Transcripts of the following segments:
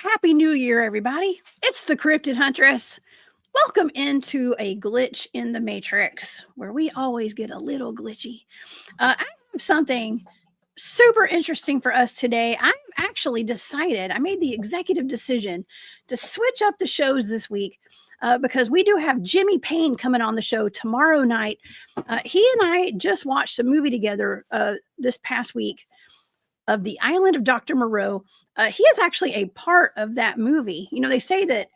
Happy New Year, everybody. It's the Cryptid Huntress. Welcome into a glitch in the Matrix, where we always get a little glitchy. I have something super interesting for us today. I've actually decided, I made the executive decision to switch up the shows this week because we do have Jimmy Payne coming on the show tomorrow night. He and I just watched a movie together this past week of The Island of Dr. Moreau. He is actually a part of that movie. You know, they say that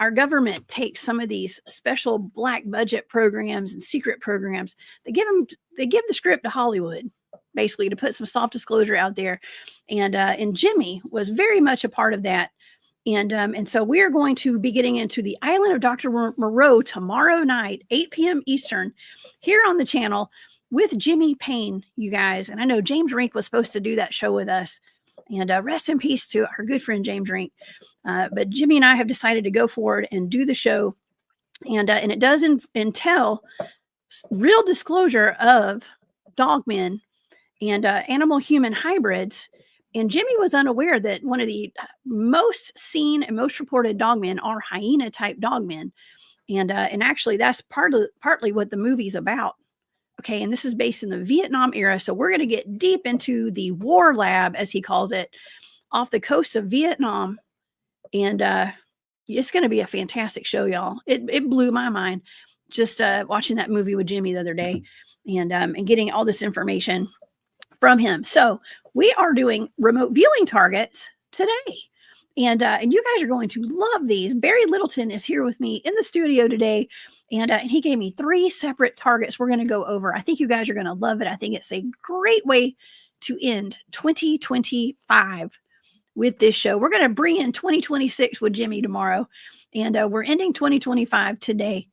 our government takes some of these special black budget programs and secret programs. They give the script to Hollywood, basically, to put some soft disclosure out there. And Jimmy was very much a part of that. And so we are going to be getting into The Island of Dr. Moreau tomorrow night, 8 p.m. Eastern, here on the channel with Jimmy Payne, you guys. And I know James Rink was supposed to do that show with us. And rest in peace to our good friend James Rink. But Jimmy and I have decided to go forward and do the show. And it does entail real disclosure of dogmen and animal-human hybrids. And Jimmy was unaware that one of the most seen and most reported dogmen are hyena-type dogmen. And actually, that's partly what the movie's about. Okay, and this is based in the Vietnam era. So we're going to get deep into the war lab, as he calls it, off the coast of Vietnam. And it's going to be a fantastic show, y'all. It blew my mind just watching that movie with Jimmy the other day and getting all this information from him. So we are doing remote viewing targets today. And you guys are going to love these. Barry Littleton is here with me in the studio today. And he gave me 3 separate targets we're going to go over. I think you guys are going to love it. I think it's a great way to end 2025 with this show. We're going to bring in 2026 with Jimmy tomorrow. And we're ending 2025 today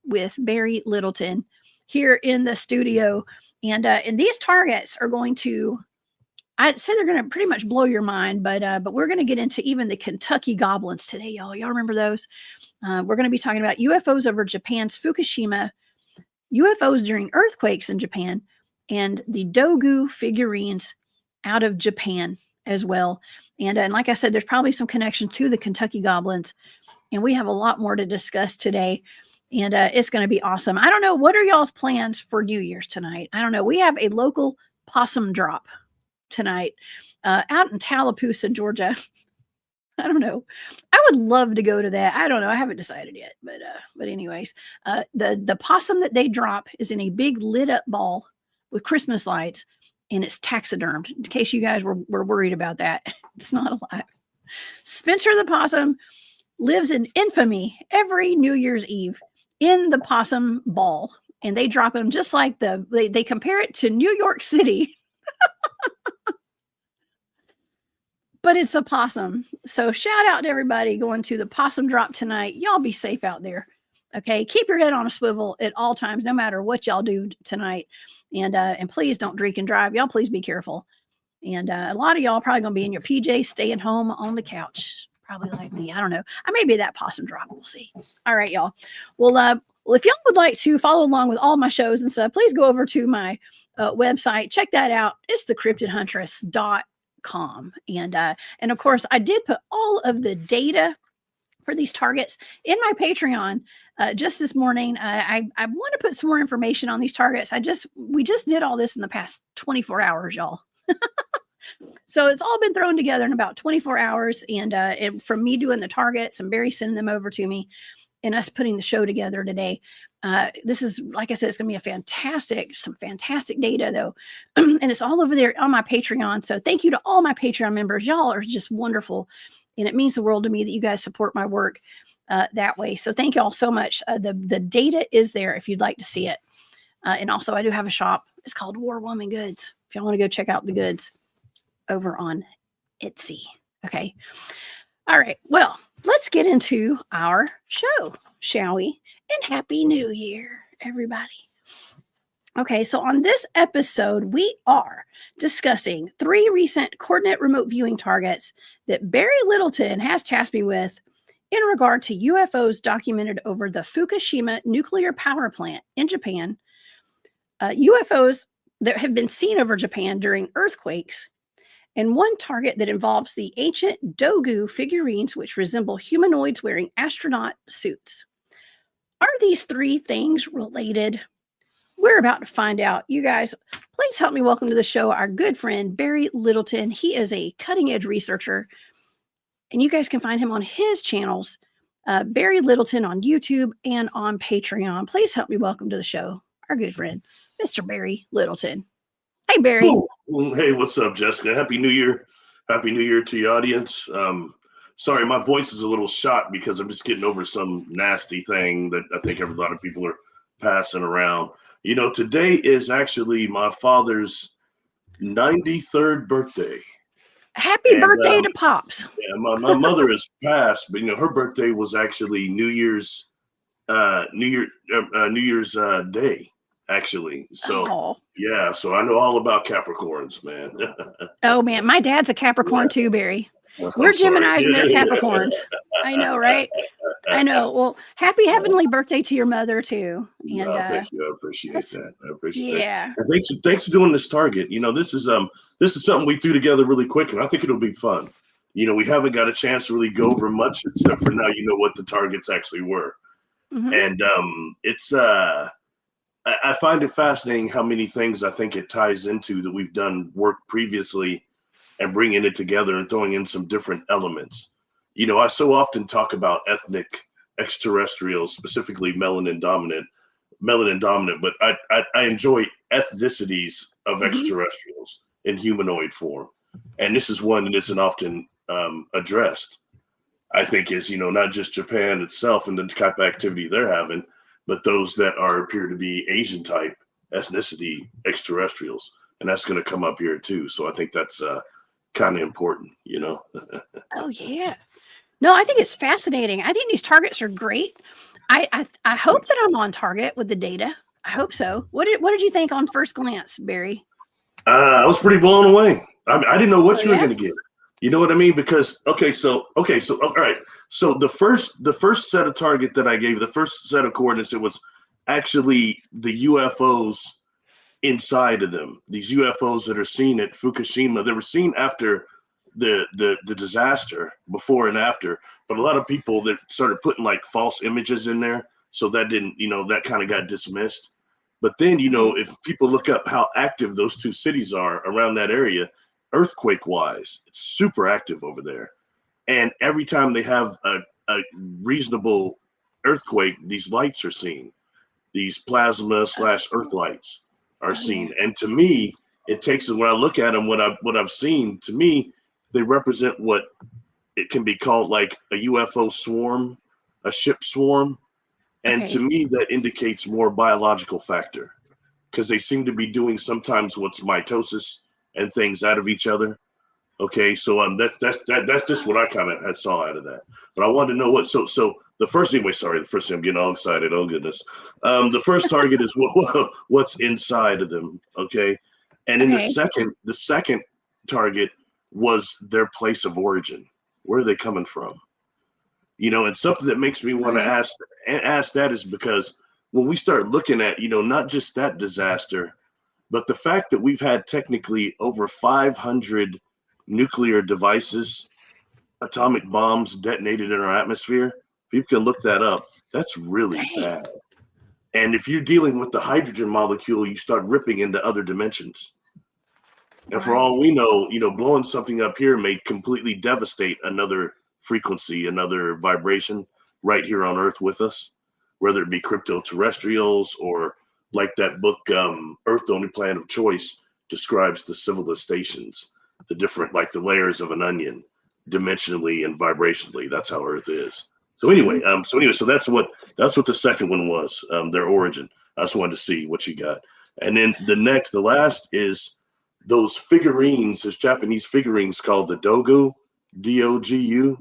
with Barry Littleton here in the studio. And these targets are going to, I'd say they're going to pretty much blow your mind, but we're going to get into even the Kentucky goblins today, y'all. Y'all remember those? We're going to be talking about UFOs over Japan's Fukushima, UFOs during earthquakes in Japan, and the Dogu figurines out of Japan as well. And like I said, there's probably some connection to the Kentucky goblins, and we have a lot more to discuss today. And it's going to be awesome. I don't know. What are y'all's plans for New Year's tonight? I don't know. We have a local possum drop tonight out in Tallapoosa, Georgia. I don't know. I would love to go to that. I don't know. I haven't decided yet, but anyways, the possum that they drop is in a big lit up ball with Christmas lights, and it's taxidermed. In case you guys were worried about that, it's not alive. Spencer the possum lives in infamy every New Year's Eve in the possum ball, and they drop him just like they compare it to New York City. But it's a possum. So shout out to everybody going to the possum drop tonight. Y'all be safe out there. Okay. Keep your head on a swivel at all times, no matter what y'all do tonight. And please don't drink and drive. Y'all please be careful. And a lot of y'all are probably going to be in your PJs, staying home on the couch. Probably like me. I don't know. I may be that possum drop. We'll see. All right, y'all. Well, if y'all would like to follow along with all my shows and stuff, please go over to my website. Check that out. It's thecryptidhuntress.com. And of course, I did put all of the data for these targets in my Patreon just this morning. I want to put some more information on these targets. We just did all this in the past 24 hours, y'all. So it's all been thrown together in about 24 hours. And from me doing the targets and Barry sending them over to me and us putting the show together today, this is, like I said, it's going to be some fantastic data though. And it's all over there on my Patreon. So thank you to all my Patreon members. Y'all are just wonderful. And it means the world to me that you guys support my work that way. So thank y'all so much. The data is there if you'd like to see it. And also I do have a shop. It's called War Woman Goods. If y'all want to go check out the goods over on Etsy. Okay. All right. Well, let's get into our show, shall we? And Happy New Year, everybody. Okay. So on this episode, we are discussing 3 recent coordinate remote viewing targets that Barry Littleton has tasked me with in regard to UFOs documented over the Fukushima nuclear power plant in Japan, UFOs that have been seen over Japan during earthquakes, and one target that involves the ancient Dogu figurines, which resemble humanoids wearing astronaut suits. Are these 3 things related? We're about to find out. You guys, please help me welcome to the show our good friend, Barry Littleton. He is a cutting-edge researcher, and you guys can find him on his channels, Barry Littleton on YouTube and on Patreon. Please help me welcome to the show our good friend, Mr. Barry Littleton. Hey, Barry. Oh, hey, what's up, Jessica? Happy New Year. Happy New Year to your audience. Sorry, my voice is a little shot because I'm just getting over some nasty thing that I think a lot of people are passing around. You know, today is actually my father's 93rd birthday. Happy birthday to Pops. Yeah, my mother is passed, but, you know, her birthday was actually New Year's Day. Actually, so yeah, so I know all about Capricorns, man. Oh man, my dad's a Capricorn too, Barry. We're Geminis and they're Capricorns. I know, right? I know. Well, happy heavenly birthday to your mother too. And thank you. I appreciate that. I appreciate that. And thanks for doing this target. You know, this is something we threw together really quick, and I think it'll be fun. You know, we haven't got a chance to really go over much, except for now you know what the targets actually were. Mm-hmm. And it's I find it fascinating how many things I think it ties into that we've done work previously and bringing it together and throwing in some different elements. You know, I so often talk about ethnic extraterrestrials, specifically melanin dominant, but I enjoy ethnicities of extraterrestrials in humanoid form. And this is one that isn't often addressed. I think is, you know, not just Japan itself and the type of activity they're having, but those that appear to be Asian type ethnicity extraterrestrials. And that's going to come up here too. So I think that's kind of important, you know? Oh yeah. No, I think it's fascinating. I think these targets are great. I hope that I'm on target with the data. I hope so. What did you think on first glance, Barry? I was pretty blown away. I didn't know what you were going to get. You know what I mean? Because all right. So the first set of target that I gave, the first set of coordinates, it was actually the UFOs inside of them. These UFOs that are seen at Fukushima, they were seen after the disaster, before and after. But a lot of people that started putting like false images in there, so that didn't, you know, that kind of got dismissed. But then, you know, if people look up how active those 2 cities are around that area, earthquake wise, it's super active over there. And every time they have a reasonable earthquake, these lights are seen. These plasma / earth lights are seen. And to me, it takes, when I look at them, what I've seen, to me, they represent what it can be called like a UFO swarm, a ship swarm. And to me, that indicates more biological factor, because they seem to be doing sometimes what's mitosis and things out of each other. Okay, so that's just what I kind of saw out of that. But I wanted to know what. So the first thing, I'm getting all excited. Oh goodness. The first target is what's inside of them. Okay, and in the second target was their place of origin. Where are they coming from? You know, and something that makes me want to ask that is because when we start looking at, you know, not just that disaster, but the fact that we've had technically over 500 nuclear devices, atomic bombs detonated in our atmosphere, people can look that up. That's really bad. And if you're dealing with the hydrogen molecule, you start ripping into other dimensions. And for all we know, blowing something up here may completely devastate another frequency, another vibration right here on Earth with us, whether it be crypto terrestrials or like that book, Earth the Only Planet of Choice, describes the civilizations, the different, like the layers of an onion, dimensionally and vibrationally. That's how Earth is. So anyway, so that's what the second one was, their origin. I just wanted to see what you got. And then the last is those figurines, there's Japanese figurines called the Dogu, Dogu,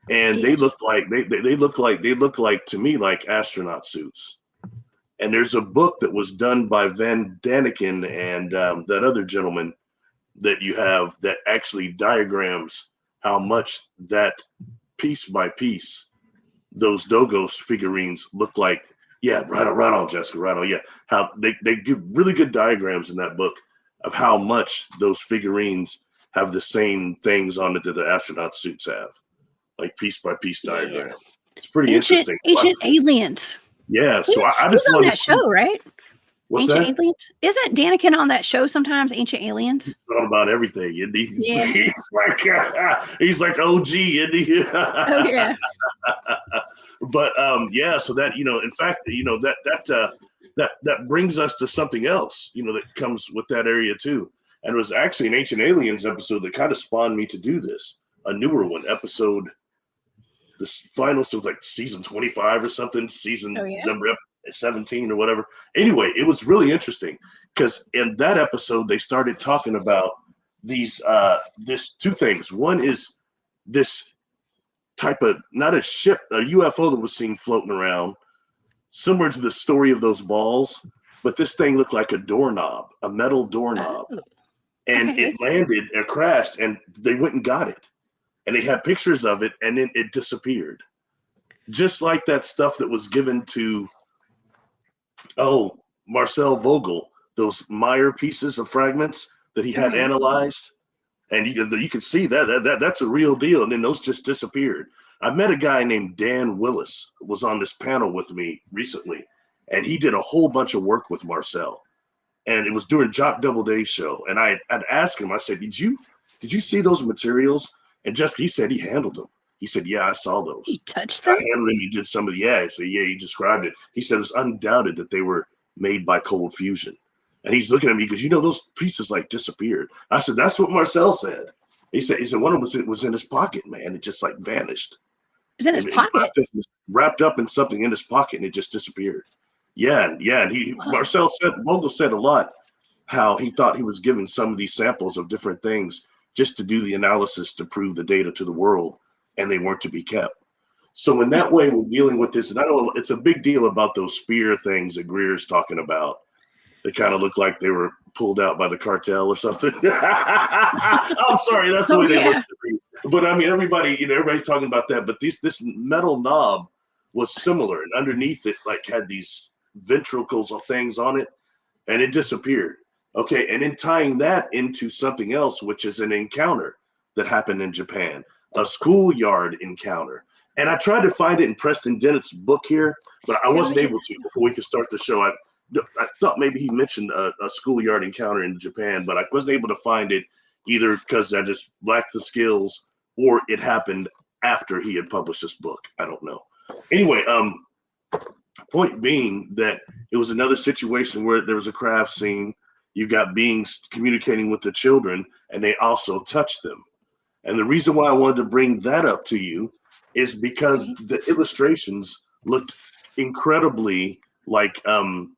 and they look like they look like to me like astronaut suits. And there's a book that was done by Van Daniken and that other gentleman that you have that actually diagrams how much that piece by piece those Dogos figurines look like. Yeah, right on, Jessica, right on. Yeah, how they give really good diagrams in that book of how much those figurines have the same things on it that the astronaut suits have, like piece by piece diagram. It's pretty interesting. Ancient aliens. Yeah, so I He's just on wanted that to show, right? What's Ancient that? Aliens. Isn't Daniken on that show sometimes? Ancient Aliens. He's talking about everything. He's like OG, isn't he? Oh yeah. But yeah, so that in fact, that brings us to something else, that comes with that area too. And it was actually an Ancient Aliens episode that kind of spawned me to do this, a newer one, episode. This final, so it was like season 25 or something, number 17 or whatever. Anyway, it was really interesting because in that episode they started talking about these two things. One is this type of, not a ship, a UFO that was seen floating around, similar to the story of those balls, but this thing looked like a doorknob, a metal doorknob. And it landed or crashed, and they went and got it. And they had pictures of it, and then it disappeared. Just like that stuff that was given to, Marcel Vogel, those Meyer pieces of fragments that he had analyzed. And you can see that's a real deal. And then those just disappeared. I met a guy named Dan Willis, who was on this panel with me recently, and he did a whole bunch of work with Marcel. And it was during Jock Doubleday's show. And I'd asked him, I said, did you see those materials? And just he said he handled them. He said, yeah, I saw those. He touched them? I handled them. He did some of the, yeah. So yeah, he described it. He said it was undoubted that they were made by cold fusion. And he's looking at me because, those pieces like disappeared. I said, that's what Marcel said. He said one of them was in his pocket, man. It just like vanished. It's in his pocket? It was wrapped up in something in his pocket and it just disappeared. Yeah. And Vogel said a lot how he thought he was giving some of these samples of different things just to do the analysis to prove the data to the world, and they weren't to be kept. So in that way, we're dealing with this, and I know it's a big deal about those spear things that Greer's talking about. They kind of look like they were pulled out by the cartel or something. I'm sorry, that's the way they look to me. But I mean, everybody's talking about that. But this metal knob was similar, and underneath it, like had these ventricles of things on it, and it disappeared. Okay, and then tying that into something else, which is an encounter that happened in Japan, a schoolyard encounter. And I tried to find it in Preston Dennett's book here, but I wasn't able to before we could start the show. I thought maybe he mentioned a schoolyard encounter in Japan, but I wasn't able to find it either because I just lacked the skills or it happened after he had published this book. I don't know. Anyway, point being that it was another situation where there was a craft scene. You got beings communicating with the children, and they also touched them. And the reason why I wanted to bring that up to you is because the illustrations looked incredibly like in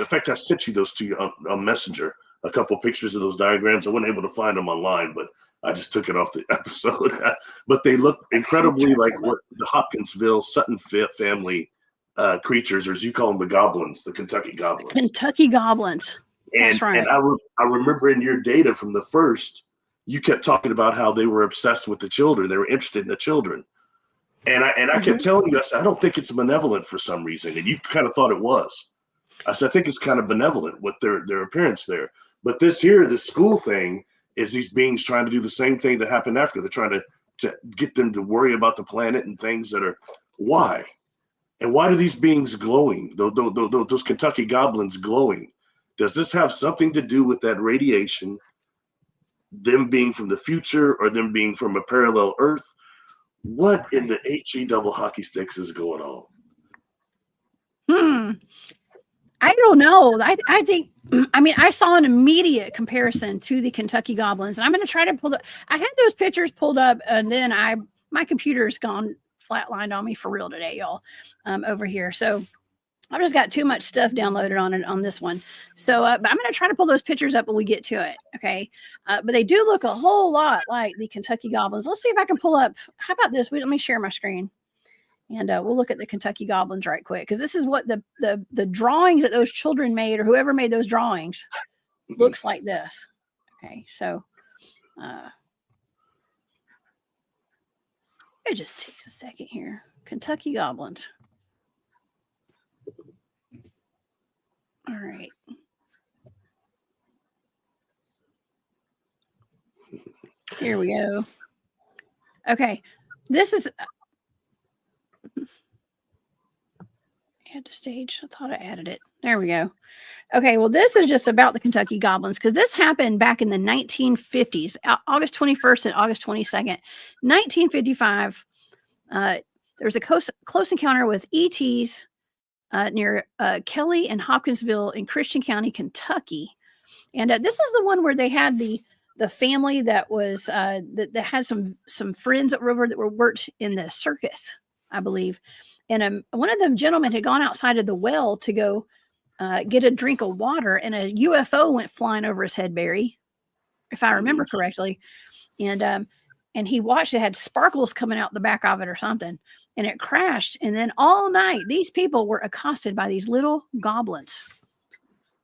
fact, I sent you those to you on Messenger, a couple pictures of those diagrams. I wasn't able to find them online, but I just took it off the episode. But they look incredibly like what the Hopkinsville Sutton family creatures, or as you call them, the goblins, the Kentucky goblins. Kentucky goblins. And, and I remember in your data from the first, you kept talking about how they were obsessed with the children. They were interested in the children. And I kept telling you, I said, I don't think it's benevolent for some reason. And you kind of thought it was. I said, I think it's kind of benevolent with their appearance there. But this school thing is these beings trying to do the same thing that happened after. They're trying to get them to worry about the planet and things that are, why? And why do these beings glowing, those Kentucky goblins glowing? Does this have something to do with that radiation them being from the future or them being from a parallel Earth. What in the HE double hockey sticks is going on? I don't know. I think, I mean, I saw an immediate comparison to the Kentucky Goblins, and I'm going to try to pull I had those pictures pulled up, and then my computer's gone flatlined on me for real today, y'all, over here. So I've just got too much stuff downloaded on this one. So, but I'm going to try to pull those pictures up when we get to it. Okay. But they do look a whole lot like the Kentucky Goblins. Let's see if I can pull up. How about this? Let me share my screen. And we'll look at the Kentucky Goblins right quick, because this is what the drawings that those children made, or whoever made those drawings, looks like this. Okay, so it just takes a second here. Kentucky Goblins. All right. Here we go. Okay, this is... add to stage. I thought I added it. There we go. Okay, well, this is just about the Kentucky Goblins, because this happened back in the 1950s, August 21st and August 22nd, 1955. There was a close encounter with ETs near Kelly and Hopkinsville in Christian County, Kentucky. And this is the one where they had the family that was that had some friends that were worked in the circus, I believe. And one of them gentlemen had gone outside of the well to go get a drink of water, and a UFO went flying over his head, Barry, if I remember correctly. And he watched it, had sparkles coming out the back of it or something, and it crashed. And then all night, these people were accosted by these little goblins.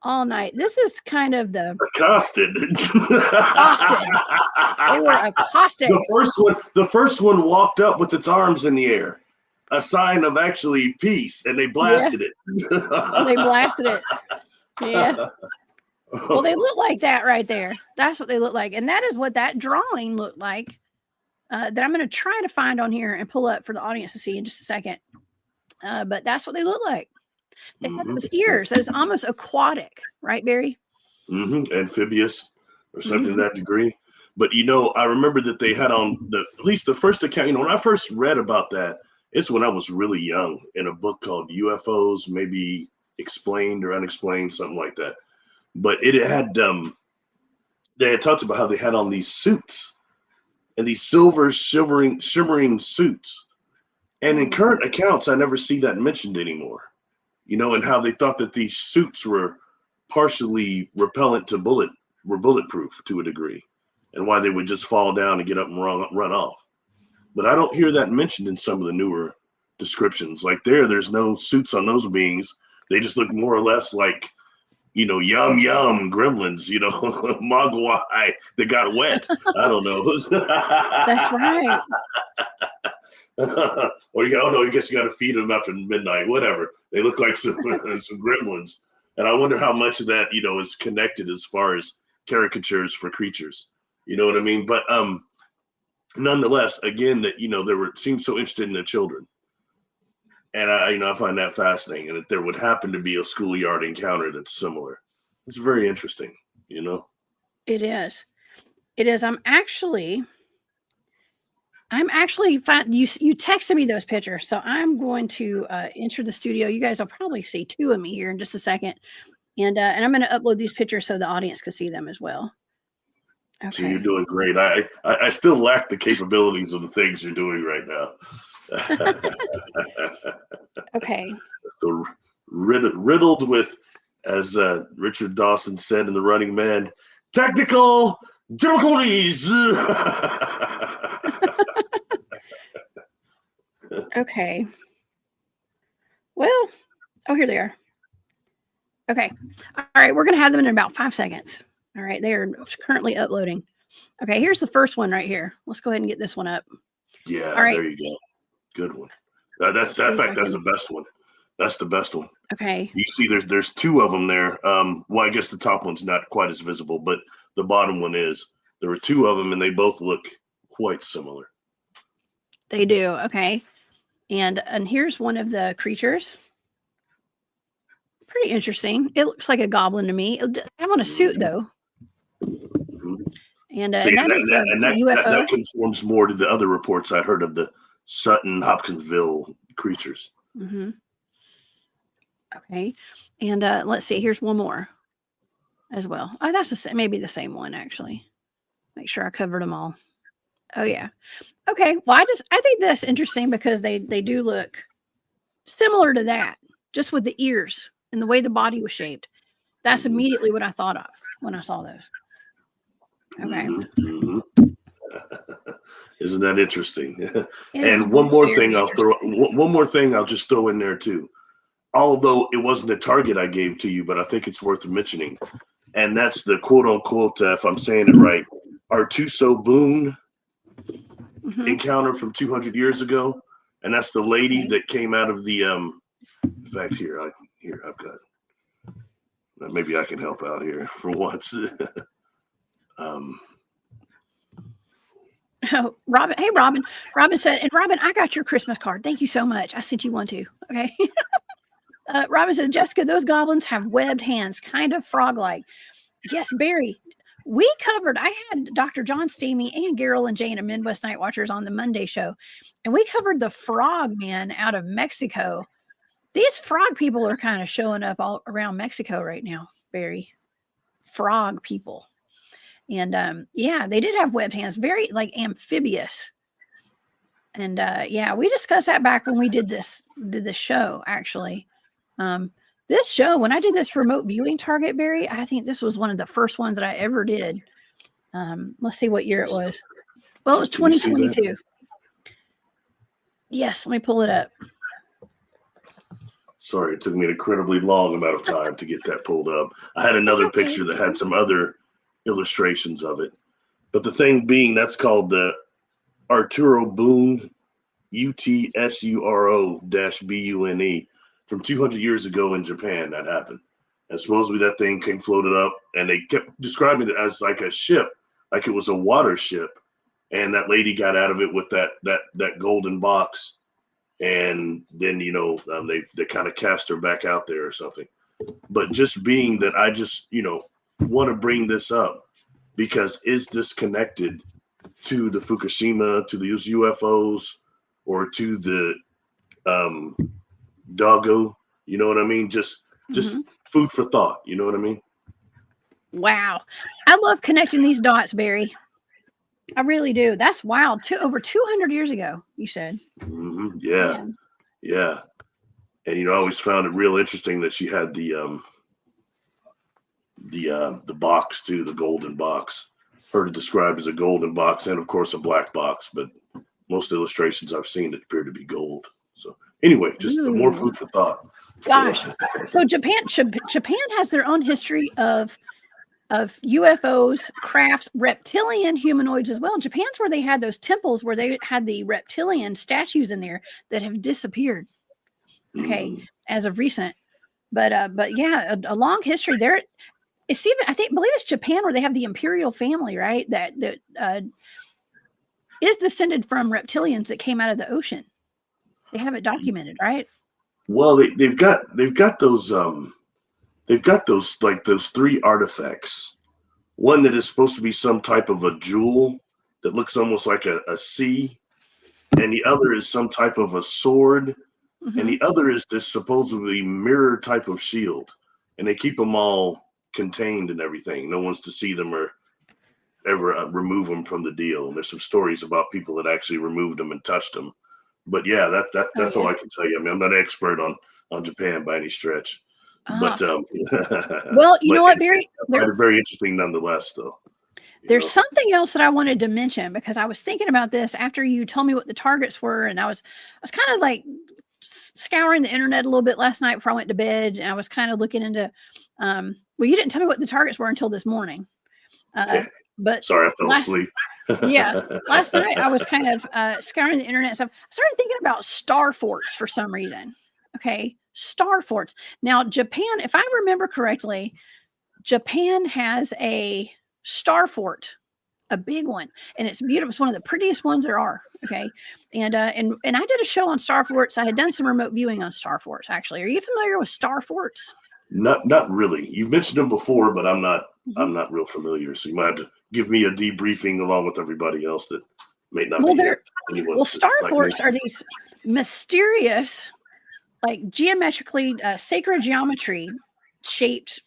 All night. This is kind of the accosted. They were accosted. The first one walked up with its arms in the air, a sign of actually peace, and they blasted it. They blasted it. Yeah. Well, they look like that right there. That's what they look like. And that is what that drawing looked like that I'm going to try to find on here and pull up for the audience to see in just a second. But that's what they look like. They have those ears. That is almost aquatic, right, Barry? Amphibious or something to that degree. But, I remember that they had on at least the first account, when I first read about that, it's when I was really young, in a book called UFOs, maybe Explained or Unexplained, something like that. But it had, they had talked about how they had on these suits, and these silver shimmering suits. And in current accounts, I never see that mentioned anymore, and how they thought that these suits were partially repellent to were bulletproof to a degree, and why they would just fall down and get up and run off. But I don't hear that mentioned in some of the newer descriptions. Like there's no suits on those beings. They just look more or less like, yum gremlins, mogwai that got wet. I don't know. That's right. Or I guess you got to feed them after midnight, whatever. They look like some gremlins. And I wonder how much of that, is connected as far as caricatures for creatures. You know what I mean? But nonetheless, again, that they seemed so interested in the children, and I find that fascinating, and that there would happen to be a schoolyard encounter that's similar. It's very interesting, It is. I'm actually you texted me those pictures, so I'm going to enter the studio. You guys will probably see two of me here in just a second, and I'm going to upload these pictures so the audience can see them as well. Okay. So you're doing great. I still lack the capabilities of the things you're doing right now. Okay. So riddled with, as Richard Dawson said in The Running Man, technical difficulties. Okay. Well, here they are. Okay. All right. We're going to have them in about 5 seconds. All right. They are currently uploading. Okay. Here's the first one right here. Let's go ahead and get this one up. Yeah. All right. There you go. Good one. That's the best one. That's the best one. Okay. You see, there's two of them there. Well, I guess the top one's not quite as visible, but the bottom one is. There were two of them, and they both look quite similar. They do. Okay. And here's one of the creatures. Pretty interesting. It looks like a goblin to me. I'm on a suit though. And See, that is a UFO. that conforms more to the other reports I heard of the Sutton Hopkinsville creatures. Mm-hmm. Okay, and let's see. Here's one more as well. Oh, that's maybe the same one actually. Make sure I covered them all. Oh yeah. Okay. Well, I think that's interesting because they do look similar to that, just with the ears and the way the body was shaped. That's immediately what I thought of when I saw those. Okay. Mm-hmm. Isn't that interesting? And one more thing I'll just throw in there too. Although it wasn't a target I gave to you, but I think it's worth mentioning. And that's the quote unquote, if I'm saying it right, Artuso Boone encounter from 200 years ago. And that's the lady that came out of the, in fact, I've got, maybe I can help out here for once. Oh, Robin. Hey, Robin. Robin said, and Robin, I got your Christmas card. Thank you so much. I sent you one too. Okay. Robin said, Jessica, those goblins have webbed hands, kind of frog-like. Yes, Barry. I had Dr. John Steamy and Garrel and Jane of Midwest Night Watchers on the Monday show, and we covered the frog man out of Mexico. These frog people are kind of showing up all around Mexico right now, Barry. Frog people. And yeah, they did have webbed hands, very like amphibious. And yeah, we discussed that back when we did this show, actually. This show, when I did this remote viewing target, Barry, I think this was one of the first ones that I ever did. Let's see what year it was. Well, it was 2022. Yes, let me pull it up. Sorry, it took me an incredibly long amount of time to get that pulled up. I had another picture that had some other illustrations of it. But the thing being, that's called the Arturo Boone, UTSURO-BUNE. From 200 years ago in Japan, that happened. And supposedly that thing came floated up, and they kept describing it as like a ship, like it was a water ship. And that lady got out of it with that golden box. And then, they kind of cast her back out there or something. But just being that I just, want to bring this up, because is this connected to the Fukushima, to the UFOs, or to the Dogu? You know what I mean? Just food for thought. You know what I mean? Wow. I love connecting these dots, Barry. I really do. That's wild. Over 200 years ago, you said. Mm-hmm. Yeah. Yeah. And, I always found it real interesting that she had the box too, the golden box. Heard it described as a golden box and of course a black box, but most illustrations I've seen it appear to be gold. So anyway, just more food for thought. Gosh. So Japan has their own history of UFOs, crafts, reptilian humanoids as well. Japan's where they had those temples where they had the reptilian statues in there that have disappeared. Okay, as of recent. But yeah, a long history there. It's even, believe it's Japan where they have the imperial family, right? That is descended from reptilians that came out of the ocean. They have it documented, right? Well, they've got those like those three artifacts. One that is supposed to be some type of a jewel that looks almost like a sea, and the other is some type of a sword, and the other is this supposedly mirror type of shield. And they keep them all contained and everything. No one's to see them or ever remove them from the deal. And there's some stories about people that actually removed them and touched them. But yeah, that's all I can tell you. I mean, I'm not an expert on Japan by any stretch. But well, you know what, Barry? They're very interesting nonetheless, though. There's something else that I wanted to mention, because I was thinking about this after you told me what the targets were, and I was kind of like scouring the internet a little bit last night before I went to bed, and I was kind of looking into well, you didn't tell me what the targets were until this morning. But sorry, I fell asleep. Yeah, last night I was kind of scouring the internet stuff. I started thinking about star forts for some reason. Okay, star forts. Now, Japan, if I remember correctly, Japan has a star fort, a big one, and it's beautiful. It's one of the prettiest ones there are. Okay, and I did a show on star forts. I had done some remote viewing on star forts. Actually, are you familiar with star forts? Not really. You've mentioned them before, but I'm not Mhm. real familiar. So you might have to give me a debriefing along with everybody else that may not Well, be they're anyone star like me. forts are these mysterious, like geometrically sacred geometry shaped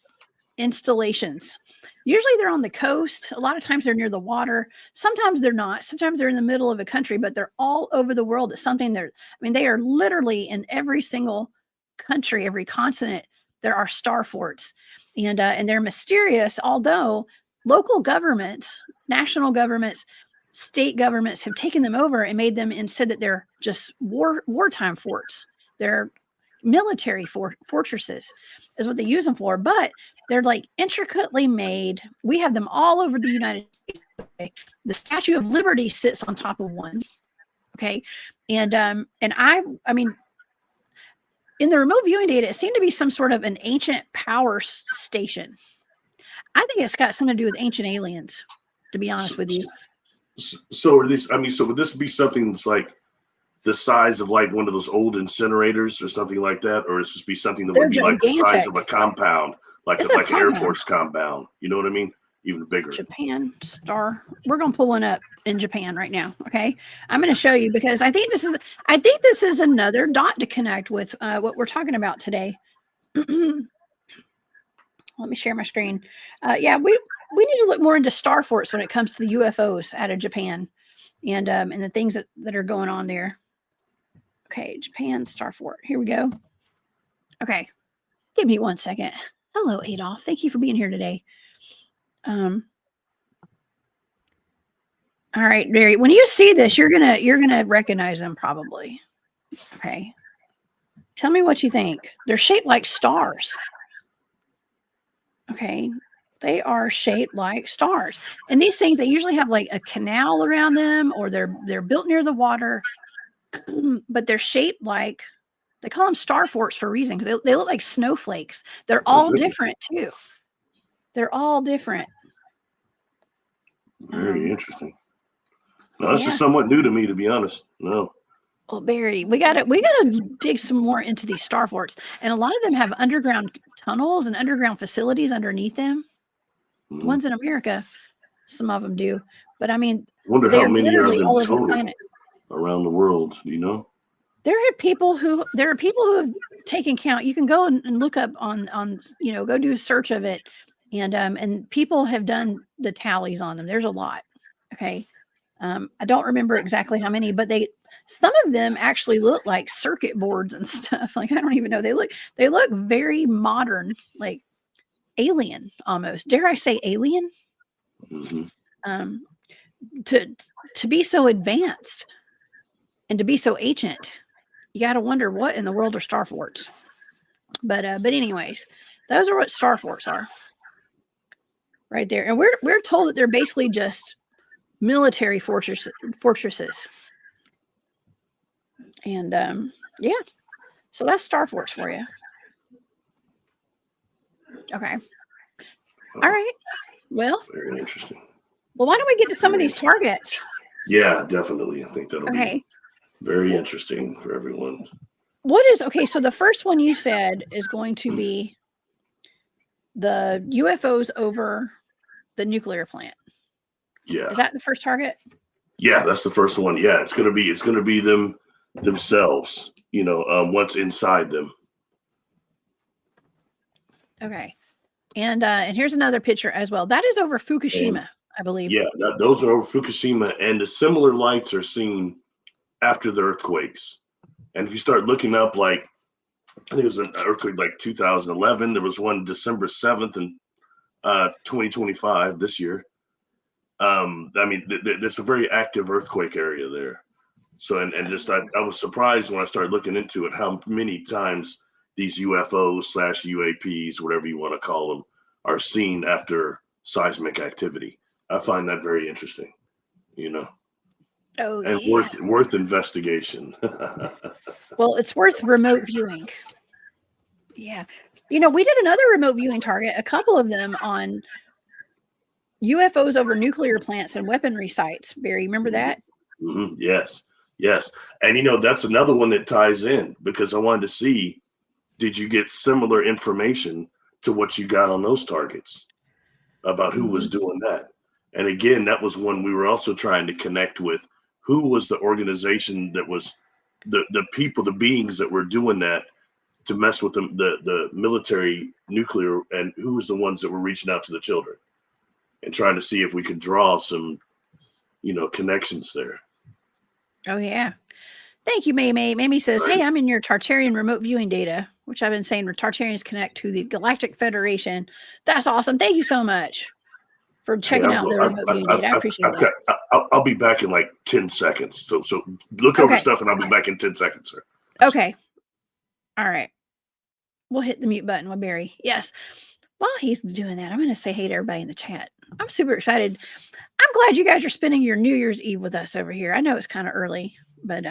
installations. Usually they're on the coast. A lot of times they're near the water. Sometimes they're not. Sometimes they're in the middle of a country, but they're all over the world. It's something they are literally in every single country, every continent. There are star forts, and they're mysterious. Although local governments, national governments, state governments have taken them over and made them and said that they're just wartime forts. They're military fortresses is what they use them for, but they're like intricately made. We have them all over the United States. The Statue of Liberty sits on top of one. Okay. And I mean, in the remote viewing data, it seemed to be some sort of an ancient power station. I think it's got something to do with ancient aliens, to be honest with you. So are these, I mean, so would this be something that's like the size of like one of those old incinerators or something like that? Or is this be something that They're would be like the size gigantic. of a compound, like It's a like an Air compound. Force compound? You know what I mean? Even bigger. Japan star. We're gonna pull one up in Japan right now. Okay, I'm going to show you because I think this is another dot to connect with what we're talking about today. Let me share my screen. Yeah, we need to look more into star forts when it comes to the UFOs out of Japan, and the things that are going on there. Okay, Japan star fort. Here we go. Okay, give me 1 second. Hello, Adolf. Thank you for being here today. All right, Barry. When you see this, you're gonna recognize them probably. Okay. Tell me what you think. They're shaped like stars. Okay. They are shaped like stars. And these things, they usually have like a canal around them, or they're built near the water, but they're shaped like, they call them star forts for a reason, because they look like snowflakes. They're all different too. They're all different. Very interesting. No, this is somewhat new to me, to be honest. No. Well, Barry, we gotta dig some more into these star forts, and a lot of them have underground tunnels and underground facilities underneath them. The ones in America, some of them do, but I mean, I wonder they're how many are literally there all over the total planet. around the world. Do you know? There are people who have taken count. You can go and look up on go do a search of it, and people have done the tallies on them. There's a lot. Okay. I don't remember exactly how many, but some of them actually look like circuit boards and stuff. Like, I don't even know. They look very modern, like alien almost. Dare I say alien? Mm-hmm. To be so advanced and to be so ancient, you got to wonder what in the world are star forts. But anyways, those are what star forts are, right there. And we're told that they're basically just military fortresses. And yeah, so that's star forts for you. Okay. All right. Well, very interesting. Well, why don't we get to some of these targets? Yeah, definitely. I think that'll be very interesting for everyone. So the first one you said is going to be the UFOs over the nuclear plant. Yeah. Is that the first target? Yeah, that's the first one. Yeah, it's gonna be them themselves, what's inside them. Okay. And here's another picture as well. That is over Fukushima, I believe. Yeah, those are over Fukushima, and the similar lights are seen after the earthquakes. And if you start looking up, like, I think it was an earthquake like 2011. There was one December 7th in 2025 this year. I mean, there's a very active earthquake area there. So, and just I was surprised when I started looking into it how many times these UFOs / UAPs, whatever you want to call them, are seen after seismic activity. I find that very interesting, Oh, and yeah. worth investigation. Well, it's worth remote viewing. Yeah. We did another remote viewing target, a couple of them on UFOs over nuclear plants and weaponry sites. Barry, remember that? Mm-hmm. Yes. And that's another one that ties in, because I wanted to see, did you get similar information to what you got on those targets about who was doing that. And again, that was when we were also trying to connect with who was the organization that was the people, the beings that were doing that to mess with the military nuclear, and who was the ones that were reaching out to the children and trying to see if we could draw some, connections there. Oh, yeah. Thank you, May. Mamie says, hey, I'm in your Tartarian remote viewing data, which I've been saying Tartarians connect to the Galactic Federation. That's awesome. Thank you so much for checking out the remote viewing data. I appreciate that. I'll be back in like 10 seconds. So look over stuff and I'll be back in 10 seconds, sir. Okay. All right. We'll hit the mute button with Barry. Yes. While he's doing that, I'm going to say hey to everybody in the chat. I'm super excited. I'm glad you guys are spending your New Year's Eve with us over here. I know it's kind of early, but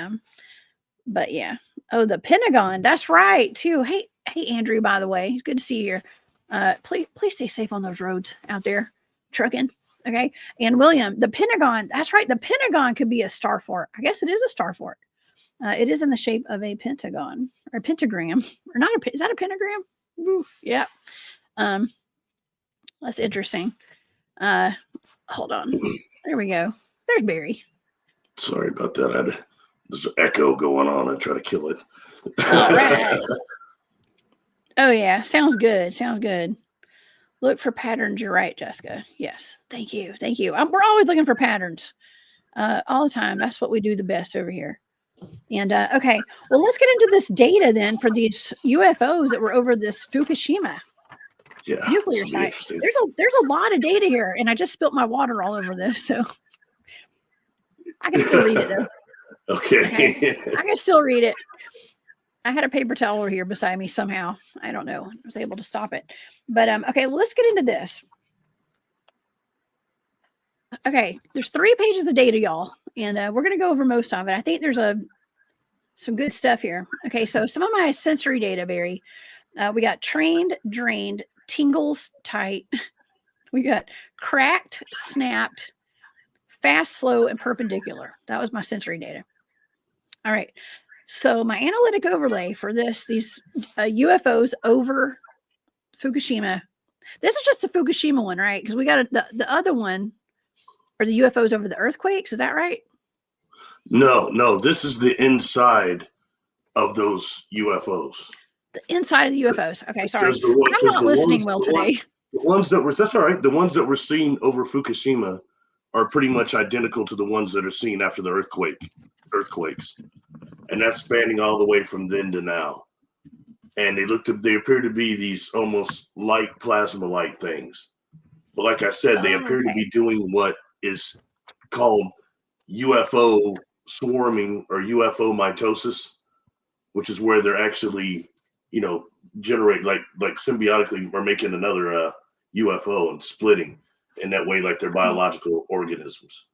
yeah. Oh, the Pentagon. That's right, too. Hey, Andrew, by the way. Good to see you here. Please stay safe on those roads out there trucking. Okay. And William, the Pentagon. That's right. The Pentagon could be a star fort. I guess it is a star fort. It is in the shape of a pentagon or pentagram, or not is that a pentagram? Ooh, yeah. That's interesting. Hold on. There we go. There's Barry. Sorry about that. There's an echo going on. I try to kill it. All right. Oh yeah. Sounds good. Look for patterns. You're right, Jessica. Yes. Thank you. We're always looking for patterns. All the time. That's what we do the best over here. And okay, well, let's get into this data then for these UFOs that were over this Fukushima nuclear site. There's a lot of data here, and I just spilt my water all over this, so I can still read it though. Okay. I can still read it. I had a paper towel over here beside me somehow. I don't know. I was able to stop it, but okay. Well, let's get into this. Okay, there's 3 pages of data, y'all, and we're going to go over most of it. I think there's some good stuff here. Okay, so some of my sensory data, Barry. We got trained, drained, tingles, tight. We got cracked, snapped, fast, slow, and perpendicular. That was my sensory data. All right, so my analytic overlay for these UFOs over Fukushima. This is just the Fukushima one, right? Because we got the other one. Are the UFOs over the earthquakes? Is that right? No. This is the inside of those UFOs. The inside of the UFOs. Okay, sorry. I'm not listening well today. That's all right. The ones that were seen over Fukushima are pretty much identical to the ones that are seen after the earthquakes. And that's spanning all the way from then to now. And they appear to be these almost light plasma light things. But like I said, they appear to be doing what is called UFO swarming or UFO mitosis, which is where they're actually, generate like symbiotically or making another UFO and splitting in that way, like they're biological organisms.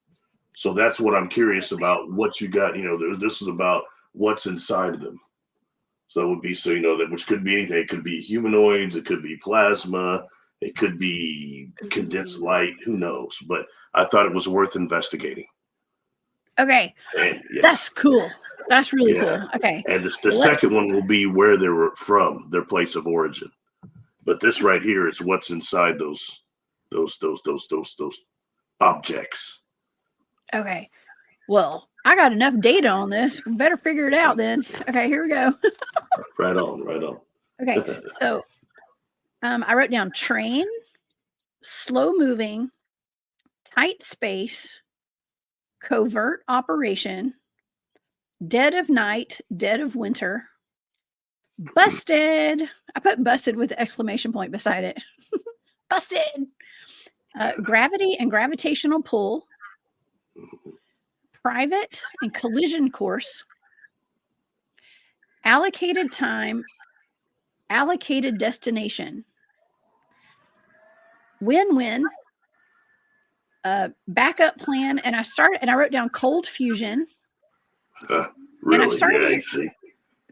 So that's what I'm curious about. What you got, this is about what's inside of them. So that would be that, which could be anything. It could be humanoids. It could be plasma. It could be condensed light. Who knows? But I thought it was worth investigating. Okay. That's cool. That's really cool. Okay. And the second one will be where they were from, their place of origin. But this right here is what's inside those objects. Okay. Well, I got enough data on this. We better figure it out then. Okay, here we go. Right on. Okay. So I wrote down train, slow moving, tight space, covert operation, dead of night, dead of winter, busted. I put busted with an exclamation point beside it. Busted. Gravity and gravitational pull, private and collision course, allocated time, allocated destination, win-win, backup plan, and I wrote down cold fusion. Really? And I started I see.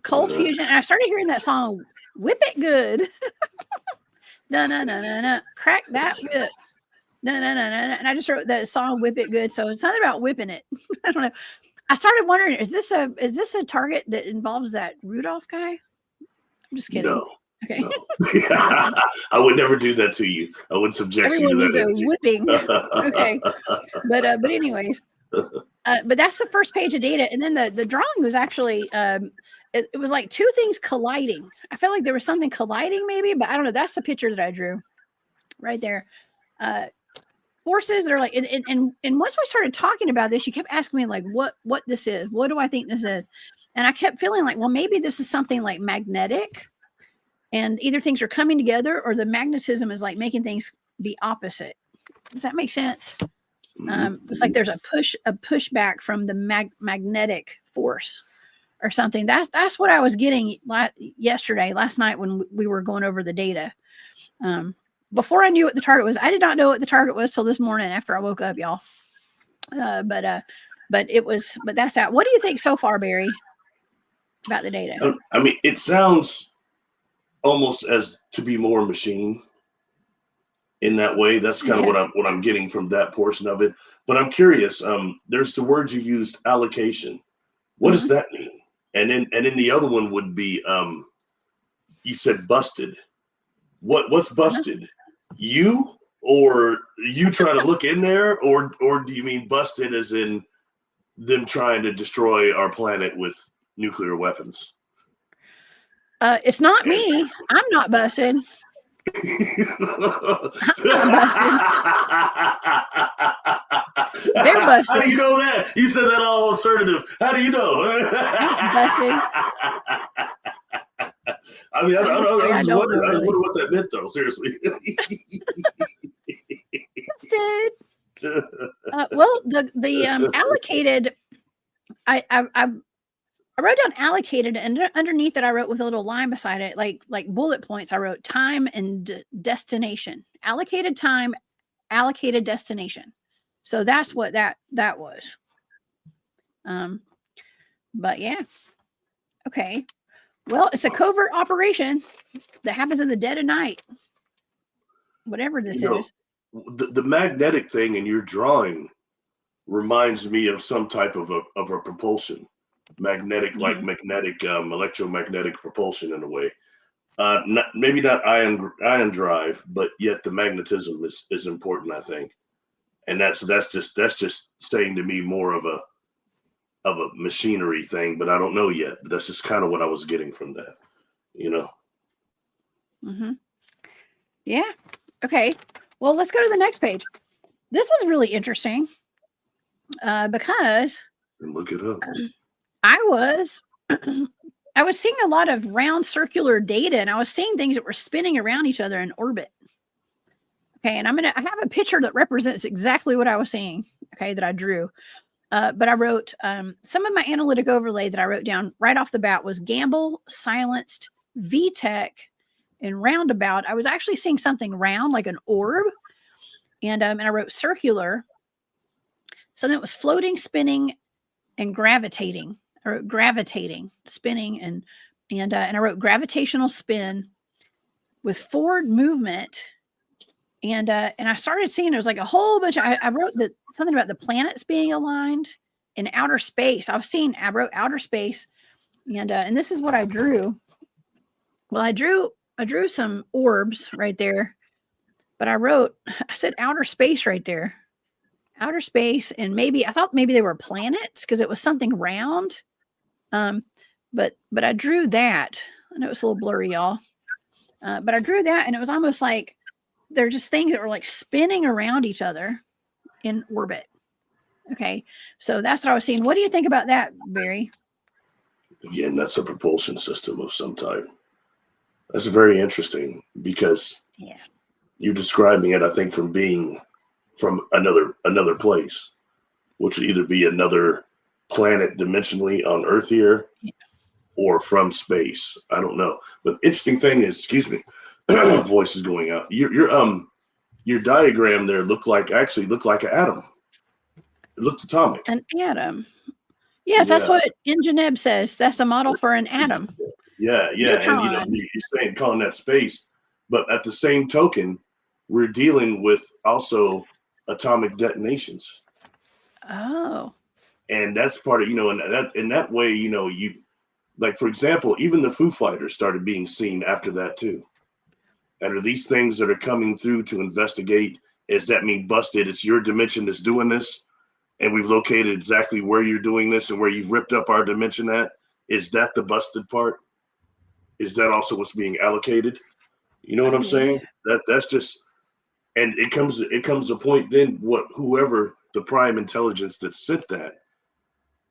Cold fusion, and I started hearing that song, "Whip It Good." No, crack that whip. No, and I just wrote that song, "Whip It Good." So it's something about whipping it. I don't know. I started wondering, is this a target that involves that Rudolph guy? I'm just kidding. Okay. No. I would never do that to you. I would subject Everyone you to needs a that whipping. energy. Okay. But anyways, but that's the first page of data. And then the drawing was actually, it was like two things colliding. I felt like there was something colliding maybe, but I don't know. That's the picture that I drew right there. Forces that are like, and once we started talking about this, you kept asking me like, what this is, what do I think this is? And I kept feeling like, well, maybe this is something like magnetic, and either things are coming together or the magnetism is like making things be opposite. Does that make sense? It's like there's a pushback from the magnetic force or something. That's what I was getting last night when we were going over the data. Before I knew what the target was, I did not know what the target was till this morning after I woke up, y'all. But that's that. What do you think so far, Barry, about the data? I mean, it sounds almost as to be more machine in that way. That's kind of what I'm getting from that portion of it. But I'm curious. There's the word you used, allocation. What does that mean? And then the other one would be you said busted. What's busted? You, or you trying to look in there, or do you mean busted as in them trying to destroy our planet with nuclear weapons? It's not me. I'm not busted. I'm busted. They're busted. How do you know that? You said that all assertive. How do you know? Busted. I mean, I was wondering really. what that meant, though. Seriously. Busted. Well, the allocated. I wrote down allocated, and underneath it, I wrote with a little line beside it, like bullet points. I wrote time and destination. Allocated time, allocated destination. So that's what that was. But yeah. Okay. Well, it's a covert operation that happens in the dead of night. Whatever this is. The magnetic thing in your drawing reminds me of some type of a propulsion. Magnetic, like magnetic, electromagnetic propulsion in a way. Maybe not ion drive, but yet the magnetism is important, I think. And that's just saying to me more of a machinery thing, but I don't know yet. But that's just kind of what I was getting from that, Yeah. Okay. Well, let's go to the next page. This one's really interesting because look it up. I was seeing a lot of round circular data, and I was seeing things that were spinning around each other in orbit. Okay, and I have a picture that represents exactly what I was seeing. Okay, that I drew. But I wrote some of my analytic overlay that I wrote down right off the bat was gamble, silenced, VTech, and roundabout. I was actually seeing something round like an orb, and I wrote circular, something that was floating, spinning, and gravitating. I wrote gravitating, spinning, and I wrote gravitational spin with forward movement. And I started seeing it was like a whole bunch. I wrote something about the planets being aligned in outer space. I wrote outer space, and this is what I drew. Well, I drew some orbs right there, but I said outer space right there, outer space, and I thought maybe they were planets because it was something round. But I drew that. I know it's a little blurry, y'all. But I drew that, and it was almost like they're just things that were like spinning around each other in orbit. Okay. So that's what I was seeing. What do you think about that, Barry? Again, that's a propulsion system of some type. That's very interesting because you're describing it, I think, from being from another place, which would either be another planet dimensionally on Earth here or from space. I don't know. But interesting thing is, excuse me, voice is going out. Your diagram there looked like an atom. It looked atomic. An atom. Yes, that's what Ingeneb says. That's a model for an atom. Yeah. Neutron. And you're calling that space, but at the same token, we're dealing with also atomic detonations. Oh. And that's part of, in that way, like for example, even the Foo Fighters started being seen after that too. And are these things that are coming through to investigate? Is that mean busted? It's your dimension that's doing this, and we've located exactly where you're doing this and where you've ripped up our dimension at. Is that the busted part? Is that also what's being allocated? You know what I'm saying? That's just, and it comes a point then what whoever the prime intelligence that sent that,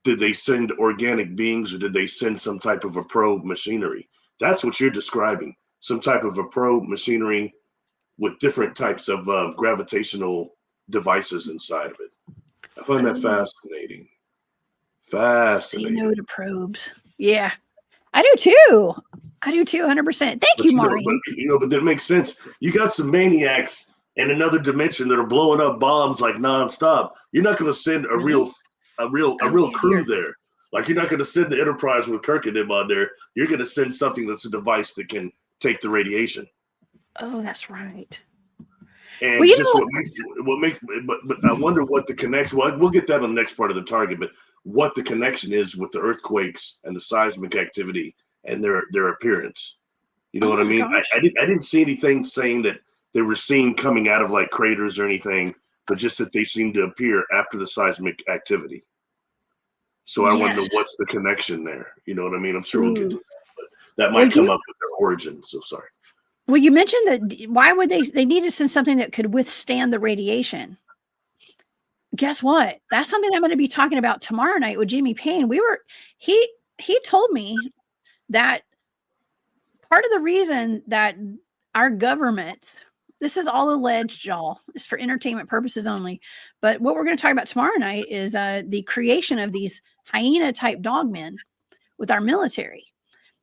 did they send organic beings or did they send some type of a probe machinery? That's what you're describing. Some type of a probe machinery with different types of gravitational devices inside of it. I find that fascinating. Say no to probes. Yeah, I do too. 100%. Thank you, Maureen. But that makes sense. You got some maniacs in another dimension that are blowing up bombs like nonstop. You're not going to send a real crew there. Like you're not going to send the Enterprise with Kirk and them on there. You're going to send something that's a device that can take the radiation. Oh, that's right. And but I wonder what the connection. Well, we'll get that on the next part of the target. But what the connection is with the earthquakes and the seismic activity and their appearance. You know what I mean? I didn't see anything saying that they were seen coming out of like craters or anything, but just that they seemed to appear after the seismic activity. So I wonder what's the connection there. You know what I mean? I'm sure we'll get to that, but that might come up with their origin. So sorry. Well, you mentioned that. Why would they need to send something that could withstand the radiation? Guess what? That's something I'm going to be talking about tomorrow night with Jimmy Payne. He told me that part of the reason that our government, this is all alleged, y'all, it's for entertainment purposes only. But what we're going to talk about tomorrow night is the creation of these hyena type dogmen with our military.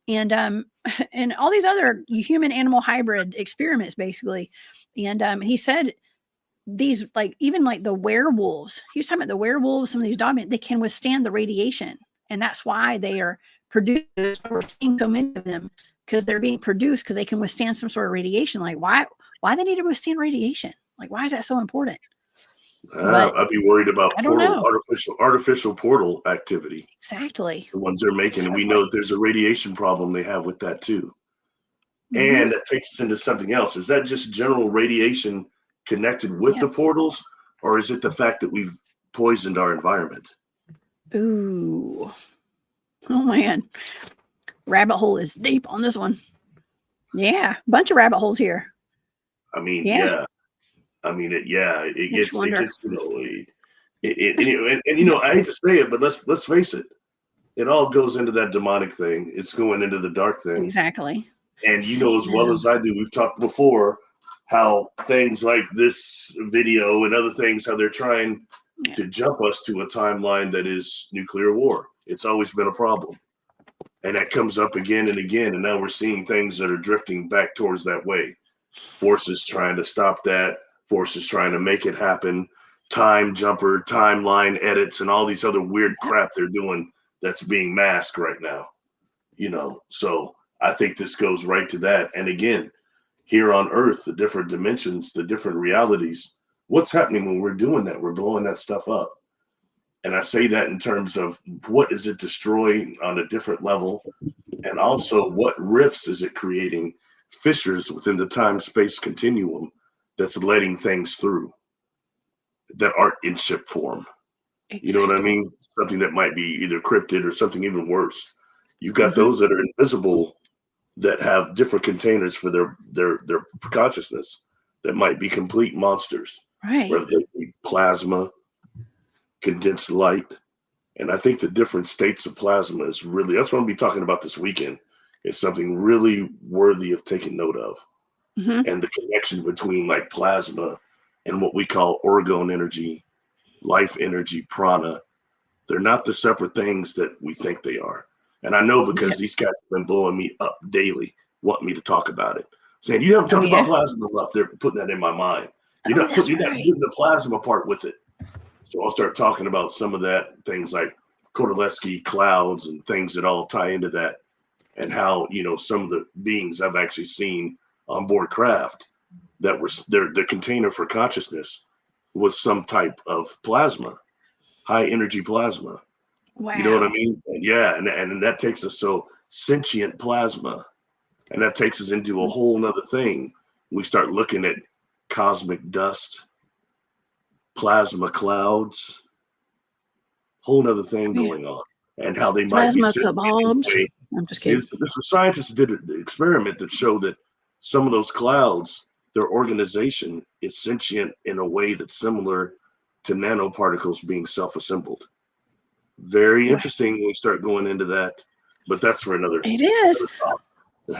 And all these other human animal hybrid experiments, basically. And he said these, like, even like the werewolves, he was talking about the werewolves, some of these dogmen, they can withstand the radiation. And that's why they are produced. We're seeing so many of them because they're being produced because they can withstand some sort of radiation. Like, why they need to withstand radiation? Like, why is that so important? I'd be worried about artificial portal activity. Exactly. The ones they're making. And we know that there's a radiation problem they have with that too. Mm-hmm. And that takes us into something else. Is that just general radiation connected with the portals? Or is it the fact that we've poisoned our environment? Ooh. Oh, man. Rabbit hole is deep on this one. Yeah. Bunch of rabbit holes here. I mean, yeah. It gets, I hate to say it, but let's face it. It all goes into that demonic thing. It's going into the dark thing. Exactly. And you know as well as I do, we've talked before how things like this video and other things, how they're trying to jump us to a timeline that is nuclear war. It's always been a problem. And that comes up again and again. And now we're seeing things that are drifting back towards that way. Forces trying to stop that. Forces trying to make it happen. Time jumper, timeline edits, and all these other weird crap they're doing that's being masked right now. So I think this goes right to that. And again, here on Earth, the different dimensions, the different realities, what's happening when we're doing that? We're blowing that stuff up. And I say that in terms of what is it destroying on a different level? And also what rifts is it creating, fissures within the time-space continuum that's letting things through that aren't in ship form. Exactly. You know what I mean? Something that might be either cryptid or something even worse. You've got those that are invisible that have different containers for their consciousness that might be complete monsters. Right. Whether they be plasma, condensed light. And I think the different states of plasma is really, that's what I'm going to be talking about this weekend. It's something really worthy of taking note of. Mm-hmm. And the connection between like plasma and what we call orgone energy, life energy, prana. They're not the separate things that we think they are. And I know because these guys have been blowing me up daily, wanting me to talk about it. Saying, you haven't talked about plasma enough. They're putting that in my mind. You're not putting the plasma part with it. So I'll start talking about some of that, things like Kordylewski clouds and things that all tie into that. And how, some of the beings I've actually seen on board craft that were the container for consciousness was some type of plasma, high energy plasma. You know what I Wow. mean? Yeah, and that takes us so sentient plasma, and that takes us into a whole nother thing. We start looking at cosmic dust, plasma clouds, whole nother thing Yeah. going on, and how they might be Plasma sentient in a kebabs. way. I'm just See, kidding. this was scientists did an experiment that showed that some of those clouds, their organization is sentient in a way that's similar to nanoparticles being self-assembled. Very Wow. interesting when we start going into that, but that's for another. It is. Talk.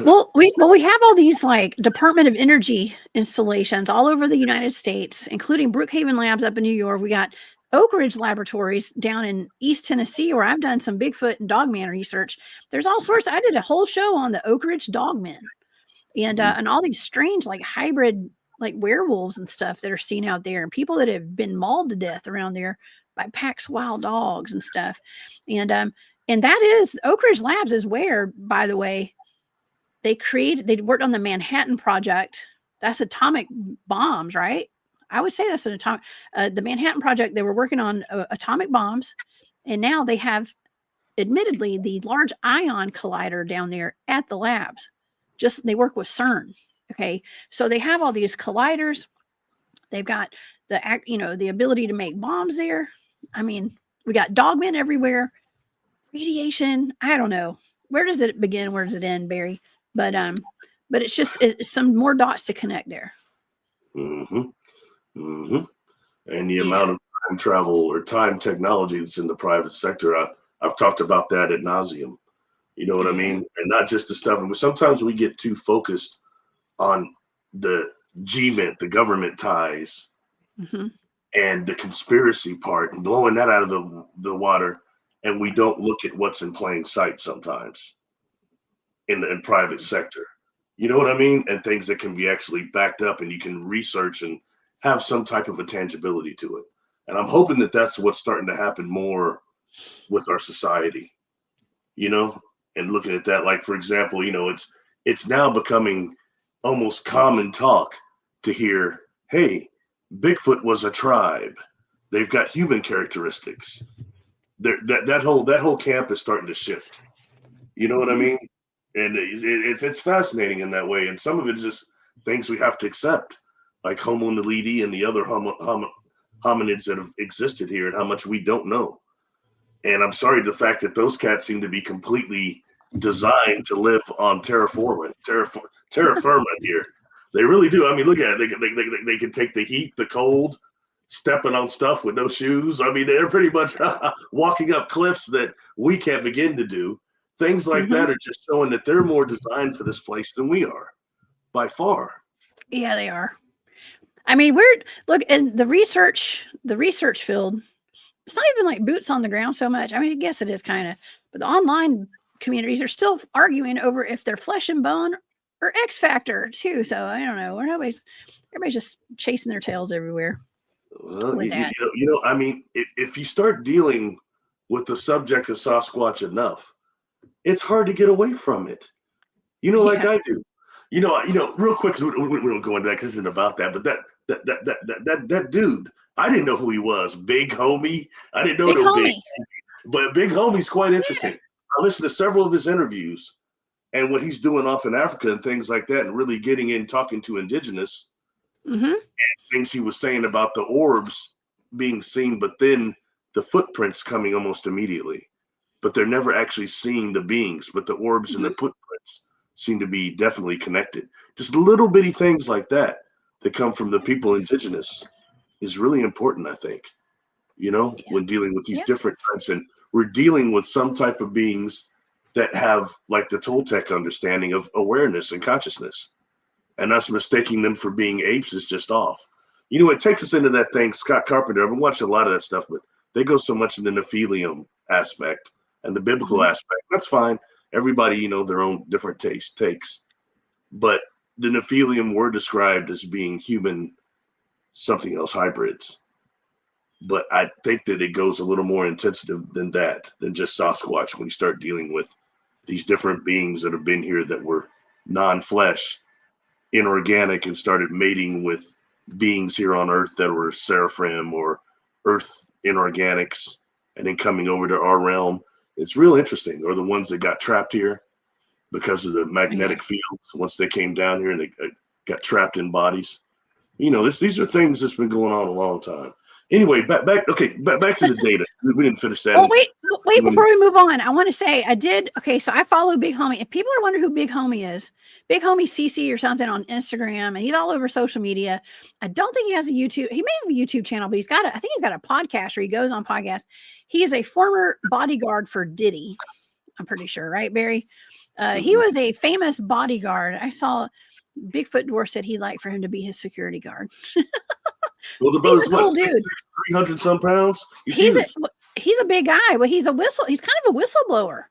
Well, we have all these like Department of Energy installations all over the United States, including Brookhaven Labs up in New York. We got Oak Ridge Laboratories down in East Tennessee, where I've done some Bigfoot and Dogman research. There's all sorts. I did a whole show on the Oak Ridge Dogmen and all these strange like hybrid like werewolves and stuff that are seen out there, and people that have been mauled to death around there by packs of wild dogs and stuff. And that is Oak Ridge Labs is where, by the way, they worked on the Manhattan Project. That's atomic bombs, right? I would say that's an atomic. The Manhattan Project. They were working on atomic bombs, and now they have, admittedly, the Large Ion Collider down there at the labs. Just they work with CERN. Okay, so they have all these colliders. They've got the ability to make bombs there. I mean, we got dogmen everywhere. Radiation. I don't know. Where does it begin? Where does it end, Barry? But it's some more dots to connect there. Mm-hmm. Mm-hmm. And the Yeah. amount of time travel or time technology that's in the private sector, I've talked about that ad nauseum. You know what I Yeah. mean? And not just the stuff. And sometimes we get too focused on the GMIT, the government ties, Mm-hmm. and the conspiracy part, and blowing that out of the water, and we don't look at what's in plain sight sometimes in the private sector. You know what I mean? And things that can be actually backed up, and you can research and have some type of a tangibility to it. And I'm hoping that that's what's starting to happen more with our society. You know, and looking at that, like for example, it's now becoming almost common talk to hear, hey, Bigfoot was a tribe. They've got human characteristics. That whole camp is starting to shift. You know what I Mm-hmm. mean? And it's fascinating in that way. And some of it is just things we have to accept, like Homo naledi and the other hominids that have existed here, and how much we don't know. And I'm sorry, the fact that those cats seem to be completely designed to live on terra firma here. They really do. I mean, look at it. They can take the heat, the cold, stepping on stuff with no shoes. I mean, they're pretty much walking up cliffs that we can't begin to do. Things like Mm-hmm. that are just showing that they're more designed for this place than we are, by far. Yeah, they are. I mean, we're look in the research field. It's not even like boots on the ground so much. I mean, I guess it is kind of, but the online communities are still arguing over if they're flesh and bone or X Factor too. So I don't know. Everybody's just chasing their tails everywhere Well, with that. I mean, if you start dealing with the subject of Sasquatch enough, it's hard to get away from it. Like Yeah. I do. Real quick, 'cause we don't go into that because it isn't about that. But that dude, I didn't know who he was. Big homie. I didn't know Big no big, homie. but big homie's quite Yeah. interesting. I listened to several of his interviews and what he's doing off in Africa and things like that, and really getting in talking to indigenous Mm-hmm. things he was saying about the orbs being seen, but then the footprints coming almost immediately. But they're never actually seeing the beings, but the orbs and Mm-hmm. the footprints seem to be definitely connected. Just little bitty things like that come from the people indigenous is really important, I think, Yeah. when dealing with these Yeah. different types. And we're dealing with some type of beings that have like the Toltec understanding of awareness and consciousness. And us mistaking them for being apes is just off. It takes us into that thing, Scott Carpenter. I've been watching a lot of that stuff, but they go so much in the Nephilium aspect and the biblical Mm-hmm. aspect. That's fine. Everybody, their own different takes. But the Nephilium were described as being human, something else hybrids. But I think that it goes a little more intensive than that, than just Sasquatch when you start dealing with these different beings that have been here that were non-flesh, inorganic, and started mating with beings here on Earth that were seraphim or Earth inorganics and then coming over to our realm. It's real interesting. Or the ones that got trapped here because of the magnetic fields once they came down here and they got trapped in bodies. These are things that's been going on a long time. Anyway, back to the data. We didn't finish that. Well, wait, before we move on, I want to say so I follow Big Homie. If people are wondering who Big Homie is, Big Homie CC or something on Instagram, and he's all over social media. I don't think he has a YouTube. He may have a YouTube channel, but I think he's got a podcast, or he goes on podcasts. He is a former bodyguard for Diddy. I'm pretty sure, right, Barry? He was a famous bodyguard. I saw Bigfoot Dwarf said he'd like for him to be his security guard. Well, the brother's what, 300 some pounds? He's a big guy, but he's kind of a whistleblower.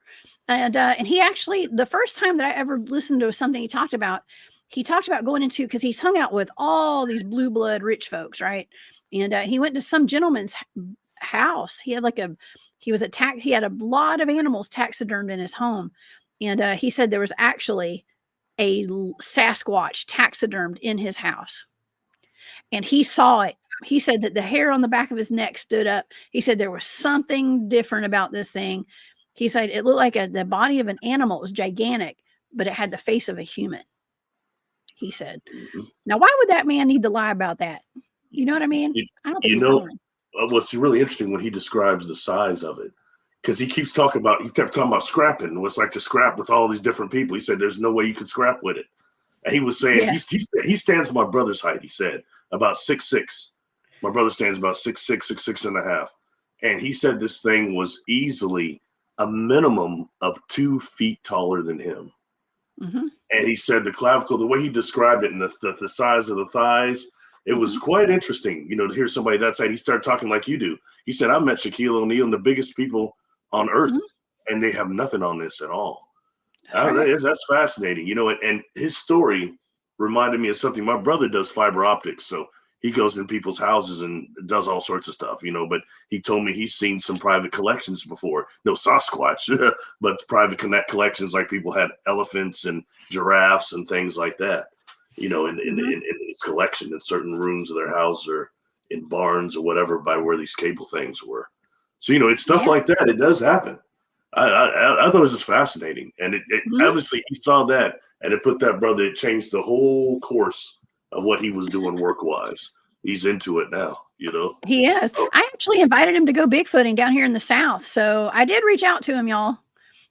And he actually, the first time that I ever listened to something he talked about going into, because he's hung out with all these blue blood rich folks, right? And he went to some gentleman's house. He had he had a lot of animals taxidermed in his home. And he said there was actually a Sasquatch taxidermed in his house. And he saw it. He said that the hair on the back of his neck stood up. He said there was something different about this thing. He said it looked like the body of an animal. It was gigantic, but it had the face of a human. He said, Now, why would that man need to lie about that? You know what I mean? I don't think what's really interesting when he describes the size of it, because he kept talking about scrapping. What's like to scrap with all these different people. He said there's no way you could scrap with it. And he was saying he stands my brother's height. He said about 6'6". My brother stands about 6'6", 6'6.5". And he said this thing was easily a minimum of 2 feet taller than him. Mm-hmm. And he said the clavicle, the way he described it, and the size of the thighs, it was quite interesting, to hear somebody that size. He started talking like you do. He said, I met Shaquille O'Neal and the biggest people on earth, and they have nothing on this at all. That's fascinating, and his story reminded me of something. My brother does fiber optics, so he goes in people's houses and does all sorts of stuff, but he told me he's seen some private collections before. No Sasquatch, but private collections, like people had elephants and giraffes and things like that, in his collection in certain rooms of their house or in barns or whatever by where these cable things were. So, it's stuff like that. It does happen. I thought it was just fascinating. And it obviously he saw that and it put that brother, it changed the whole course of what he was doing work-wise. He's into it now, He is. I actually invited him to go Bigfooting down here in the South. So I did reach out to him, y'all.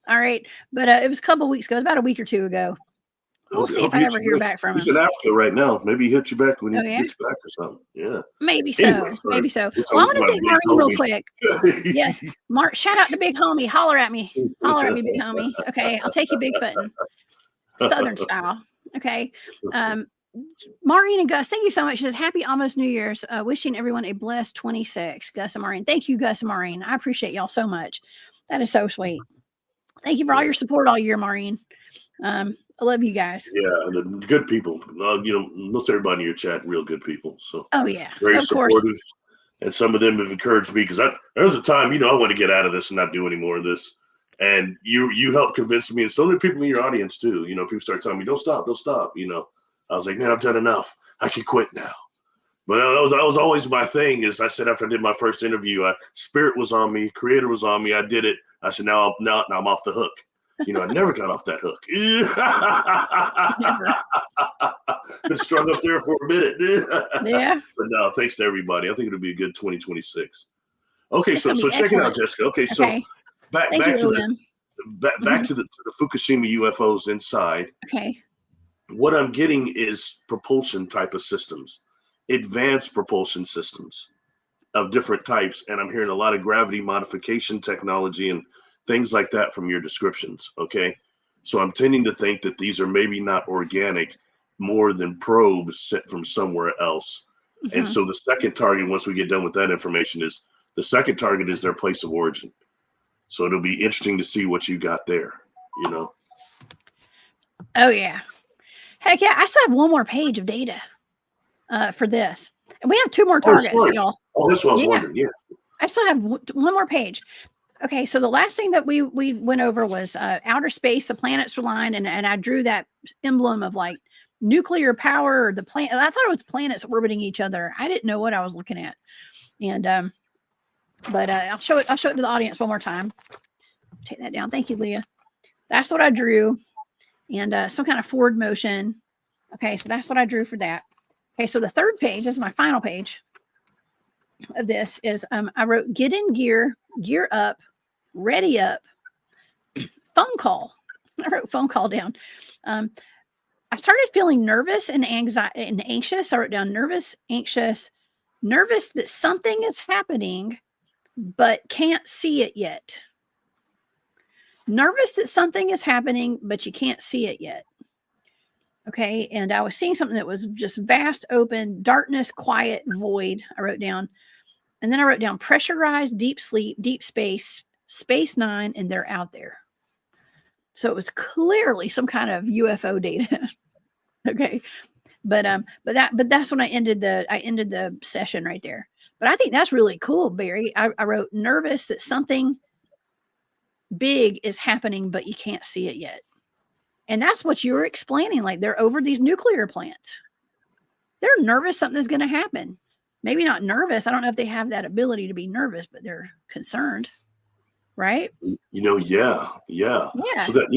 All right. But it was a couple of weeks ago. It was about a week or two ago. We'll see if I ever hear back from him. He's in Africa right now. Maybe he hit you back when he gets back or something. Yeah. Maybe so. Anyways, maybe so. Well, I want to thank Maureen real quick. Yes. Shout out to Big Homie. Holler at me. Holler at me, Big Homie. Okay. I'll take you Bigfooting. Southern style. Okay. Maureen and Gus, thank you so much. She says, happy almost New Year's. Wishing everyone a blessed 26. Gus and Maureen. Thank you, Gus and Maureen. I appreciate y'all so much. That is so sweet. Thank you for all your support all year, Maureen. I love you guys. Yeah, the good people. Most everybody in your chat, real good people. So very supportive. Course. And some of them have encouraged me because there was a time, I want to get out of this and not do any more of this. And you helped convince me, and so many people in your audience too. People start telling me, don't stop. I was like, man, I've done enough. I can quit now. But that was always my thing. Is I said after I did my first interview, Spirit was on me, Creator was on me. I did it. I said, now I'm off the hook. I never got off that hook. Been strung up there for a minute. Yeah. But no, thanks to everybody. I think it'll be a good 2026. Okay, so check it out, Jessica. Okay, so back to the Fukushima UFOs inside. Okay. What I'm getting is propulsion type of systems, advanced propulsion systems of different types. And I'm hearing a lot of gravity modification technology and things like that from your descriptions. Okay. So I'm tending to think that these are maybe not organic, more than probes sent from somewhere else. Mm-hmm. And so the second target, once we get done with that information, is their place of origin. So it'll be interesting to see what you got there, Oh yeah. Heck yeah. I still have one more page of data for this. And we have 2 more targets, y'all. Oh, that's what I was wondering. Yeah. I still have one more page. Okay, so the last thing that we went over was outer space, the planets were lined, and I drew that emblem of like nuclear power, or the planet. I thought it was planets orbiting each other. I didn't know what I was looking at. And But I'll show it to the audience one more time. Take that down. Thank you, Leah. That's what I drew. And some kind of forward motion. Okay, so that's what I drew for that. Okay, so the third page, this is my final page of this, is I wrote get in gear, gear up, ready up, phone call. I wrote phone call down. I started feeling nervous and anxious. I wrote down nervous, anxious, nervous that something is happening, but can't see it yet. Nervous that something is happening, but you can't see it yet. Okay. And I was seeing something that was just vast, open, darkness, quiet, void. I wrote down. And then I wrote down pressurized, deep sleep, deep space, space 9, and they're out there. So it was clearly some kind of UFO data. Okay. But that's when I ended the session right there. But I think that's really cool, Barry. I wrote nervous that something big is happening, but you can't see it yet. And that's what you were explaining. Like they're over these nuclear plants. They're nervous something's going to happen. Maybe not nervous. I don't know if they have that ability to be nervous, but they're concerned. Right? Yeah. So that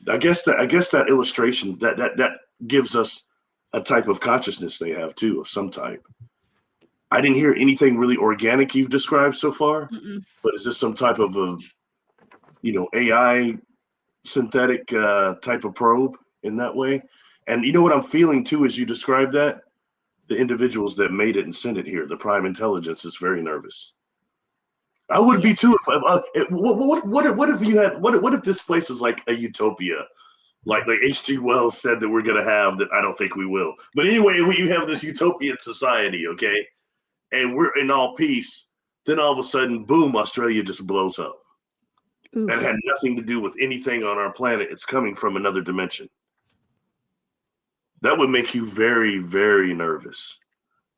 I guess that illustration that gives us a type of consciousness they have too, of some type. I didn't hear anything really organic you've described so far. Mm-mm. But is this some type of AI synthetic type of probe in that way? And you know what I'm feeling too as you describe that? The individuals that made it and sent it here, the prime intelligence, is very nervous. I would be too. What if you had? What if this place is like a utopia, like H.G. Wells said that we're gonna have? That I don't think we will. But anyway, when you have this utopian society, okay, and we're in all peace, then all of a sudden, boom, Australia just blows up. Oof. That had nothing to do with anything on our planet. It's coming from another dimension. That would make you very, very nervous.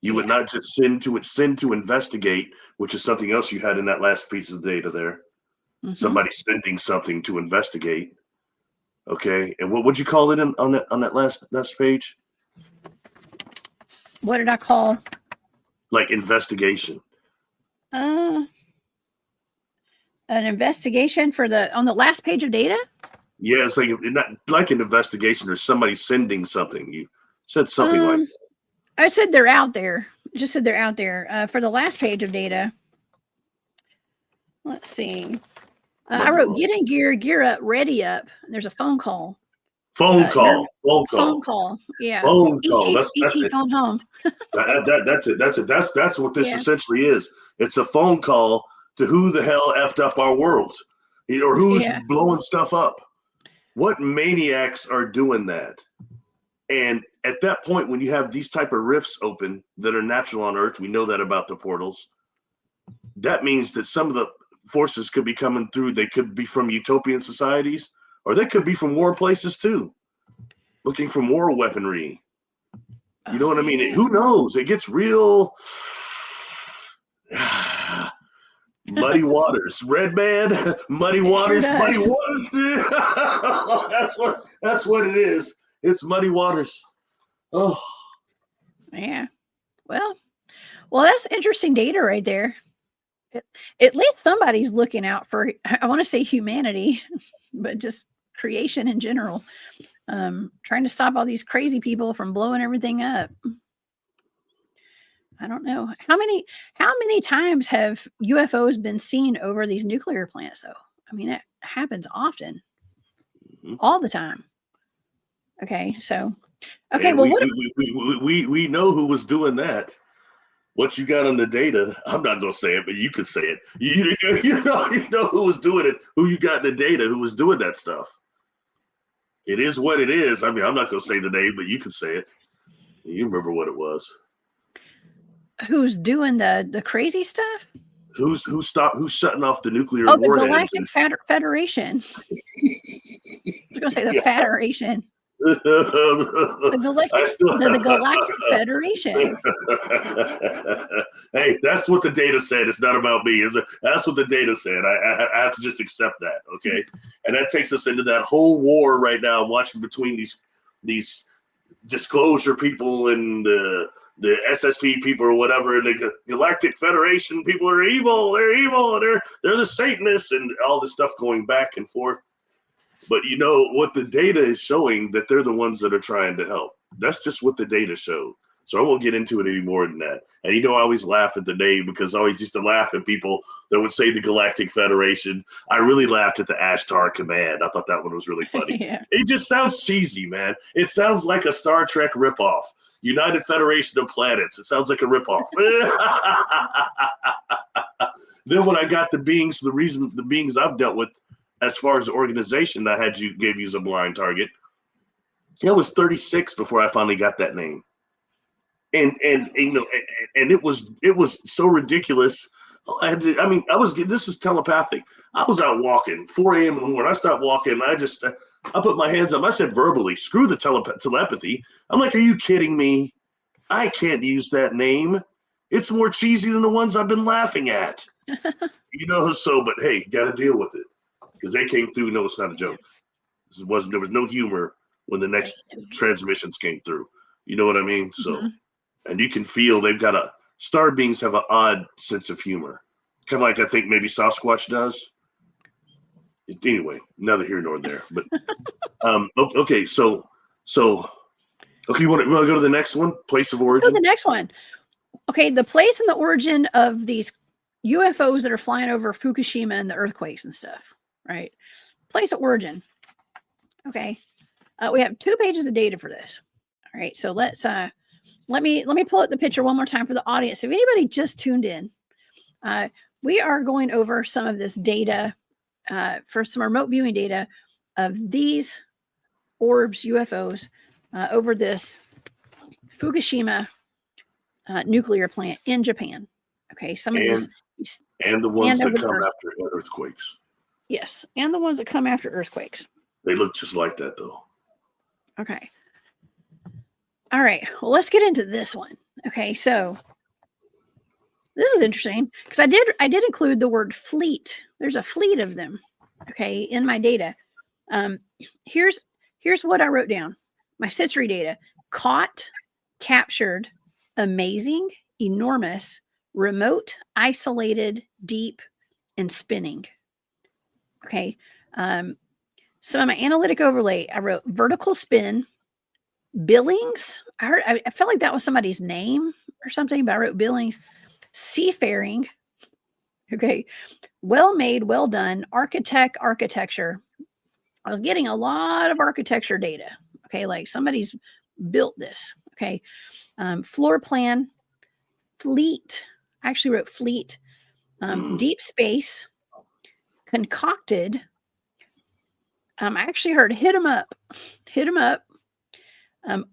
You would not just send to investigate, which is something else you had in that last piece of data there. Mm-hmm. Somebody sending something to investigate. Okay. And what would you call it on that last page? What did I call? Like investigation. An investigation on the last page of data? Yeah, it's not like an investigation or somebody sending something. You said something like that. I said they're out there. Just said they're out there. For the last page of data. Let's see. I wrote get in gear, gear up, ready up. There's a phone call. Phone call. Yeah. Phone call. That's it. Phone home. That's it. That's what this essentially is. It's a phone call to who the hell effed up our world, or who's blowing stuff up. What maniacs are doing that? And at that point, when you have these type of rifts open that are natural on Earth, we know that about the portals. That means that some of the forces could be coming through. They could be from utopian societies, or they could be from war places too, looking for more weaponry. You know what I mean? Who knows? It gets real muddy waters. Red man, muddy waters, muddy waters. That's what it is. It's muddy waters. Oh, yeah. Well, that's interesting data right there. At least somebody's looking out for, I want to say humanity, but just creation in general. Trying to stop all these crazy people from blowing everything up. I don't know. How many times have UFOs been seen over these nuclear plants though? I mean, it happens often. Mm-hmm. All the time. Okay, so okay, well we know who was doing that. What you got on the data, I'm not gonna say it, but you could say it. You know who was doing it, who you got in the data, who was doing that stuff. It is what it is. I mean, I'm not gonna say the name, but you can say it. You remember what it was. Who's doing the crazy stuff? Who's shutting off the nuclear warheads? The Galactic Federation. I was gonna say the Federation. The Galactic Federation. Hey, that's what the data said. It's not about me. That's what the data said. I have to just accept that, okay? And that takes us into that whole war right now. I'm watching between these disclosure people and the SSP people or whatever, and the Galactic Federation people are evil. They're evil. They're the Satanists, and all this stuff going back and forth. But you know what the data is showing, that they're the ones that are trying to help. That's just what the data showed. So I won't get into it any more than that. And you know, I always laugh at the name because I always used to laugh at people that would say the Galactic Federation. I really laughed at the Ashtar Command. I thought that one was really funny. Yeah. It just sounds cheesy, man. It sounds like a Star Trek ripoff. United Federation of Planets. It sounds like a ripoff. Then when I got the beings I've dealt with, as far as the organization that gave you as a blind target, it was 36 before I finally got that name. And you know, and it was so ridiculous. This is telepathic. I was out walking, 4 a.m. in the morning. I stopped walking. I put my hands up. I said verbally, screw the telepathy. I'm like, are you kidding me? I can't use that name. It's more cheesy than the ones I've been laughing at. You know, but hey, got to deal with it. Because they came through. No, it's not a joke. There was no humor when the next transmissions came through. You know what I mean? So, and you can feel star beings have an odd sense of humor, kind of like I think maybe Sasquatch does. Anyway, neither here nor there. But okay, so okay, you want to go to the next one? Place of origin. Let's go to the next one. Okay, the place and the origin of these UFOs that are flying over Fukushima and the earthquakes and stuff. Right, place of origin. Okay, we have 2 pages of data for this. All right, so let's let me pull up the picture one more time for the audience. If anybody just tuned in, we are going over some of this data for some remote viewing data of these orbs, UFOs, over this Fukushima nuclear plant in Japan. Okay, some of these, and the ones that come after earthquakes. Yes, and the ones that come after earthquakes. They look just like that, though. Okay. All right. Well, let's get into this one. Okay, so this is interesting because I did include the word fleet. There's a fleet of them. Okay, in my data. Here's what I wrote down. My sensory data: caught, captured, amazing, enormous, remote, isolated, deep, and spinning. Okay. So in my analytic overlay, I wrote vertical spin, Billings. I felt like that was somebody's name or something, but I wrote Billings, seafaring. Okay. Well made, well done, architecture. I was getting a lot of architecture data. Okay. Like somebody's built this. Okay. Floor plan, fleet. I actually wrote fleet, deep space, concocted. I actually heard hit 'em up,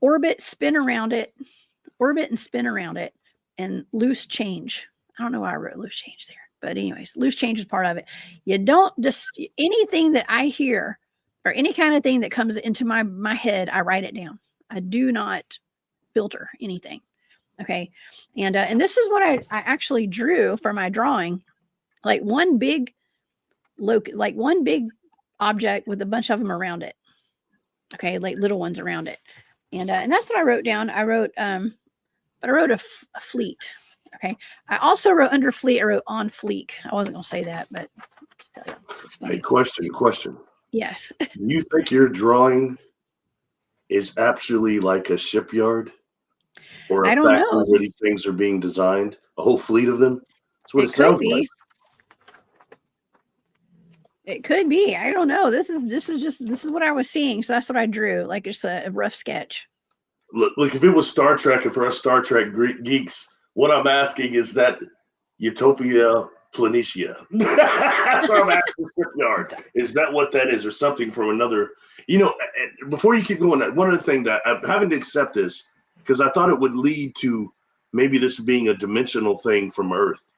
orbit and spin around it, and loose change. I don't know why I wrote loose change there, but anyways, loose change is part of it. You don't just anything that I hear or any kind of thing that comes into my head, I write it down. I do not filter anything. Okay, and this is what I actually drew for my drawing, like one big object with a bunch of them around it. Okay, like little ones around it, and that's what I wrote down. I wrote a fleet. Okay, I also wrote under fleet. I wrote on fleek. I wasn't gonna say that, but it's funny. Hey, question. Yes. Do you think your drawing is actually like a shipyard or a factory where these things are being designed? A whole fleet of them? That's what it sounds like. It could be. I don't know. This is what I was seeing. So that's what I drew. Like it's a rough sketch. Look, if it was Star Trek, and for us Star Trek geeks, what I'm asking is that Utopia Planitia. That's what I'm asking. Shipyard. Is that what that is, or something from another? You know, before you keep going, one other thing that I'm having to accept this because I thought it would lead to maybe this being a dimensional thing from Earth,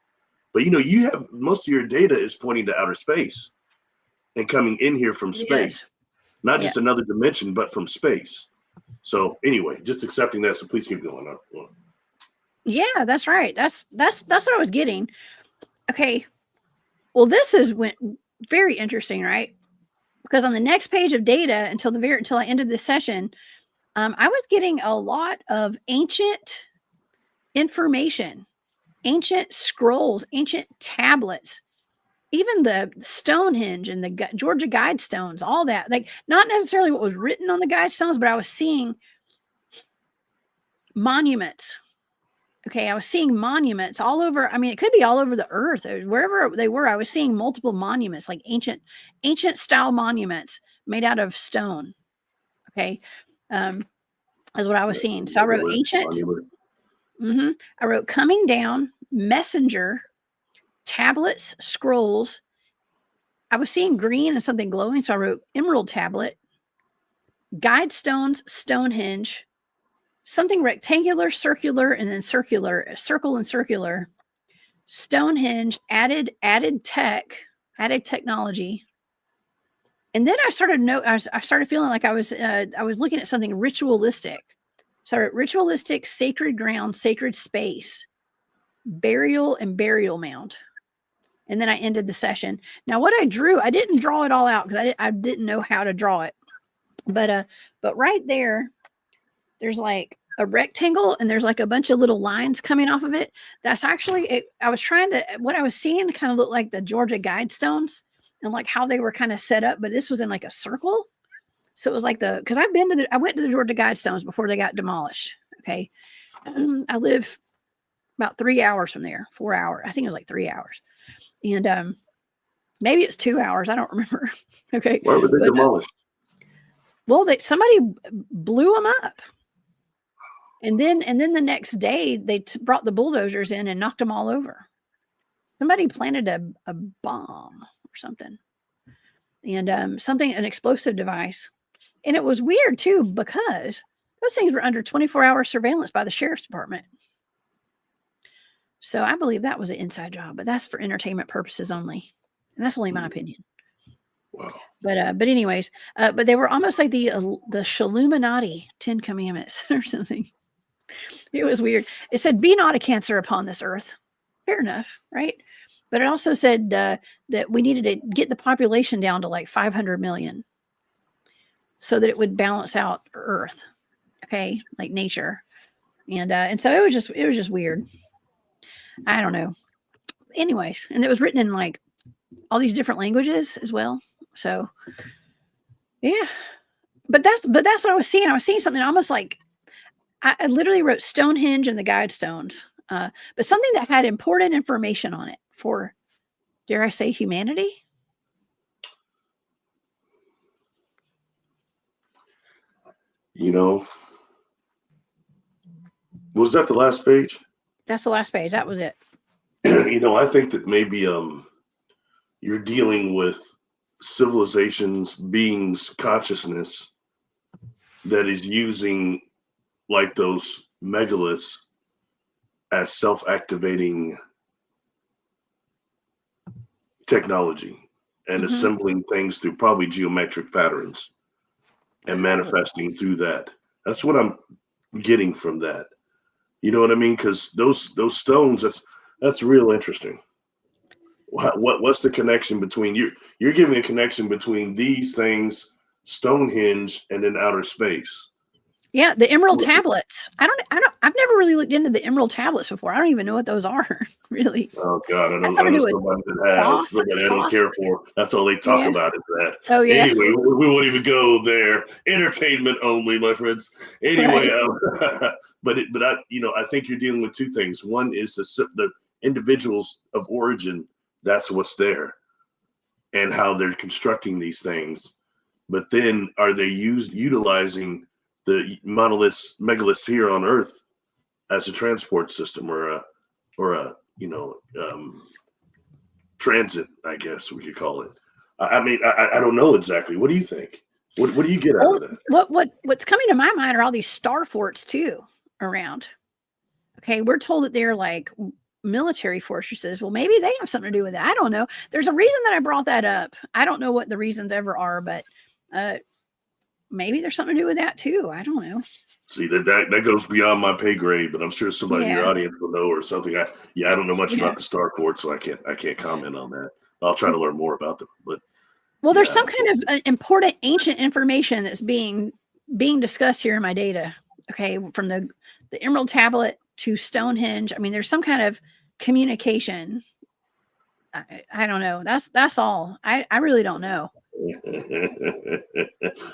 but you know, you have most of your data is pointing to outer space and coming in here from space, not just another dimension, but from space. So anyway, just accepting that. So please keep going on. Yeah, that's right. That's what I was getting. Okay. Well, this is very interesting, right? Because on the next page of data until I ended this session, I was getting a lot of ancient information, ancient scrolls, ancient tablets, even the Stonehenge and the Georgia Guidestones, all that. Like, not necessarily what was written on the Guidestones, but I was seeing monuments. Okay, I was seeing monuments all over. I mean, it could be all over the earth, wherever they were. I was seeing multiple monuments, like ancient style monuments made out of stone. Okay, is what I was seeing. So I wrote ancient. I wrote coming down, messenger, tablets, scrolls. I was seeing green and something glowing, so I wrote emerald tablet, guide stones, Stonehenge, something rectangular, circular, and then circular, circle and circular, Stonehenge, added technology. And then I started feeling like I was looking at something ritualistic. So I wrote ritualistic, sacred ground, sacred space, burial and burial mound. And then I ended the session. Now, what I drew, I didn't draw it all out because I didn't know how to draw it. But right there, there's like a rectangle and there's like a bunch of little lines coming off of it. That's actually it. What I was seeing kind of looked like the Georgia Guidestones and like how they were kind of set up, but this was in like a circle. So it was like because I went to the Georgia Guidestones before they got demolished. Okay. I live about 3 hours from there, 4 hours. I think it was like 3 hours. And maybe it's 2 hours. I don't remember. Okay. Why were they demolished? Well, somebody blew them up. And then the next day they brought the bulldozers in and knocked them all over. Somebody planted a bomb or something. And an explosive device. And it was weird too, because those things were under 24-hour surveillance by the sheriff's department. So I believe that was an inside job, but that's for entertainment purposes only. And that's only my opinion. Wow. But anyways, but they were almost like the Shaluminati 10 Commandments or something. It was weird. It said, be not a cancer upon this earth. Fair enough, right? But it also said that we needed to get the population down to like 500 million so that it would balance out Earth, okay, like nature. And so it was just weird. I don't know. Anyways, and it was written in like all these different languages as well. So yeah, but that's what I was seeing. I was seeing something almost like I literally wrote Stonehenge and the Guidestones, but something that had important information on it for, dare I say, humanity. You know, was that the last page? That's the last page. That was it. You know, I think that maybe you're dealing with civilizations, beings, consciousness that is using like those megaliths as self-activating technology and assembling things through probably geometric patterns and manifesting through that. That's what I'm getting from that. You know what I mean? Because those stones, that's real interesting. What's the connection between you're giving a connection between these things, Stonehenge, and then outer space. Yeah, the emerald tablets. I've never really looked into the emerald tablets before. I don't even know what those are, really. Oh God, I know somebody that has somebody I don't care for. That's all they talk about is that. Oh yeah. Anyway, we won't even go there. Entertainment only, my friends. Anyway, right. But I think you're dealing with two things. One is the individuals of origin. That's what's there, and how they're constructing these things. But then, are they utilizing the megaliths here on Earth as a transport system or a transit, I guess we could call it. I mean, I don't know exactly. What do you think? What do you get out of that? What's coming to my mind are all these star forts too around. Okay, we're told that they're like military fortresses. Well, maybe they have something to do with it. I don't know. There's a reason that I brought that up. I don't know what the reasons ever are, but maybe there's something to do with that too. I don't know. See, that goes beyond my pay grade, but I'm sure somebody in your audience will know or something. I don't know much about the star forts, so I can't comment on that. I'll try to learn more about them. But there's some kind of important ancient information that's being discussed here in my data. Okay, from the emerald tablet to Stonehenge. I mean, there's some kind of communication. I don't know. That's all. I really don't know.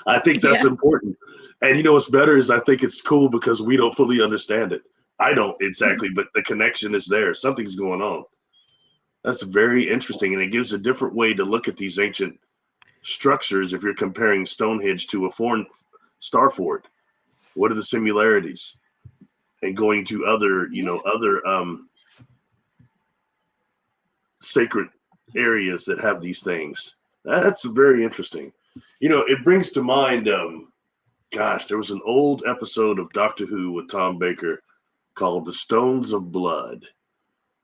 I think that's important. And you know what's better is I think it's cool because we don't fully understand it. I don't exactly, but the connection is there. Something's going on. That's very interesting. And it gives a different way to look at these ancient structures if you're comparing Stonehenge to a foreign star fort. What are the similarities? And going to other, other sacred areas that have these things. That's very interesting. It brings to mind, there was an old episode of Doctor Who with Tom Baker called The Stones of Blood.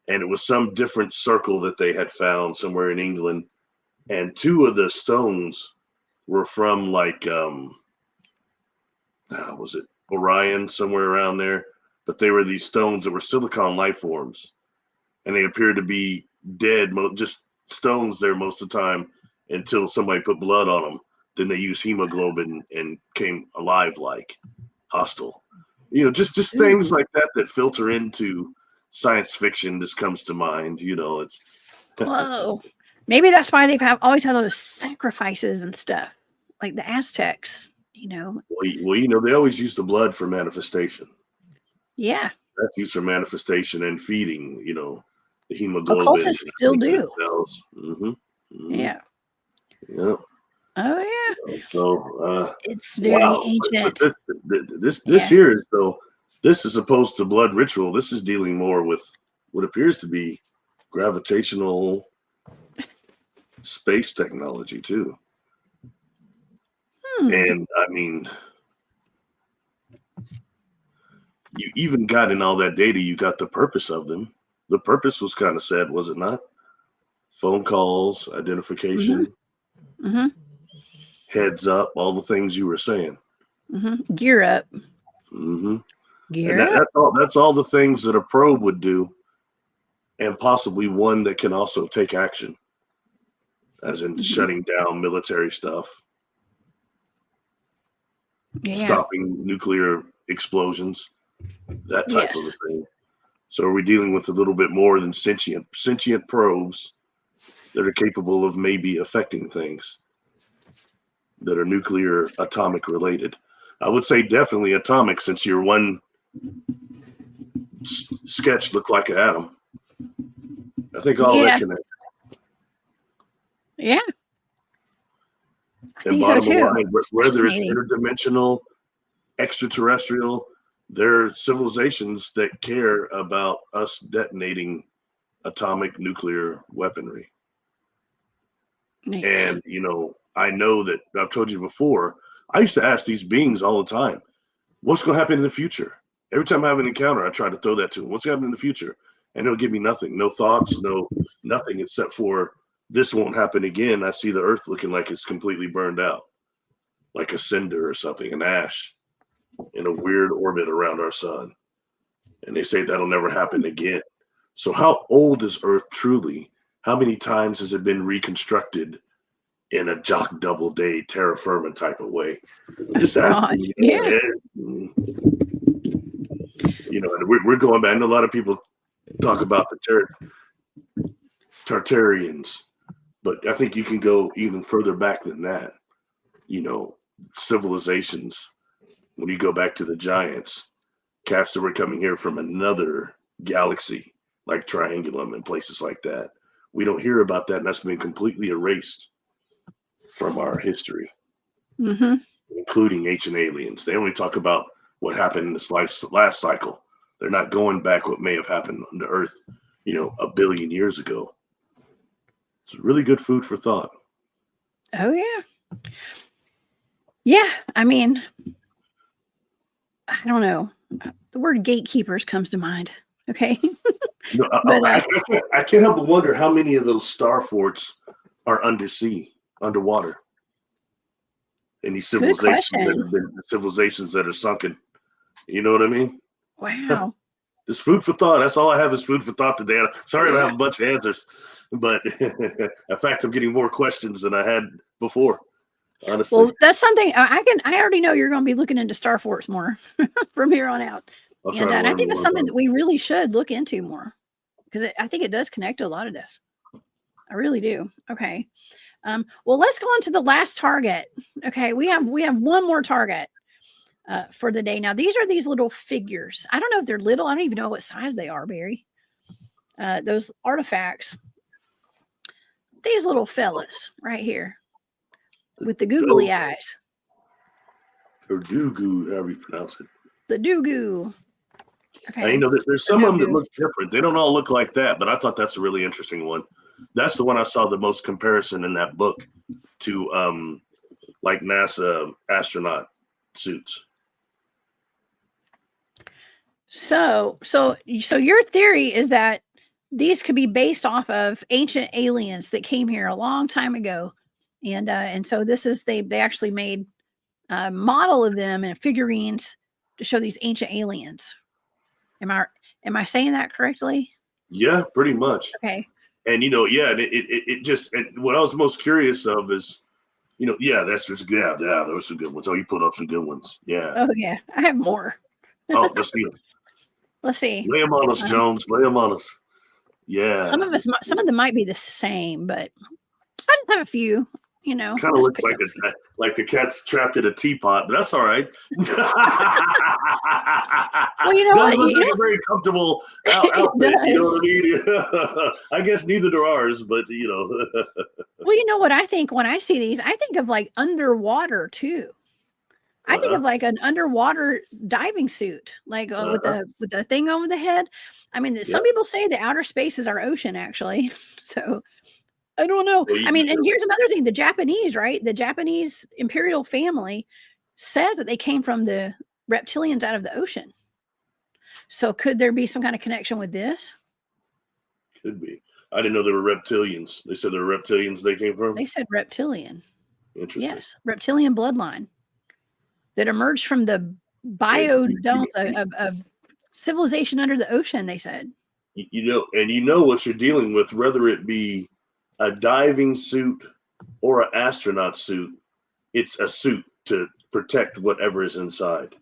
And it was some different circle that they had found somewhere in England. And two of the stones were from was it Orion, somewhere around there? But they were these stones that were silicon life forms. And they appeared to be dead, just stones there most of the time until somebody put blood on them. Then they used hemoglobin and came alive, like hostile. Just things like that filter into science fiction. This comes to mind. It's whoa. Maybe that's why they've always had those sacrifices and stuff, like the Aztecs. Well, they always use the blood for manifestation. Yeah, that's used for manifestation and feeding. The hemoglobin. Occultists still do. Mm-hmm. Mm-hmm. Yeah. Yeah. Oh yeah. So it's very ancient. But this here is this is opposed to blood ritual. This is dealing more with what appears to be gravitational space technology too. And I mean, you even got in all that data, you got the purpose of them. The purpose was kind of said, was it not? Phone calls, identification, heads up, all the things you were saying. Gear up. Gear up. That's all the things that a probe would do, and possibly one that can also take action, as in shutting down military stuff, stopping nuclear explosions, that type of a thing. So we're dealing with a little bit more than sentient probes that are capable of maybe affecting things that are nuclear, atomic related. I would say definitely atomic, since your one sketch looked like an atom. I think all that connected. Yeah. And bottom line, whether it's interdimensional, extraterrestrial, there are civilizations that care about us detonating atomic nuclear weaponry. Nice. And, I know that I've told you before, I used to ask these beings all the time, what's going to happen in the future? Every time I have an encounter, I try to throw that to them. What's going to happen in the future? And they'll give me nothing, no thoughts, nothing except for this won't happen again. I see the earth looking like it's completely burned out, like a cinder or something, an ash in a weird orbit around our sun. And they say that'll never happen again. So how old is Earth truly? How many times has it been reconstructed in a Jock Doubleday terra firma type of way? Just asking, and we're going back. I know a lot of people talk about the Tartarians, but I think you can go even further back than that. Civilizations, when you go back to the giants, cats that were coming here from another galaxy, like Triangulum and places like that. We don't hear about that, and that's been completely erased from our history, including ancient aliens. They only talk about what happened in this last cycle. They're not going back what may have happened on the Earth, 1 billion years ago. It's really good food for thought. Oh, yeah. Yeah, I mean, I don't know. The word gatekeepers comes to mind. Okay. I can't help but wonder how many of those star forts are underwater. Any civilizations that are sunken. You know what I mean? Wow. Just food for thought. That's all I have is food for thought today. Sorry, I don't have a bunch of answers, but in fact, I'm getting more questions than I had before. Honestly. Well, that's something I already know you're going to be looking into star forts more from here on out. I'll try to And I learn think it's more something about that we really should look into more because I think it does connect to a lot of this. I really do. Okay. Well, let's go on to the last target. Okay, we have one more target for the day. Now, these are these little figures. I don't know if they're little. I don't even know what size they are, Barry. Those artifacts. These little fellas right here with the googly eyes. Or Dogu, however you pronounce it. The Dogu. Okay. There's some of them that look different. They don't all look like that, but I thought that's a really interesting one. That's the one I saw the most comparison in that book to like NASA astronaut suits. So your theory is that these could be based off of ancient aliens that came here a long time ago, and so this is they actually made a model of them and figurines to show these ancient aliens. Am I saying that correctly? Yeah, pretty much. Okay. And it just what I was most curious of is, those are some good ones. Oh, you put up some good ones. Yeah. Oh yeah, I have more. Oh, let's see them. Let's see. Lay them on us, Jones. Lay them on us. Yeah. Some of them might be the same, but I just have a few. Kind of looks like the cat's trapped in a teapot, but that's all right. Well, you know what? Like a very comfortable outfit. You know what I mean? I guess neither do ours, but Well, you know what I think when I see these? I think of like underwater too. I think of like an underwater diving suit, like with the thing over the head. I mean, some people say the outer space is our ocean, actually. So I don't know. Well, I mean, and here's another thing: the Japanese, right? The Japanese imperial family says that they came from the reptilians out of the ocean. So could there be some kind of connection with this? Could be. I didn't know there were reptilians. They said there were reptilians they came from? They said reptilian. Interesting. Yes, reptilian bloodline that emerged from the biodome of civilization under the ocean, they said. What you're dealing with, whether it be a diving suit or an astronaut suit, it's a suit to protect whatever is inside.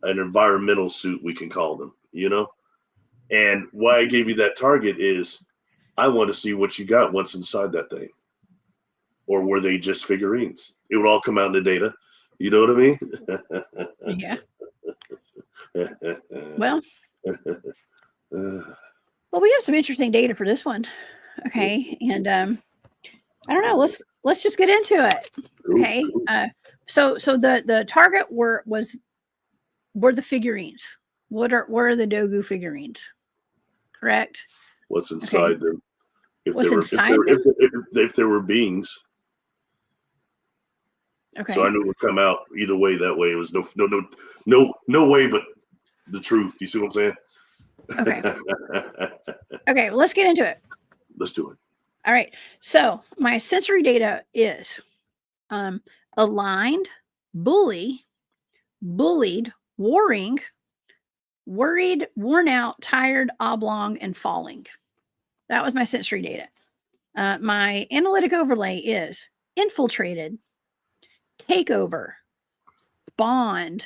An environmental suit, we can call them, And why I gave you that target is I want to see what you got once inside that thing. Or were they just figurines? It would all come out in the data. You know what I mean? Yeah. Well, we have some interesting data for this one. Okay. And I don't know. Let's just get into it. Okay. So the target were the figurines. What are the Dogu figurines? Correct? What's inside them? If there were beings. Okay. So I knew it would come out either way. That way, it was no way but the truth. You see what I'm saying? Okay. Okay. Well, let's get into it. Let's do it. All right. So my sensory data is aligned, bullied, warring, worried, worn out, tired, oblong, and falling. That was my sensory data. My analytic overlay is infiltrated, takeover, spawned.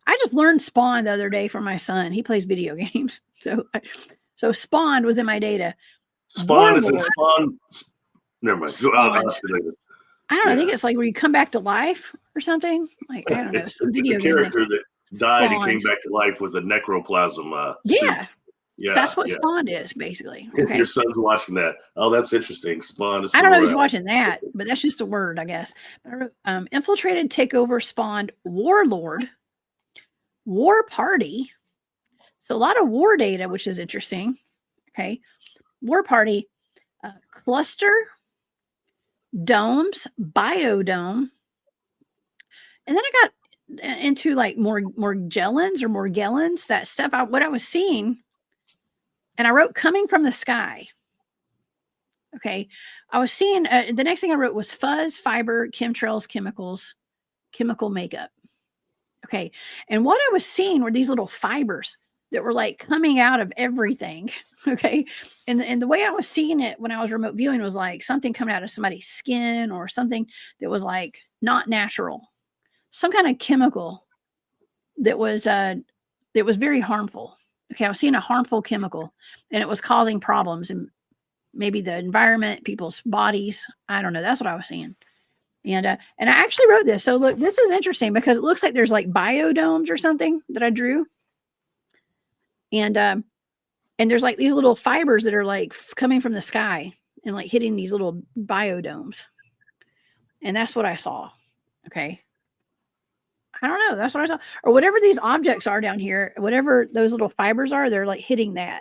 I just learned spawn the other day from my son. He plays video games. So spawned was in my data. Spawn is in spawn. Never mind. I don't know. I think it's like where you come back to life or something. Like, I don't know. It's the character that died and came back to life with a necroplasm suit. Yeah, that's what spawned is, basically. Okay. Your son's watching that. Oh, that's interesting. Spawn is. I don't know if he's watching that, but that's just a word, I guess. Infiltrated, takeover, spawned, warlord, war party. So a lot of war data, which is interesting. Okay, war party, cluster, domes, biodome, and then I got into like Morgellons or Morgellons, that stuff. What I was seeing. And I wrote coming from the sky. Okay. I was seeing the next thing I wrote was fuzz, fiber, chemtrails, chemicals, chemical makeup. Okay. And what I was seeing were these little fibers that were like coming out of everything. Okay. And the way I was seeing it when I was remote viewing was like something coming out of somebody's skin or something that was like not natural, some kind of chemical that was it was very harmful. Okay, I was seeing a harmful chemical, and it was causing problems in maybe the environment, people's bodies. I don't know. That's what I was seeing. And I actually wrote this. So look, this is interesting because it looks like there's like biodomes or something that I drew. And there's like these little fibers that are like coming from the sky and like hitting these little biodomes. And that's what I saw. Okay. I don't know. That's what I saw. Or whatever these objects are down here, whatever those little fibers are, they're like hitting that.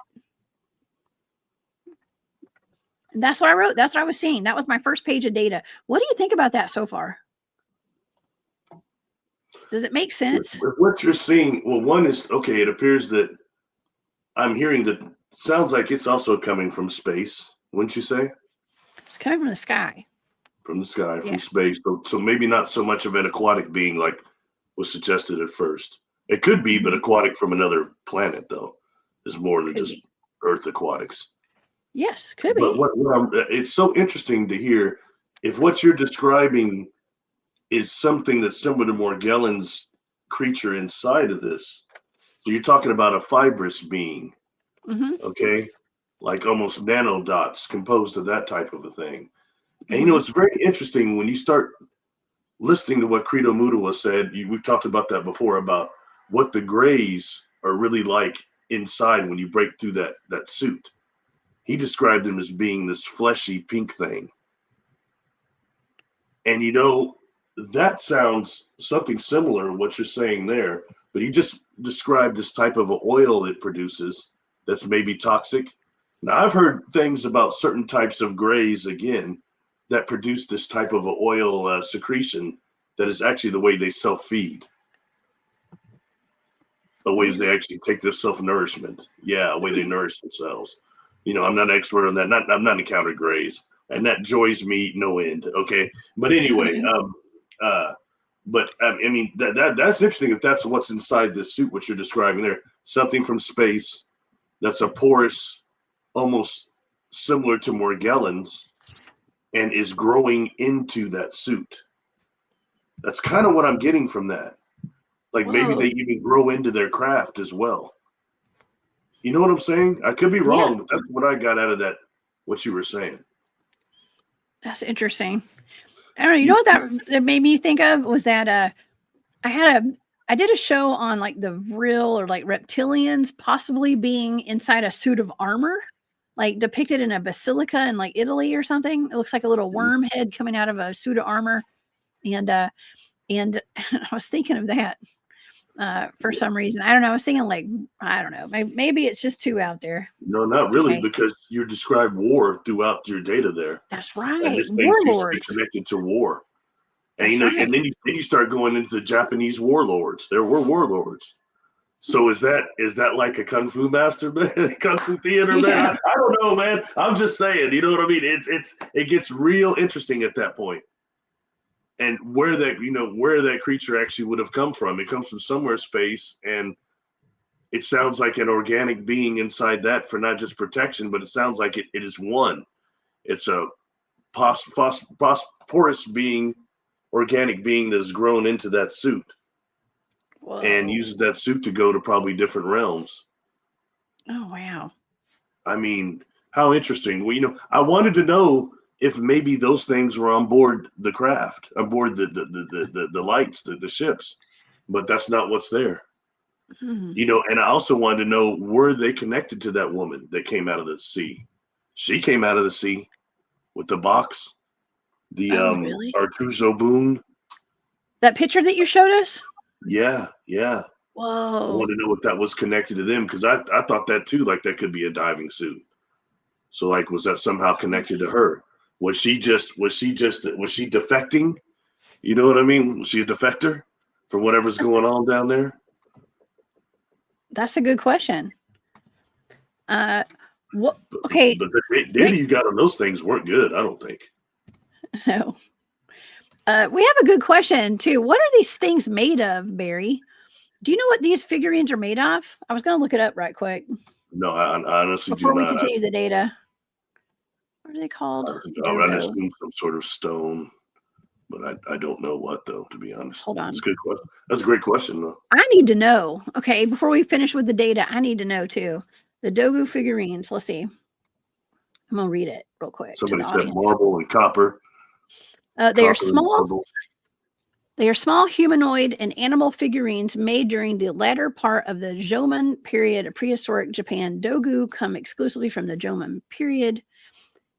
And that's what I wrote. That's what I was seeing. That was my first page of data. What do you think about that so far? Does it make sense? With what you're seeing, well, one is, okay, it appears that I'm hearing that sounds like it's also coming from space, wouldn't you say? It's coming from the sky. From the sky, from space. So maybe not so much of an aquatic being like was suggested at first. It could be, but aquatic from another planet, though, is more than just Earth aquatics. Yes, could be. But it's so interesting to hear if what you're describing is something that's similar to Morgellon's creature inside of this. So you're talking about a fibrous being, okay? Like almost nanodots composed of that type of a thing. And, you know, it's very interesting when you start listening to what Credo Mudawa said. We've talked about that before, about what the grays are really like inside when you break through that suit. He described them as being this fleshy pink thing. And, you know, that sounds something similar to what you're saying there, but he just described this type of oil it produces that's maybe toxic. Now, I've heard things about certain types of grays, again, that produce this type of oil secretion that is actually the way they self-feed. The way they actually take their self-nourishment. Yeah, the way they nourish themselves. You know, I'm not an expert on that. I've not encountered grays. And that joys me no end, okay? But anyway, but I mean, that's interesting if that's what's inside this suit, what you're describing there. Something from space that's a porous, almost similar to Morgellon's, and is growing into that suit. That's kind of what I'm getting from that. Like maybe they even grow into their craft as well. You know what I'm saying? I could be wrong, but that's what I got out of that, what you were saying. That's interesting. I don't know. You know what that made me think of was that I did a show on like the real or like reptilians possibly being inside a suit of armor, like depicted in a basilica in like Italy or something. It looks like a little worm head coming out of a suit of armor. And I was thinking of that for some reason. I don't know. I was thinking like, I don't know. Maybe it's just too out there. No, not really, because you described war throughout your data there. That's right. And this thing seems to be connected to war. And you know, and then you start going into the Japanese warlords. There were warlords. So is that like a kung fu master, man? Kung fu theater, man? I don't know, man. I'm just saying. You know what I mean? It gets real interesting at that point. And where that creature actually would have come from. It comes from somewhere space, and it sounds like an organic being inside that for not just protection, but it sounds like it is one. It's a porous being, organic being that has grown into that suit. Whoa. And uses that suit to go to probably different realms. Oh, wow. I mean, how interesting. Well, you know, I wanted to know if maybe those things were on board the craft, on board the lights, the ships, but that's not what's there. You know, and I also wanted to know, were they connected to that woman that came out of the sea? She came out of the sea with the box, the really? Artuso Boone. That picture that you showed us? Yeah. Whoa. I want to know if that was connected to them, because I thought that too, like that could be a diving suit. So like, was that somehow connected to her? Was she defecting? You know what I mean? Was she a defector for whatever's going on down there? That's a good question. Okay. But the data you got on those things weren't good, I don't think. No. We have a good question too. What are these things made of, Barry? Do you know what these figurines are made of? I was going to look it up right quick. No, I honestly before do not. Before we continue the data. What are they called? I would assume some sort of stone. but I don't know what though. To be honest, Hold on. That's a good question. That's a great question though. I need to know. Okay, before we finish with the data, I need to know too. The Dogu figurines. Let's see. I'm gonna read it real quick Somebody to the said audience. marble and copper. They are small. They are small humanoid and animal figurines made during the latter part of the Jomon period of prehistoric Japan. Dogu come exclusively from the Jomon period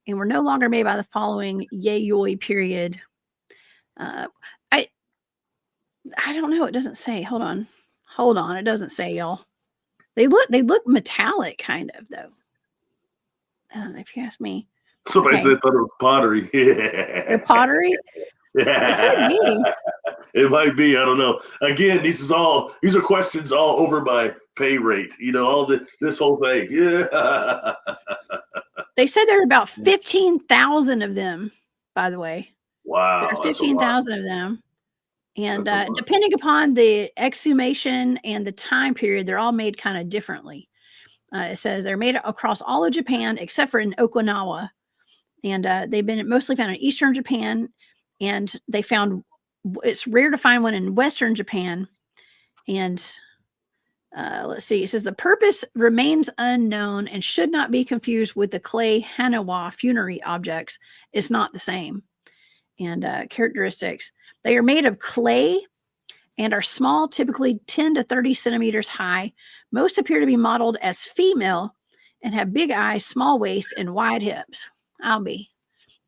and were no longer made by the following Yayoi period. I don't know. It doesn't say. Hold on. It doesn't say, y'all. They look metallic, kind of though. If you ask me. Somebody said thought it was pottery. They're pottery. It could be. It might be. I don't know. Again, these are questions all over my pay rate. This whole thing. Yeah. They said there are about 15,000 of them. By the way, wow, there are 15,000 of them, and That's depending upon the exhumation and the time period, they're all made kind of differently. It says they're made across all of Japan except for in Okinawa, and they've been mostly found in eastern Japan. And they found it's rare to find one in Western Japan. And let's see, it says the purpose remains unknown and should not be confused with the clay Hanawa funerary objects. It's not the same. And characteristics, they are made of clay and are small, typically 10 to 30 centimeters high. Most appear to be modeled as female and have big eyes, small waist, and wide hips.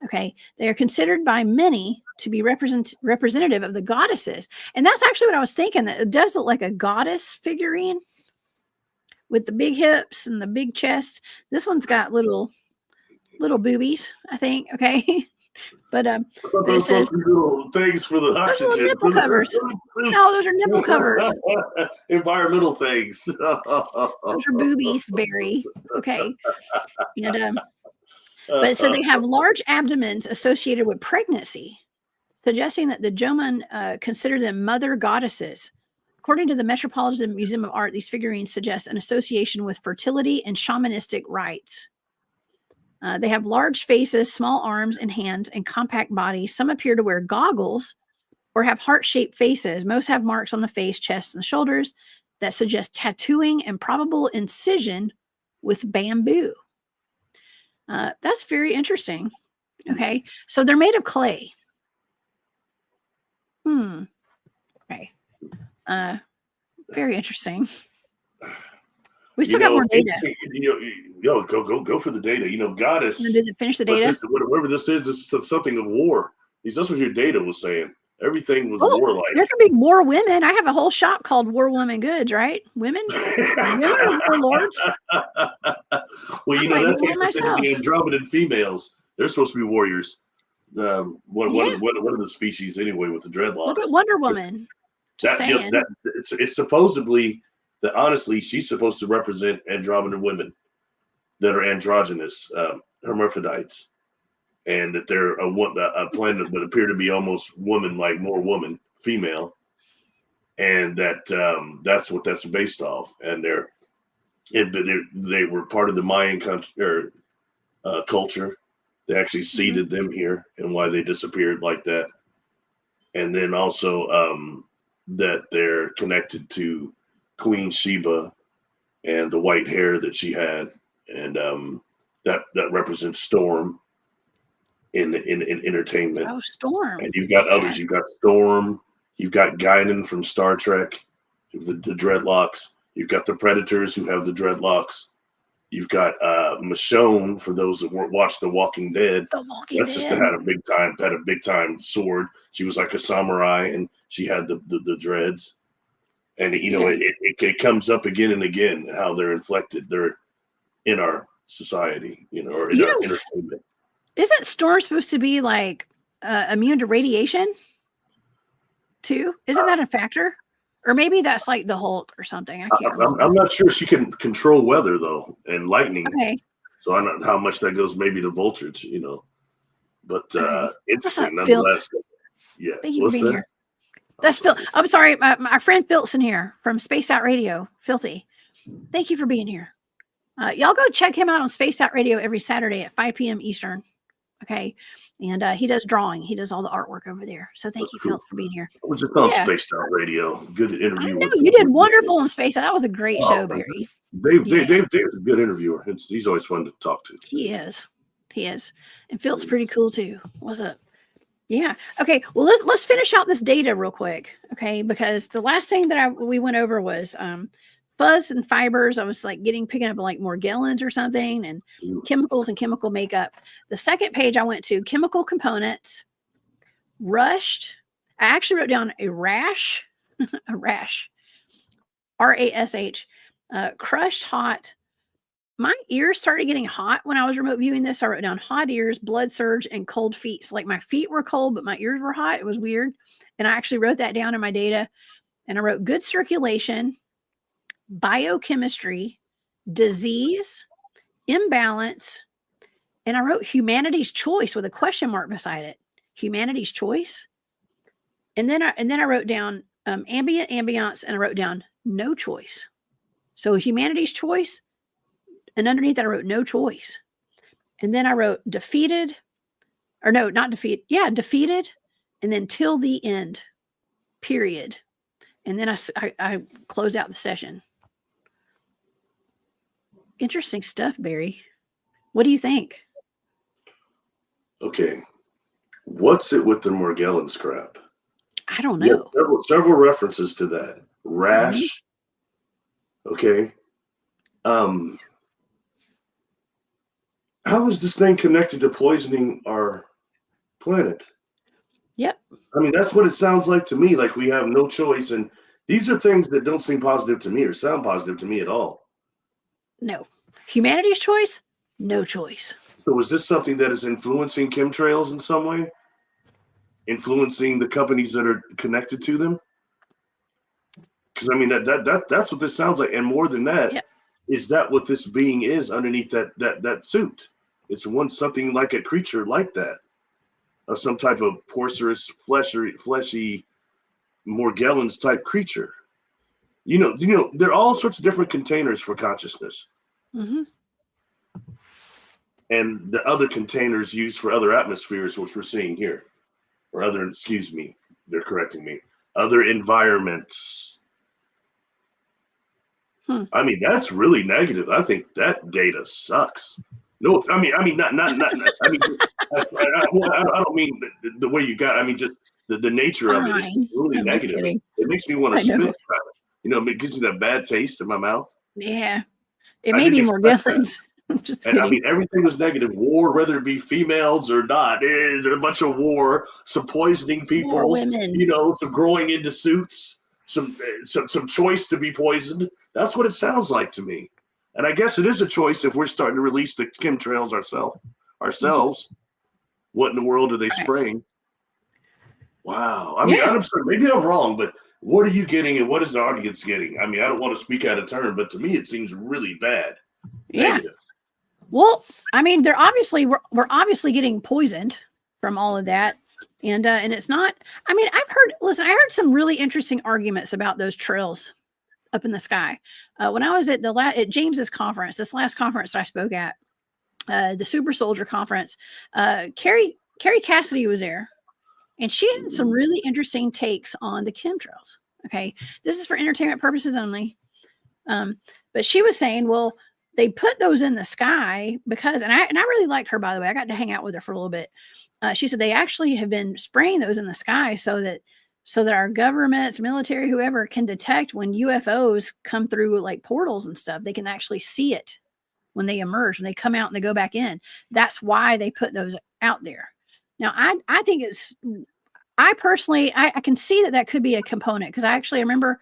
Okay, they are considered by many to be representative of the goddesses. And that's actually what I was thinking, that it does look like a goddess figurine with the big hips and the big chest. This one's got little boobies, I think. Okay. But it says little things for the oxygen. Those are nipple covers. No, those are nipple covers. Environmental things. Those are boobies, Barry. Okay. And but so they have large abdomens associated with pregnancy, suggesting that the Jomon consider them mother goddesses. According to the Metropolitan Museum of Art, these figurines suggest an association with fertility and shamanistic rites. They have large faces, small arms and hands, and compact bodies. Some appear to wear goggles or have heart-shaped faces. Most have marks on the face, chest, and shoulders that suggest tattooing and probable incision with bamboo. That's very interesting. Okay, so they're made of clay. Okay. Very interesting. We still got more data. Go for the data. Goddess. Finish the data. Whatever this is something of war. That's what your data was saying. Everything was warlike. There can be war women. I have a whole shop called War Woman Goods, right? Women are warlords. Well, that takes the Andromedan females. They're supposed to be warriors. What are the species anyway with the dreadlocks? Look at Wonder Woman. It's supposedly that honestly she's supposed to represent Andromedan women that are androgynous, hermaphrodites. And that they're a planet that appear to be almost woman-like, more woman, female, and that's what that's based off. And they were part of the Mayan culture. They actually seeded them here, and why they disappeared like that. And then also that they're connected to Queen Sheba and the white hair that she had, and that represents Storm. In entertainment. Oh, Storm. And you've got others. You've got Storm. You've got Guinan from Star Trek, the dreadlocks. You've got the Predators who have the dreadlocks. You've got Michonne for those that watched The Walking Dead. That's just had a big time sword. She was like a samurai, and she had the dreads. And it comes up again and again how they're inflected. They're in our society, or in our entertainment. Isn't Storm supposed to be like immune to radiation too? Isn't that a factor? Or maybe that's like the Hulk or something. I can't remember. I'm not sure she can control weather though, and lightning. Okay. So I don't know how much that goes maybe to voltage, But interesting nonetheless. Yeah. Thank you for being here. That's Phil. I'm sorry, my friend Phil's in here from Spaced Out Radio. Filthy. Thank you for being here. Y'all go check him out on Spaced Out Radio every Saturday at 5 p.m. Eastern. Okay. And he does drawing. He does all the artwork over there. So thank you, cool. Phil, for being here. I was just on Space Town Radio. Good interview. I know you did wonderful on Space. That was a great show, Barry. Dave's a good interviewer. He's always fun to talk to. He is. And Phil's pretty cool too. What's up? Yeah. Okay. Well, let's finish out this data real quick. Okay. Because the last thing that we went over was fuzz and fibers. I was like picking up like Morgellons or something, and chemicals and chemical makeup. The second page I went to chemical components, rushed. I actually wrote down a rash, RASH, crushed hot. My ears started getting hot when I was remote viewing this. I wrote down hot ears, blood surge, and cold feet. So like my feet were cold, but my ears were hot. It was weird. And I actually wrote that down in my data. And I wrote good circulation, biochemistry, disease, imbalance. And I wrote humanity's choice with a question mark beside it. Humanity's choice. And then I wrote down ambient, ambiance, and I wrote down no choice. So humanity's choice. And underneath that, I wrote no choice. And then I wrote defeated, or no, not defeat. Yeah, defeated. And then till the end, period. And then I closed out the session. Interesting stuff, Barry. What do you think? Okay. What's it with the Morgellons crap? I don't know. Yeah, several references to that. Rash. Mm-hmm. Okay. How is this thing connected to poisoning our planet? Yep. I mean, that's what it sounds like to me, like we have no choice. And these are things that don't seem positive to me or sound positive to me at all. No. Humanity's choice? No choice. So is this something that is influencing chemtrails in some way? Influencing the companies that are connected to them? Because I mean, that's what this sounds like. And more than that, yep. Is that what this being is underneath that suit? It's something like a creature like that, of some type of porous, fleshy Morgellons type creature. You know, there are all sorts of different containers for consciousness. Mm-hmm. And the other containers used for other atmospheres, which we're seeing here, or they're correcting me, other environments. I mean, that's really negative. I think that data sucks. No, I mean, not. I mean, I don't mean the way you got. I mean, just the nature of it is really negative. It makes me want to spit. You know, it gives me that bad taste in my mouth. Yeah, it may be Morgellons. And I mean, everything was negative. War, whether it be females or not, there's a bunch of war, some poisoning people, more women. You know, some growing into suits, some choice to be poisoned. That's what it sounds like to me. And I guess it is a choice if we're starting to release the chemtrails ourselves. Mm-hmm. What in the world are they spraying? Wow. I mean, I'm sorry, maybe I'm wrong, but what are you getting and what is the audience getting? I mean, I don't want to speak out of turn, but to me, it seems really bad. Yeah. Negative. Well, I mean, we're obviously getting poisoned from all of that. And it's not, I mean, I heard some really interesting arguments about those trails up in the sky. When I was at at James's conference, this last conference that I spoke at, the Super Soldier Conference, Carrie Cassidy was there, and she had some really interesting takes on the chemtrails. Okay, this is for entertainment purposes only. But she was saying, well, they put those in the sky because, and I really like her, by the way. I got to hang out with her for a little bit. She said they actually have been spraying those in the sky so that our governments, military, whoever can detect when UFOs come through like portals and stuff. They can actually see it when they emerge, when they come out and they go back in. That's why they put those out there. Now, I think I personally can see that could be a component, because I actually remember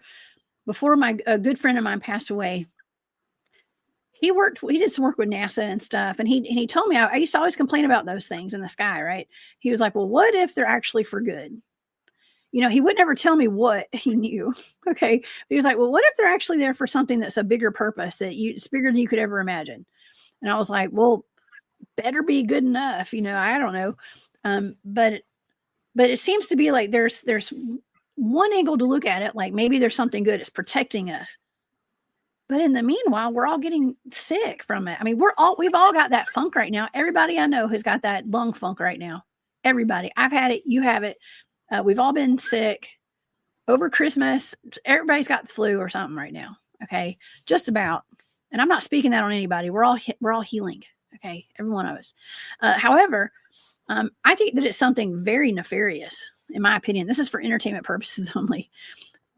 before a good friend of mine passed away, he did some work with NASA and stuff. And he told me, I used to always complain about those things in the sky, right? He was like, well, what if they're actually for good? You know, he would never tell me what he knew. Okay. He was like, well, what if they're actually there for something that's a bigger purpose, it's bigger than you could ever imagine? And I was like, well, better be good enough. You know, I don't know. But it seems to be like there's one angle to look at it. Like maybe there's something good. It's protecting us. But in the meanwhile, we're all getting sick from it. I mean, we've all got that funk right now. Everybody I know has got that lung funk right now. Everybody. I've had it. You have it. We've all been sick over Christmas. Everybody's got the flu or something right now. Okay. Just about. And I'm not speaking that on anybody. We're all healing. Okay. Every one of us. However, I think that it's something very nefarious, in my opinion. This is for entertainment purposes only.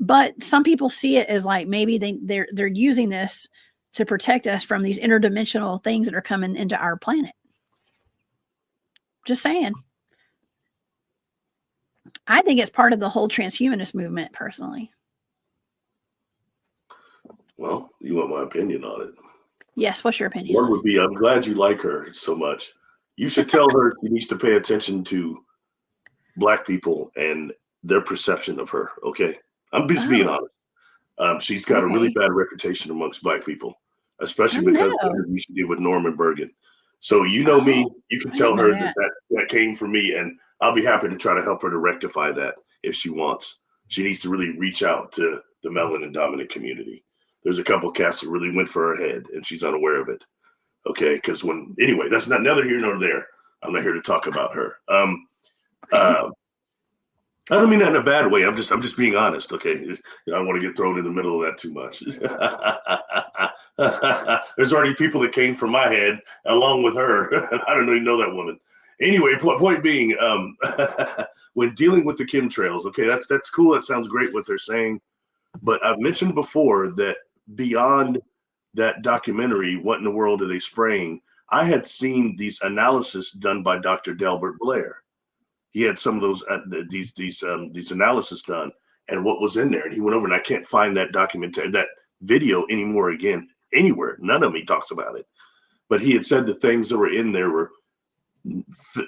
But some people see it as like maybe they're using this to protect us from these interdimensional things that are coming into our planet. Just saying. I think it's part of the whole transhumanist movement, personally. Well, you want my opinion on it? Yes. What's your opinion? One would be, I'm glad you like her so much. You should tell her she needs to pay attention to Black people and their perception of her. Okay. I'm just being honest. She's got a really bad reputation amongst Black people, especially because of the interview she did with Norman Bergen. So you know me, you can tell her that came from me, and I'll be happy to try to help her to rectify that if she wants. She needs to really reach out to the melanin dominant community. There's a couple cats that really went for her head, and she's unaware of it. Okay, because anyway, that's not neither here nor there. I'm not here to talk about her. I don't mean that in a bad way. I'm just being honest. Okay, I don't want to get thrown in the middle of that too much. There's already people that came from my head along with her. I don't even know that woman. Anyway, point being, when dealing with the chemtrails, okay, that's cool. That sounds great what they're saying, but I've mentioned before that beyond that documentary, What in the World Are They Spraying? I had seen these analysis done by Dr. Delbert Blair. He had some of those these analysis done, and what was in there, and he went over, and I can't find that that video anymore anywhere. None of me talks about it, but he had said the things that were in there were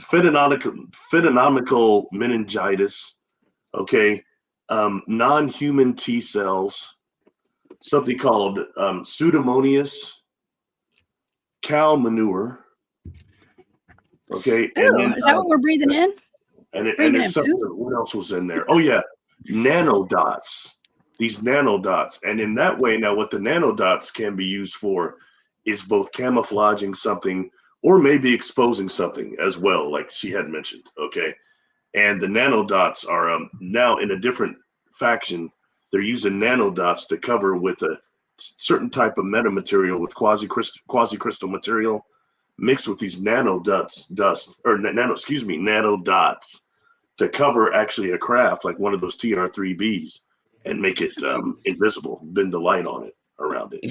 phenomenical meningitis, okay, non-human T cells, something called Pseudomonas, cow manure, okay. And then, is that what we're breathing in? And there's something, what else was in there? Oh yeah, nanodots, these nanodots. And in that way, now what the nanodots can be used for is both camouflaging something or maybe exposing something as well, like she had mentioned, okay? And the nanodots are now in a different faction. They're using nanodots to cover with a certain type of metamaterial with quasi-crystal material mixed with these nanodots to cover actually a craft like one of those TR-3Bs and make it invisible, bend the light on it around it.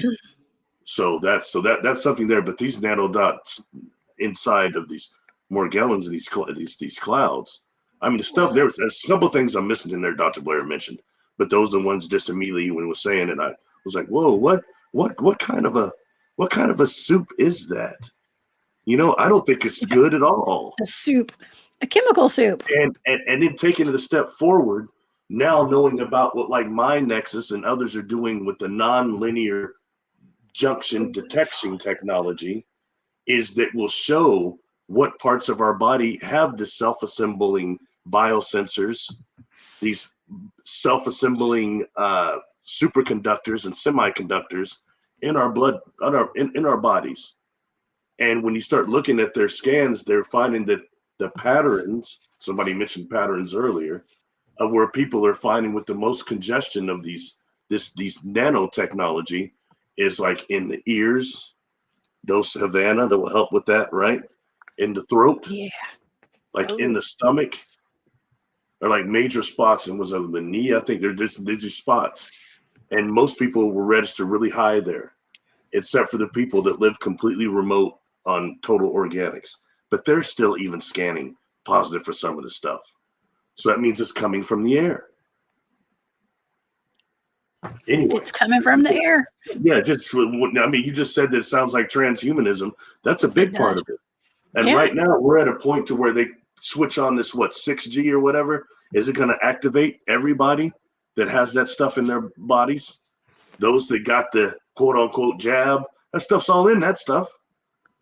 So that's something there. But these nanodots inside of these Morgellons and these clouds, I mean, the stuff there's a couple of things I'm missing in there. Dr. Blair mentioned, but those are the ones just immediately when he was saying it, I was like, whoa, what kind of a soup is that? You know, I don't think it's good at all. A soup, a chemical soup. And then taking it a step forward, now knowing about what like Mind Nexus and others are doing with the non-linear junction detection technology, is that will show what parts of our body have the self-assembling biosensors, these self-assembling superconductors and semiconductors in our blood, in our bodies. And when you start looking at their scans, they're finding that the patterns, somebody mentioned patterns earlier, of where people are finding with the most congestion of these nanotechnology is like in the ears, those Havana that will help with that, right? In the throat, like in the stomach, or like major spots, and was of the knee, I think they're just spots. And most people were registered really high there, except for the people that live completely remote on total organics, but they're still even scanning positive for some of the stuff. So that means it's coming from the air. Anyway, it's coming from the air. Yeah, I mean, you just said that it sounds like transhumanism. That's a big part of it. And right now we're at a point to where they switch on this, 6G or whatever. Is it going to activate everybody that has that stuff in their bodies? Those that got the quote unquote jab, that stuff's all in that stuff.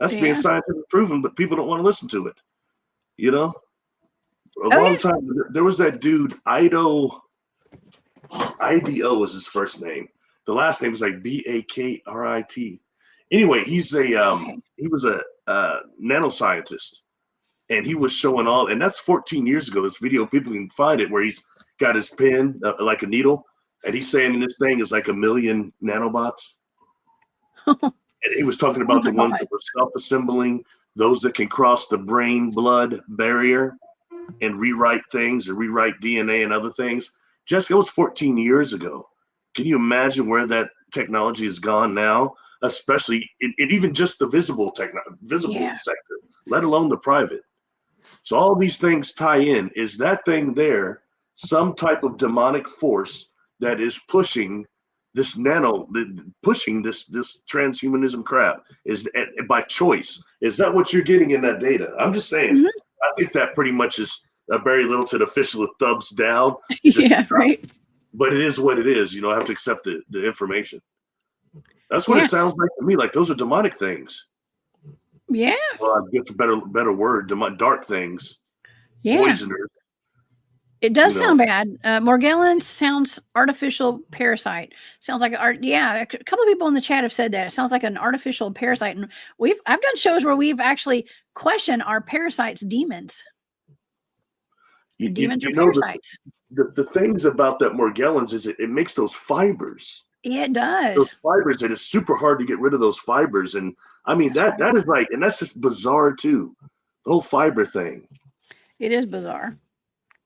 That's being scientifically proven, but people don't want to listen to it. You know, a long time there was that dude, IDO was his first name. The last name is like Bakrit. Anyway, he was a nanoscientist, and he was showing all, and that's 14 years ago. This video, people can find it, where he's got his pen like a needle, and he's saying this thing is like 1 million nanobots. And he was talking about the ones that were self-assembling, those that can cross the brain-blood barrier and rewrite things and rewrite DNA and other things. Jessica, it was 14 years ago. Can you imagine where that technology has gone now, especially in even just the visible sector, let alone the private? So all these things tie in. Is that thing there some type of demonic force that is pushing this pushing this transhumanism crap? Is by choice? Is that what you're getting in that data? I'm just saying. Mm-hmm. I think that pretty much is a Barry Littleton official thumbs down. Right. But it is what it is. I have to accept the information. That's what it sounds like to me. Like those are demonic things. Yeah. Well, I guess a better word, dark things. Yeah. Poisoners. It does sound bad. Morgellons sounds artificial parasite. Sounds like a couple of people in the chat have said that. It sounds like an artificial parasite. And I've done shows where we've actually questioned our parasites demons. Demons are parasites. The things about that Morgellons is it makes those fibers. Yeah, it does. Those fibers, and it's super hard to get rid of those fibers. And I mean, that is like, and that's just bizarre too. The whole fiber thing. It is bizarre.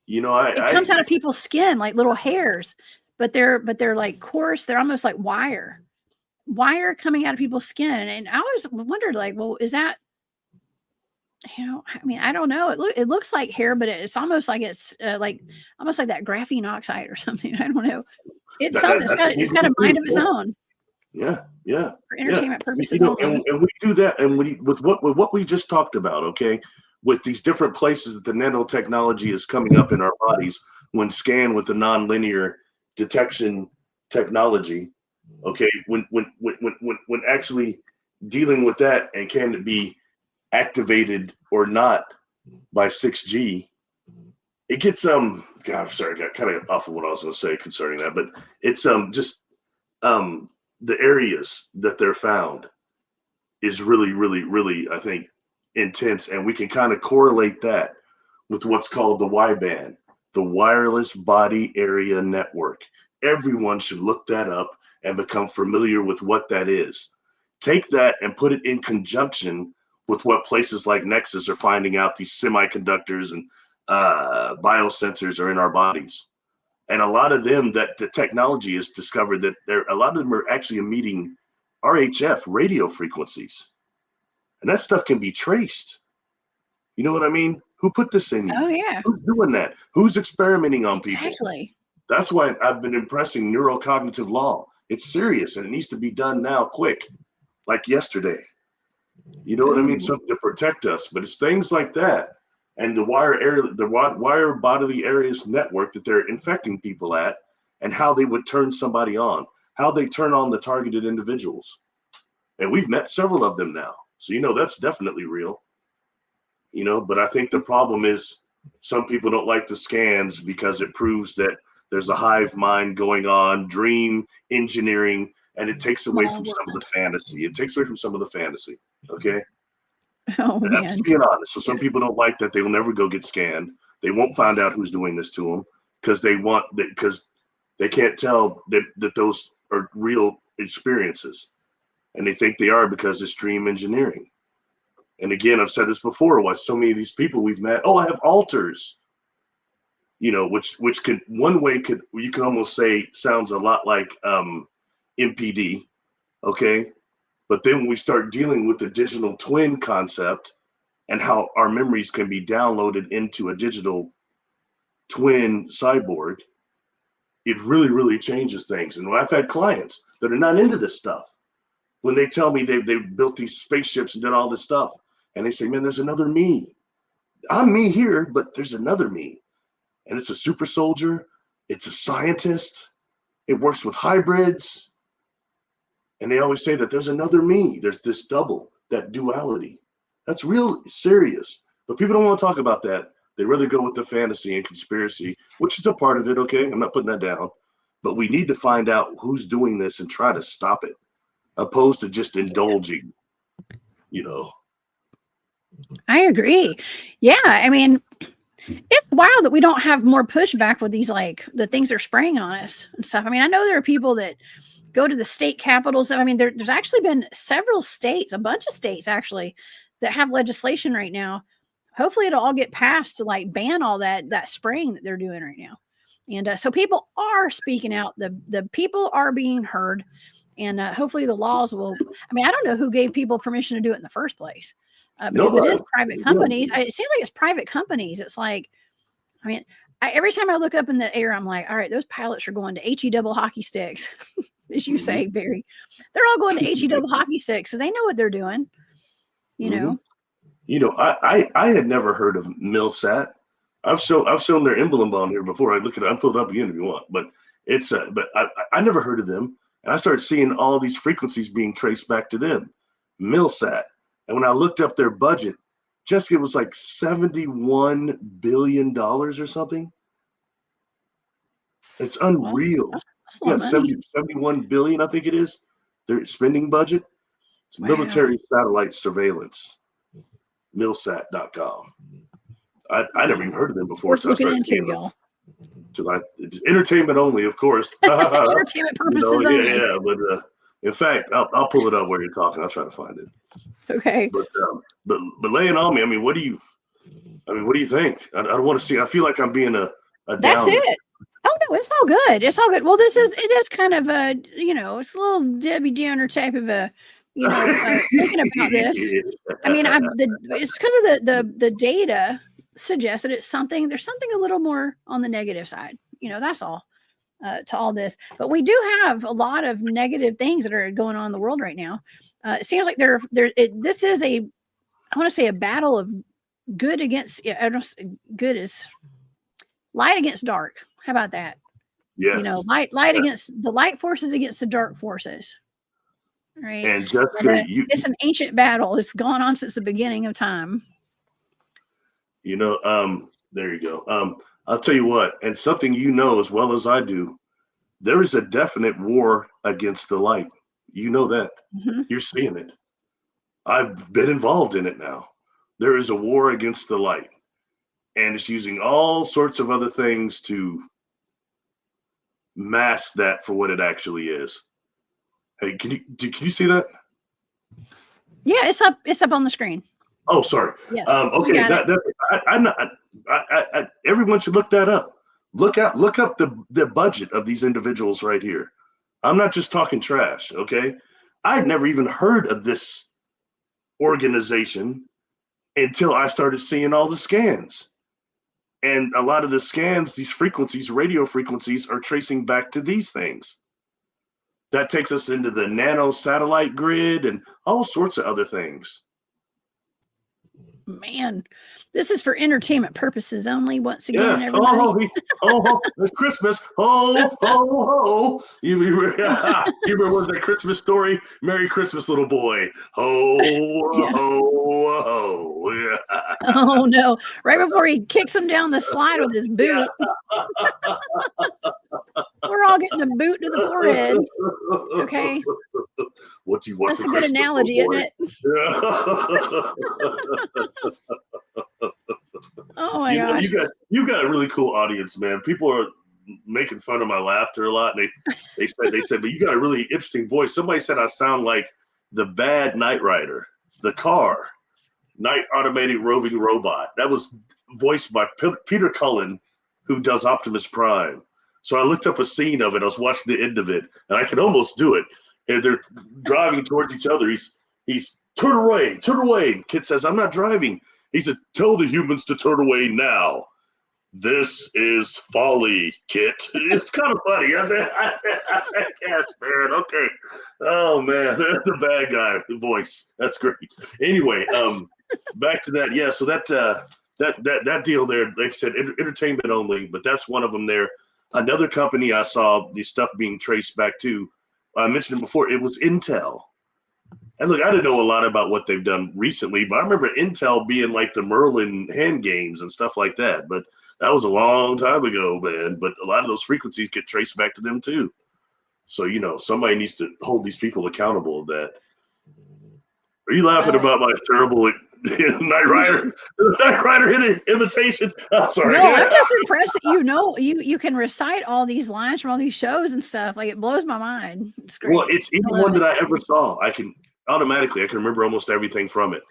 It comes out of people's skin like little hairs, but they're like coarse. They're almost like wire coming out of people's skin. And I always wondered, like, well, is that, I mean, I don't know. It looks like hair, but it's almost like it's almost like that graphene oxide or something. I don't know. It's got a mind of its own. Yeah. For entertainment purposes. And we do that, and with what we just talked about, okay, with these different places that the nanotechnology is coming up in our bodies when scanned with the nonlinear detection technology, okay, when actually dealing with that, and can it be activated or not by 6G, it gets God, I'm sorry, I got kind of off of what I was going to say concerning that, but it's just the areas that they're found is really, really, really, I think, intense, and we can kind of correlate that with what's called the Y-band, the Wireless Body Area Network. Everyone should look that up and become familiar with what that is. Take that and put it in conjunction with what places like Nexus are finding out these semiconductors and biosensors are in our bodies. And a lot of them, that the technology has discovered that a lot of them are actually emitting RHF radio frequencies. And that stuff can be traced. You know what I mean? Who put this in you? Oh, yeah. Who's doing that? Who's experimenting on people? Exactly. That's why I've been impressing neurocognitive law. It's serious, and it needs to be done now, quick, like yesterday. You know what I mean? Something to protect us. But it's things like that. And the wire bodily areas network that they're infecting people at, and how they would turn somebody on, how they turn on the targeted individuals. And we've met several of them now. So, that's definitely real, but I think the problem is some people don't like the scans because it proves that there's a hive mind going on, dream engineering, and it takes away from some of the fantasy. Okay. Oh, man. That's being honest. So some people don't like that. They will never go get scanned. They won't find out who's doing this to them because they can't tell that those are real experiences. And they think they are because it's dream engineering. And again, I've said this before, why so many of these people we've met, I have alters, which could, one way you can almost say sounds a lot like MPD, okay? But then when we start dealing with the digital twin concept and how our memories can be downloaded into a digital twin cyborg, it really, really changes things. And I've had clients that are not into this stuff. When they tell me they built these spaceships and did all this stuff, and they say, man, there's another me. I'm me here, but there's another me. And it's a super soldier. It's a scientist. It works with hybrids. And they always say that there's another me. There's this double, that duality. That's real serious. But people don't want to talk about that. They rather go with the fantasy and conspiracy, which is a part of it, okay? I'm not putting that down. but we need to find out who's doing this and try to stop it, opposed to just indulging, you know. I agree. Yeah, I mean, it's wild that we don't have more pushback with these, like the things they're spraying on us and stuff. I mean, I know there are people that go to the state capitals. I mean, there's actually been several states, a bunch of states actually, that have legislation right now. Hopefully it'll all get passed to like ban all that spraying that they're doing right now. And so people are speaking out. The people are being heard. And hopefully the laws will, I mean, I don't know who gave people permission to do it in the first place. Because it is private companies. It seems like it's private companies. It's like, I mean, every time I look up in the air, I'm like, all right, those pilots are going to HE double hockey sticks, as you say, Barry. They're all going to HE double hockey sticks because they know what they're doing. You know. You know, I had never heard of Milsat. I've shown their emblem on here before. I look at it. I'll pull it up again if you want. But it's but I never heard of them, and I started seeing all these frequencies being traced back to them. Milsat. And when I looked up their budget, Jessica, it was like $71 billion or something. It's unreal. Yeah, 71 billion, I think it is. Their spending budget. It's military satellite surveillance. Milsat.com. I never even heard of them before. So I started seeing y'all. Entertainment only, of course. Entertainment purposes only. Yeah, but in fact, I'll pull it up where you're talking. I'll try to find it. Okay. But lay it on me. I mean, what do you think? I don't want to see. I feel like I'm being a That's downer. it. Oh no, it's all good. It's all good. Well, it is kind of a, it's a little Debbie Downer type of a, thinking about this. I mean, it's because of the data suggests that there's something a little more on the negative side. That's all to all this. But we do have a lot of negative things that are going on in the world right now. It seems like this is I want to say a battle of good against, good is light against dark. How about that? Yes. Light against the light forces against the dark forces. Right. And Jessica, it's an ancient battle. It's gone on since the beginning of time. There you go. I'll tell you what, and something as well as I do, there is a definite war against the light. You know that. Mm-hmm. You're seeing it. I've been involved in it now. There is a war against the light. And it's using all sorts of other things to mask that for what it actually is. Hey, can you see that? Yeah, it's up. It's up on the screen. Oh, sorry. Yes. Okay. Everyone should look that up. Look up the budget of these individuals right here. I'm not just talking trash. Okay. I'd never even heard of this organization until I started seeing all the scans. And a lot of the scans, these frequencies, radio frequencies, are tracing back to these things. That takes us into the nano satellite grid and all sorts of other things. Man, this is for entertainment purposes only. Once again, yes. Everybody. It's Christmas. Ho, ho, ho. You remember was that Christmas story? Merry Christmas, little boy. Ho, yeah. Ho, ho. Yeah. Oh, no. Right before he kicks him down the slide with his boot. We're all getting a boot to the forehead. Okay. What do you want? That's a good analogy, isn't it? Oh my gosh. You got a really cool audience, man. People are making fun of my laughter a lot. And they said, but you got a really interesting voice. Somebody said I sound like the bad Knight Rider, the car, Night Automated Roving Robot. That was voiced by Peter Cullen, who does Optimus Prime. So I looked up a scene of it. I was watching the end of it, and I could almost do it. And they're driving towards each other. He's turn away. And Kit says, I'm not driving. He said, tell the humans to turn away now. This is folly, Kit. It's kind of funny. I said, yes, man. Okay. Oh, man. The bad guy voice. That's great. Anyway, back to that. Yeah, so that deal there, like I said, entertainment only, but that's one of them there. Another company I saw the stuff being traced back to, I mentioned it before, it was Intel. And look, I didn't know a lot about what they've done recently, but I remember Intel being like the Merlin hand games and stuff like that. But That was a long time ago, man. But a lot of those frequencies get traced back to them too. So, you know, somebody needs to hold these people accountable of that. Are you laughing about my terrible Knight Rider imitation? I'm sorry. No, I'm just impressed that you can recite all these lines from all these shows and stuff. Like, it blows my mind. It's great. Well, it's any one that I ever saw. I can remember almost everything from it.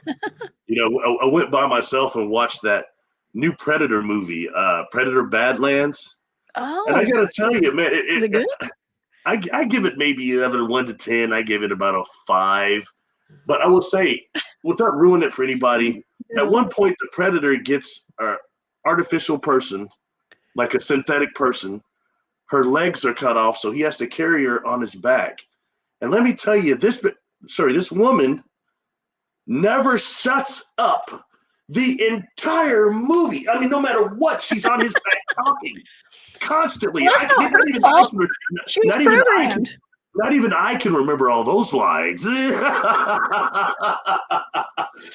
You know, I went by myself and watched that new Predator movie, Predator Badlands. Oh, and I gotta tell you, man, is it good? I give it maybe out of 1 to 10. I give it about a 5. But I will say, without ruining it for anybody, at one point the Predator gets an artificial person, like a synthetic person. Her legs are cut off, so he has to carry her on his back. And let me tell you, this woman never shuts up the entire movie. I mean, no matter what, she's on his back talking constantly. Well, that's not her fault. She was programmed. Not even I can remember all those lines. and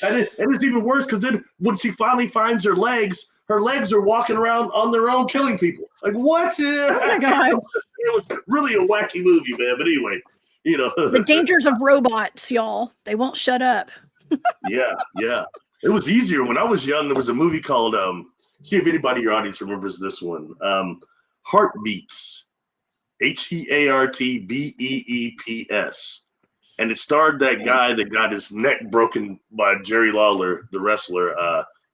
it's even worse because then when she finally finds her legs are walking around on their own killing people. Like, what? Oh my God. It was really a wacky movie, man. But anyway, you know. The dangers of robots, y'all. They won't shut up. Yeah. It was easier. When I was young, there was a movie called, see if anybody in your audience remembers this one, Heartbeats. Heartbeeps, and it starred that guy that got his neck broken by Jerry Lawler, the wrestler,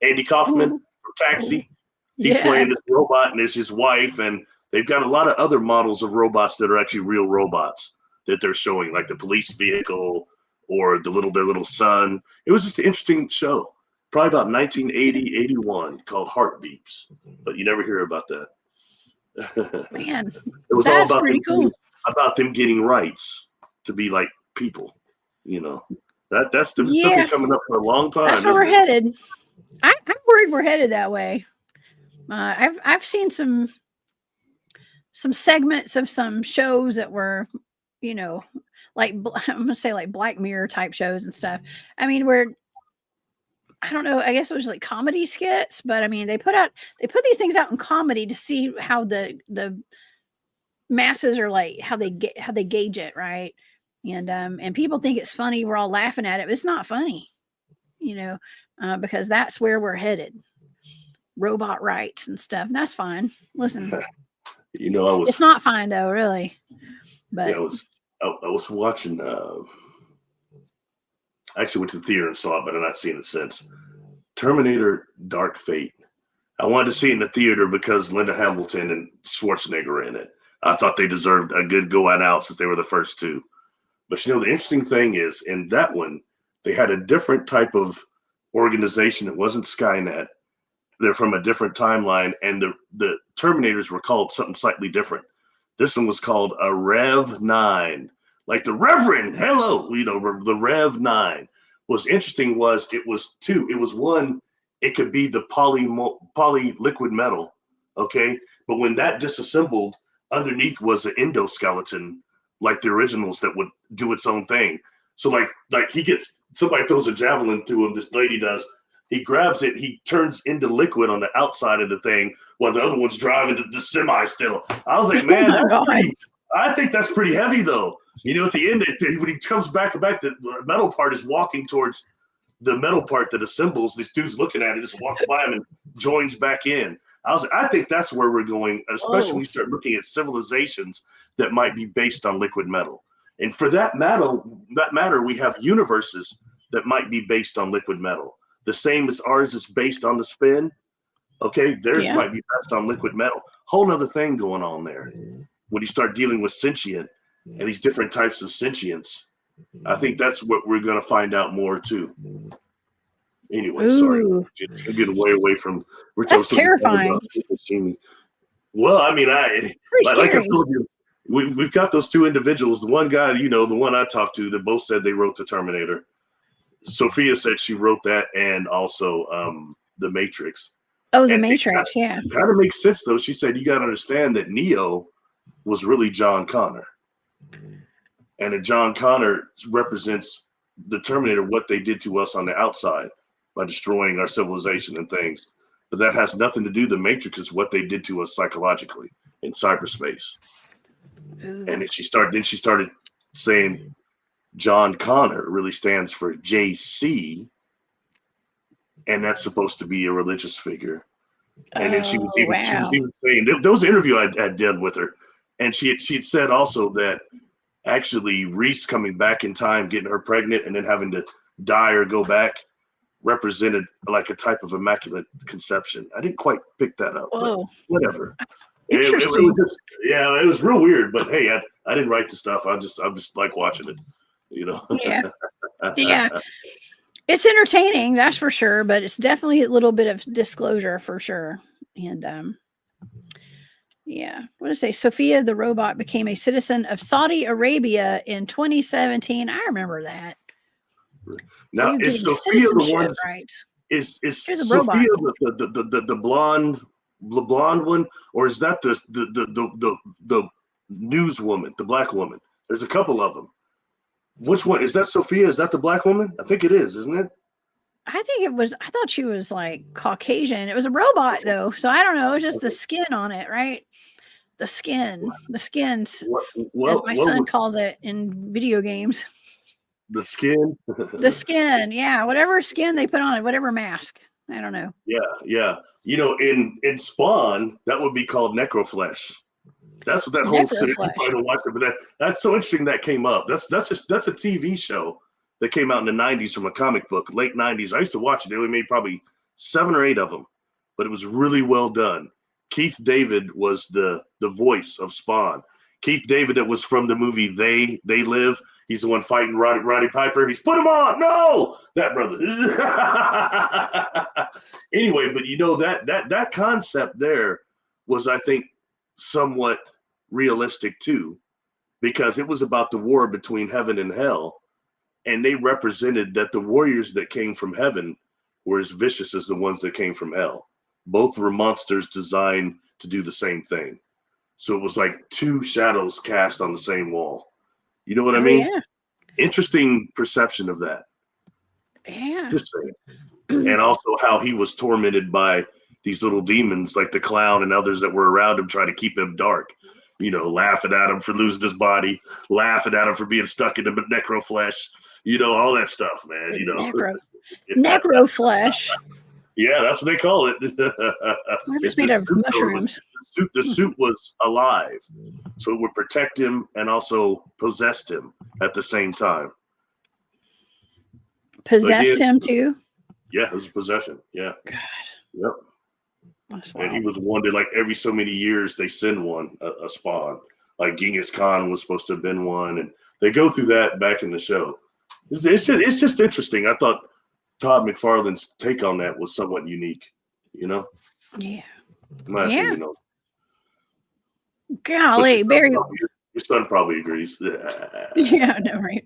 Andy Kaufman from Taxi. He's playing this robot, and there's his wife, and they've got a lot of other models of robots that are actually real robots that they're showing, like the police vehicle or their little son. It was just an interesting show, probably about 1980, 81, called Heartbeeps, but you never hear about that. Man, it was that's all pretty cool. About them getting rights to be like people, you know. That's something coming up for a long time. That's where we're headed. I'm worried we're headed that way. I've seen some segments of some shows that were, you know, like I'm gonna say like Black Mirror type shows and stuff. I mean, I don't know. I guess it was like comedy skits, but I mean, they put these things out in comedy to see how the masses are like, how they gauge it, right? And people think it's funny. We're all laughing at it, but it's not funny, you know, because that's where we're headed. Robot rights and stuff. That's fine. Listen, you know, it's not fine though, really. But I was watching. I actually went to the theater and saw it, but I've not seen it since. Terminator Dark Fate. I wanted to see it in the theater because Linda Hamilton and Schwarzenegger are in it. I thought they deserved a good going out since they were the first two. But you know, the interesting thing is, in that one, they had a different type of organization. It wasn't Skynet. They're from a different timeline, and the Terminators were called something slightly different. This one was called a Rev 9. Like the Reverend, hello, you know, the Rev 9. What's interesting was it was two. It was one, it could be the poly liquid metal, okay? But when that disassembled, underneath was an endoskeleton, like the originals that would do its own thing. So like somebody throws a javelin to him, this lady does, he grabs it, he turns into liquid on the outside of the thing while the other one's driving the semi still. I was like, man, I think that's pretty heavy though. You know, at the end, when he comes back, the metal part is walking towards the metal part that assembles. This dude's looking at it, just walks by him and joins back in. I was like, I think that's where we're going, especially when you start looking at civilizations that might be based on liquid metal. And for that matter, we have universes that might be based on liquid metal. The same as ours is based on the spin. Okay, theirs might be based on liquid metal. Whole nother thing going on there. When you start dealing with sentient and these different types of sentience, I think that's what we're going to find out more too. Anyway, sorry, getting way away from. That's terrifying. Well, I mean, like I told you, we've got those two individuals. The one guy, you know, the one I talked to, that both said they wrote the Terminator. Sophia said she wrote that, and also the Matrix. Oh, the Matrix, yeah. Kind of makes sense though. She said you got to understand that Neo was really John Connor. And that John Connor represents the Terminator, what they did to us on the outside by destroying our civilization and things. but that has nothing to do. The Matrix is what they did to us psychologically in cyberspace. Ooh. And then she started saying John Connor really stands for JC, and that's supposed to be a religious figure. And then she was even saying, there was an interview I did with her, and she had said also that actually Reese coming back in time, getting her pregnant, and then having to die or go back represented like a type of immaculate conception. I didn't quite pick that up, but whatever. It was just, it was real weird. But hey, I didn't write the stuff. I'm just like watching it, you know. Yeah. It's entertaining, that's for sure, but it's definitely a little bit of disclosure for sure. And what did I say? Sophia the robot became a citizen of Saudi Arabia in 2017. I remember that. Now is Sophia the one? Right? Is Sophia the blonde one, or is that the news woman, the black woman? There's a couple of them. Which one is that? Sophia? Is that the black woman? I think it is, isn't it? I think it was. I thought she was like Caucasian. It was a robot though, so I don't know. It's just the skin on it, right? The skins, as my son calls it in video games. The skin. The skin, yeah. Whatever skin they put on it, whatever mask. I don't know. Yeah. You know, in Spawn, that would be called necroflesh. That's what that whole scene. I don't watch it, but that's so interesting that came up. That's a TV show that came out in the 90s from a comic book, late 90s. I used to watch it. They made probably 7 or 8 of them, but it was really well done. Keith David was the voice of Spawn. Keith David, that was from the movie They Live. He's the one fighting Roddy Piper. He's put him on. No, that brother. Anyway, but you know that concept there was, I think, somewhat realistic too, because it was about the war between heaven and hell, and they represented that the warriors that came from heaven were as vicious as the ones that came from hell. Both were monsters designed to do the same thing. So it was like 2 shadows cast on the same wall. You know what I mean? Yeah. Interesting perception of that. Yeah. Just saying. And also how he was tormented by these little demons like the clown and others that were around him, trying to keep him dark. You know, laughing at him for losing his body, laughing at him for being stuck in the necroflesh. You know, all that stuff, man. You know, necroflesh. Yeah, that's what they call it. It's made of mushrooms. The suit was alive, so it would protect him and also possessed him at the same time. Possessed him too? Yeah, it was a possession. Yeah. God. Yep. And he was wanted like every so many years they send one, a spawn. Like Genghis Khan was supposed to have been one, and they go through that back in the show. It's just interesting. I thought Todd McFarlane's take on that was somewhat unique, you know? Yeah. In my opinion. Golly, Barry. Your son probably agrees. Yeah, I know, right?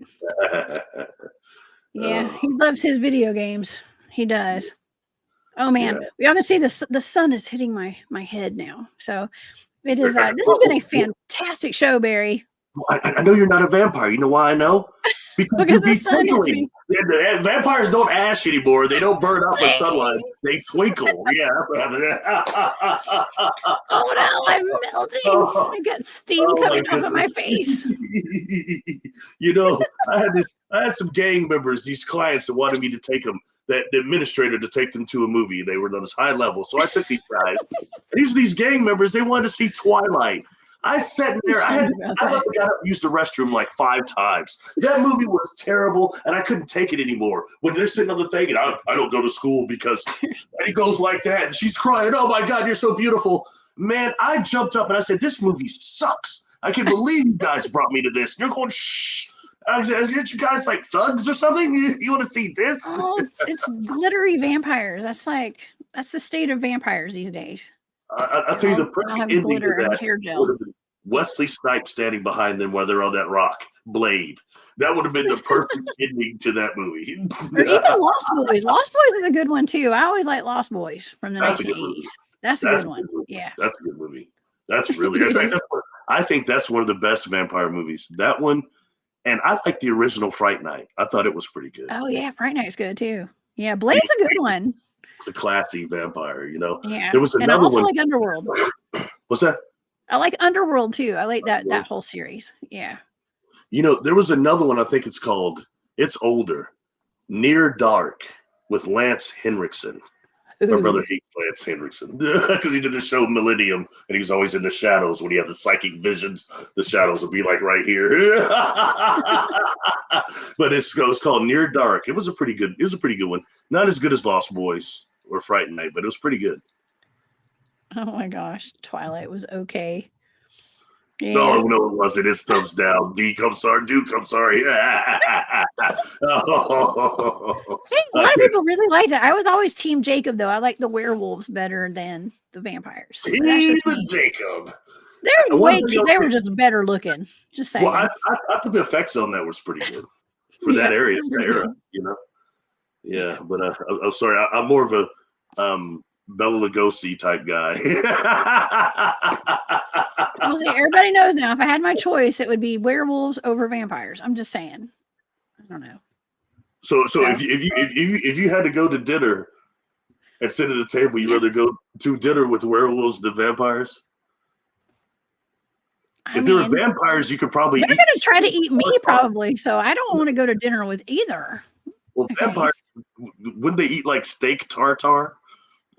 Yeah, he loves his video games. He does. Oh man, y'all can see the sun is hitting my head now. So it is. This has been a fantastic show, Barry. I know you're not a vampire. You know why I know? Because the sun is me. Vampires don't ash anymore. They don't burn up with sunlight. They twinkle. Yeah. Oh no, I'm melting. I got steam coming off of my face. You know, I had some gang members, these clients that wanted me to take them, the administrator to take them to a movie. They were on this high level. So I took these guys. These gang members, they wanted to see Twilight. I sat in there. I got up and used the restroom like 5 times. That movie was terrible, and I couldn't take it anymore. When they're sitting on the thing, and I don't go to school because he goes like that, and she's crying, "Oh my God, you're so beautiful." Man, I jumped up and I said, "This movie sucks. I can't believe you guys brought me to this." And you're going, "Shh." I said, "Aren't you guys like thugs or something? You want to see this?" Oh, it's glittery vampires. That's the state of vampires these days. I'll tell you the perfect ending to that would have been Wesley Snipes standing behind them while they're on that rock blade. That would have been the perfect ending to that movie. Or even Lost Boys. Lost Boys is a good one too. I always like Lost Boys from the 1980s. That's a good one. Yeah, that's a good movie. That's really. I think that's one of the best vampire movies. That one, and I like the original Fright Night. I thought it was pretty good. Oh yeah, Fright Night's good too. Yeah, Blade's a good one. It's a classy vampire, you know. Yeah. There was And I another also one. like Underworld. What's that? I like Underworld too. I like that whole series. Yeah. You know, there was another one. I think it's called. It's older. Near Dark with Lance Henriksen. My brother hates Lance Henriksen because he did the show Millennium, and he was always in the shadows when he had the psychic visions. The shadows would be like right here. But it's called Near Dark. It was a pretty good one. Not as good as Lost Boys or Fright Night, but it was pretty good. Oh my gosh, Twilight was okay. Yeah. No, it wasn't. It's thumbs down. Duke, I'm sorry. Hey, a lot of people really like that. I was always Team Jacob, though. I like the werewolves better than the vampires. Even Jacob. They were just better looking. Just saying. Well, I thought the effects on that was pretty good for that era, you know. Yeah, but I'm sorry. I'm more of a Bela Lugosi type guy. Well, see, everybody knows now. If I had my choice, it would be werewolves over vampires. I'm just saying. I don't know. So if you had to go to dinner and sit at the table, you'd rather go to dinner with werewolves than vampires? If there were vampires, you could probably. They're going to try to eat me, probably. So I don't want to go to dinner with either. Well, vampires, wouldn't they eat like steak tartare?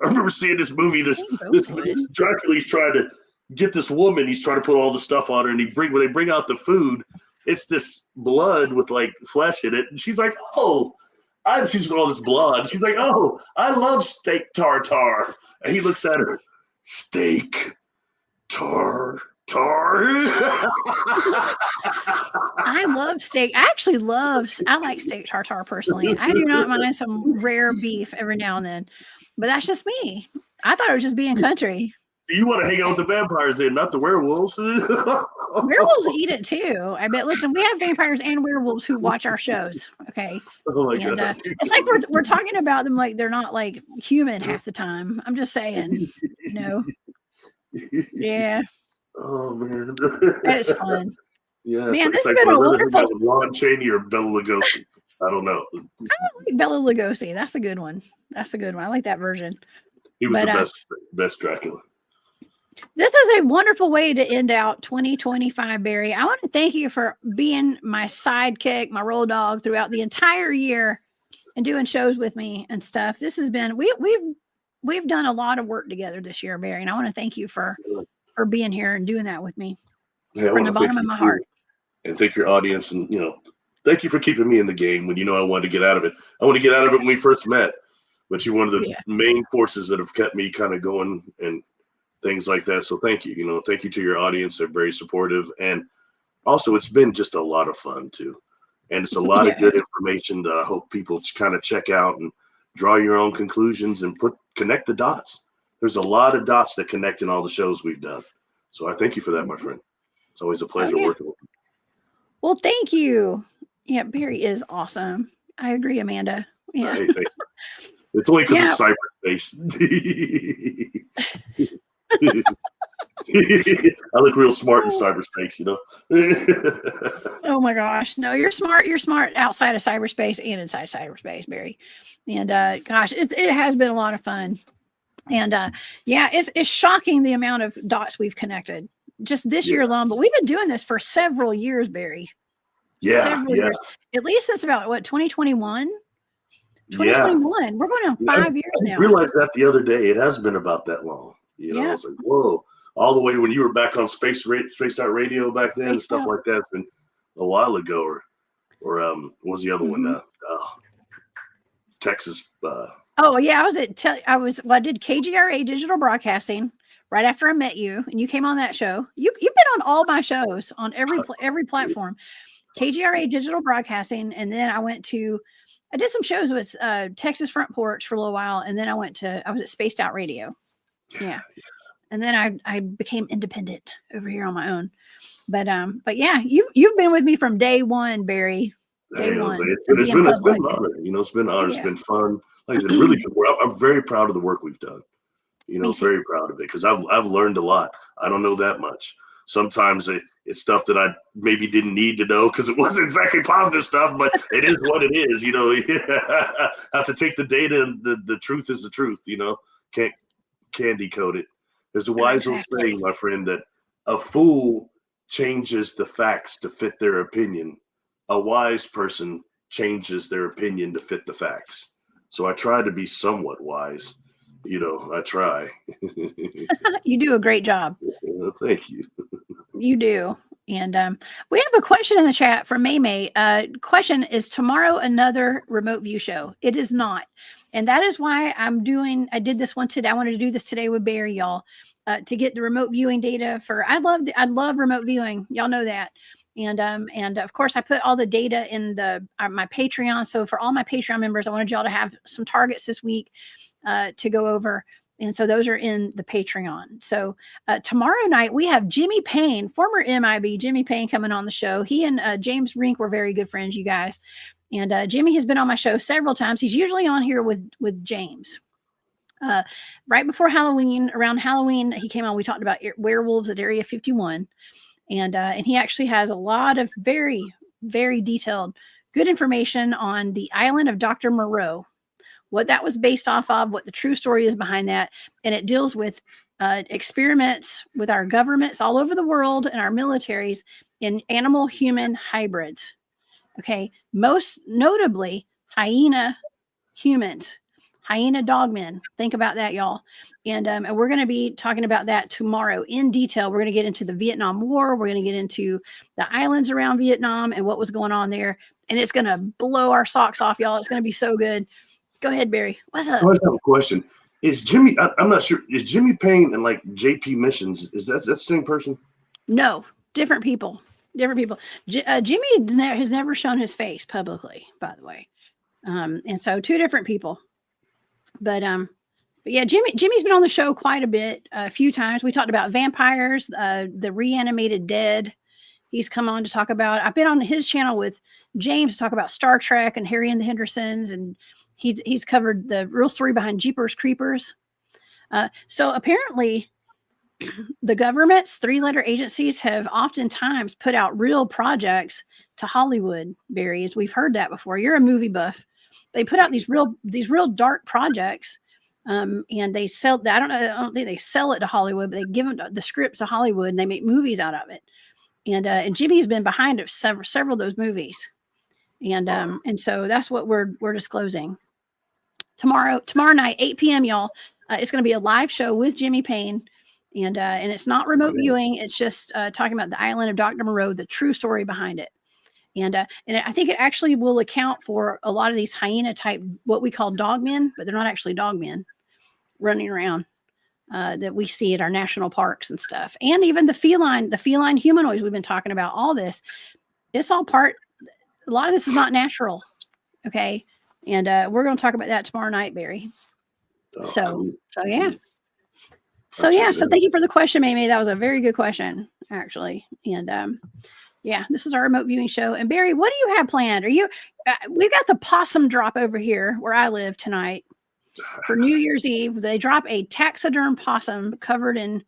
I remember seeing this movie. This Dracula's trying to get this woman. He's trying to put all the stuff on her, and when they bring out the food, it's this blood with like flesh in it, and she's like, "Oh," she's got all this blood. She's like, "Oh, I love steak tartare," and he looks at her, steak tartare. I love steak. I like steak tartare personally. I do not mind some rare beef every now and then, but that's just me. I thought it was just being country. So you want to hang out with the vampires then, not the werewolves? Werewolves eat it too. I bet. Listen, we have vampires and werewolves who watch our shows. Okay. Oh my God. It's like we're talking about them like they're not like human half the time. I'm just saying, Yeah. Oh man, it's fun. Yeah, man, this has been a wonderful. Lon Chaney or Bela Lugosi. I don't know. I like Bela Lugosi. That's a good one. I like that version. He was the best Dracula. This is a wonderful way to end out 2025, Barry. I want to thank you for being my sidekick, my road dog throughout the entire year and doing shows with me and stuff. This has been we've done a lot of work together this year, Barry, and I want to thank you for being here and doing that with me from the bottom of my heart. And thank your audience, and thank you for keeping me in the game when I wanted to get out of it. I want to get out of it when we first met, but you're one of the main forces that have kept me kind of going and things like that. So thank you. Thank you to your audience. They're very supportive, and also it's been just a lot of fun too, and it's a lot of good information that I hope people kind of check out and draw your own conclusions and connect the dots. There's a lot of dots that connect in all the shows we've done. So I thank you for that, my friend. It's always a pleasure working with you. Well, thank you. Yeah, Barry is awesome. I agree, Amanda. Yeah. Hey, thank you. It's only because of cyberspace. I look real smart in cyberspace, Oh my gosh. No, you're smart. You're smart outside of cyberspace and inside cyberspace, Barry. And gosh, it has been a lot of fun. And it's shocking the amount of dots we've connected just this year alone. But we've been doing this for several years, Barry. Several years. At least since about 2021. 2021. We're going on 5 years now. I realized that the other day. It has been about that long. I was like, whoa. All the way to when you were back on Spaced Out Radio back then and stuff like that. It's been a while ago. Or what was the other one? Texas. Oh yeah, I did KGRA Digital Broadcasting right after I met you, and you came on that show. You've been on all my shows on every platform. KGRA Digital Broadcasting, and then I did some shows with Texas Front Porch for a little while, and then I was at Spaced Out Radio. Yeah. And then I became independent over here on my own. But yeah, you've been with me from day one, Barry. Day one. It's been an honor. It's been an honor. It's been fun. Like I said, really good work. I'm very proud of the work we've done. Very proud of it because I've learned a lot. I don't know that much. sometimes it's stuff that I maybe didn't need to know because it wasn't exactly positive stuff, but it is what it is, have to take the data, and the truth is the truth, can't decode it. There's a wise old saying, my friend, that a fool changes the facts to fit their opinion. A wise person changes their opinion to fit the facts. So I try to be somewhat wise. I try. You do a great job. Thank you. You do. And we have a question in the chat from May. Question, is tomorrow another remote view show? It is not. And that is why I did this one today. I wanted to do this today with Barry, y'all, to get the remote viewing data I love remote viewing. Y'all know that. And of course I put all the data in my Patreon. So for all my Patreon members, I wanted y'all to have some targets this week to go over. And so those are in the Patreon. So tomorrow night we have Jimmy Payne, former MIB Jimmy Payne, coming on the show. He and James Rink were very good friends, you guys. And Jimmy has been on my show several times. He's usually on here with James. Right before Halloween, around Halloween, he came on. We talked about werewolves at Area 51. And he actually has a lot of very, very detailed, good information on the island of Dr. Moreau, what that was based off of, what the true story is behind that. And it deals with experiments with our governments all over the world and our militaries in animal-human hybrids. Okay, most notably hyena humans, hyena dogmen. Think about that, y'all. And we're going to be talking about that tomorrow in detail. We're going to get into the Vietnam War. We're going to get into the islands around Vietnam and what was going on there. And it's going to blow our socks off, y'all. It's going to be so good. Go ahead, Barry. What's up? I have a question. Is Jimmy, I'm not sure, is Jimmy Payne and like JP Missions, is that the same person? No, different people. Jimmy has never shown his face publicly, by the way. And so two different people. But yeah, Jimmy's been on the show quite a bit, a few times. We talked about vampires, the reanimated dead. He's come on to talk about, I've been on his channel with James to talk about Star Trek and Harry and the Hendersons. And he's covered the real story behind Jeepers Creepers. So apparently the government's 3-letter agencies have oftentimes put out real projects to Hollywood, Barry, as we've heard that before. You're a movie buff. They put out these real dark projects, and they sell. I don't think they sell it to Hollywood, but they give them the scripts to Hollywood, and they make movies out of it. And Jimmy's been behind of several of those movies, and so that's what we're disclosing tomorrow night, 8 p.m. Y'all. It's going to be a live show with Jimmy Payne, and it's not remote viewing. It's just talking about the island of Dr. Moreau, the true story behind it. And I think it actually will account for a lot of these hyena type, what we call dogmen, but they're not actually dogmen running around that we see at our national parks and stuff. And even the feline humanoids we've been talking about, all this, it's all part, a lot of this is not natural. Okay. And we're going to talk about that tomorrow night, Barry. So yeah. So thank you for the question, Mamie. That was a very good question, actually. And yeah, this is our remote viewing show. And Barry, what do you have planned? We've got the possum drop over here where I live tonight for New Year's Eve. They drop a taxiderm possum covered in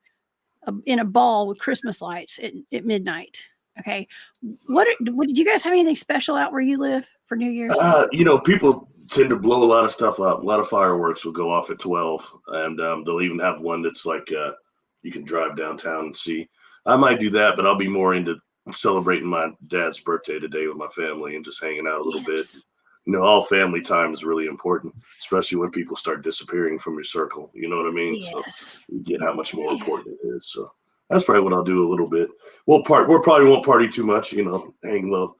a ball with Christmas lights at midnight. Okay. Did you guys have anything special out where you live for New Year's? People tend to blow a lot of stuff up. A lot of fireworks will go off at 12, and they'll even have one that's like you can drive downtown and see. I might do that, but I'll be more into celebrating my dad's birthday today with my family and just hanging out a little bit. All family time is really important, especially when people start disappearing from your circle. You know what I mean? Yes. So you get how much more important it is. So that's probably what I'll do a little bit. We probably won't party too much, hang low.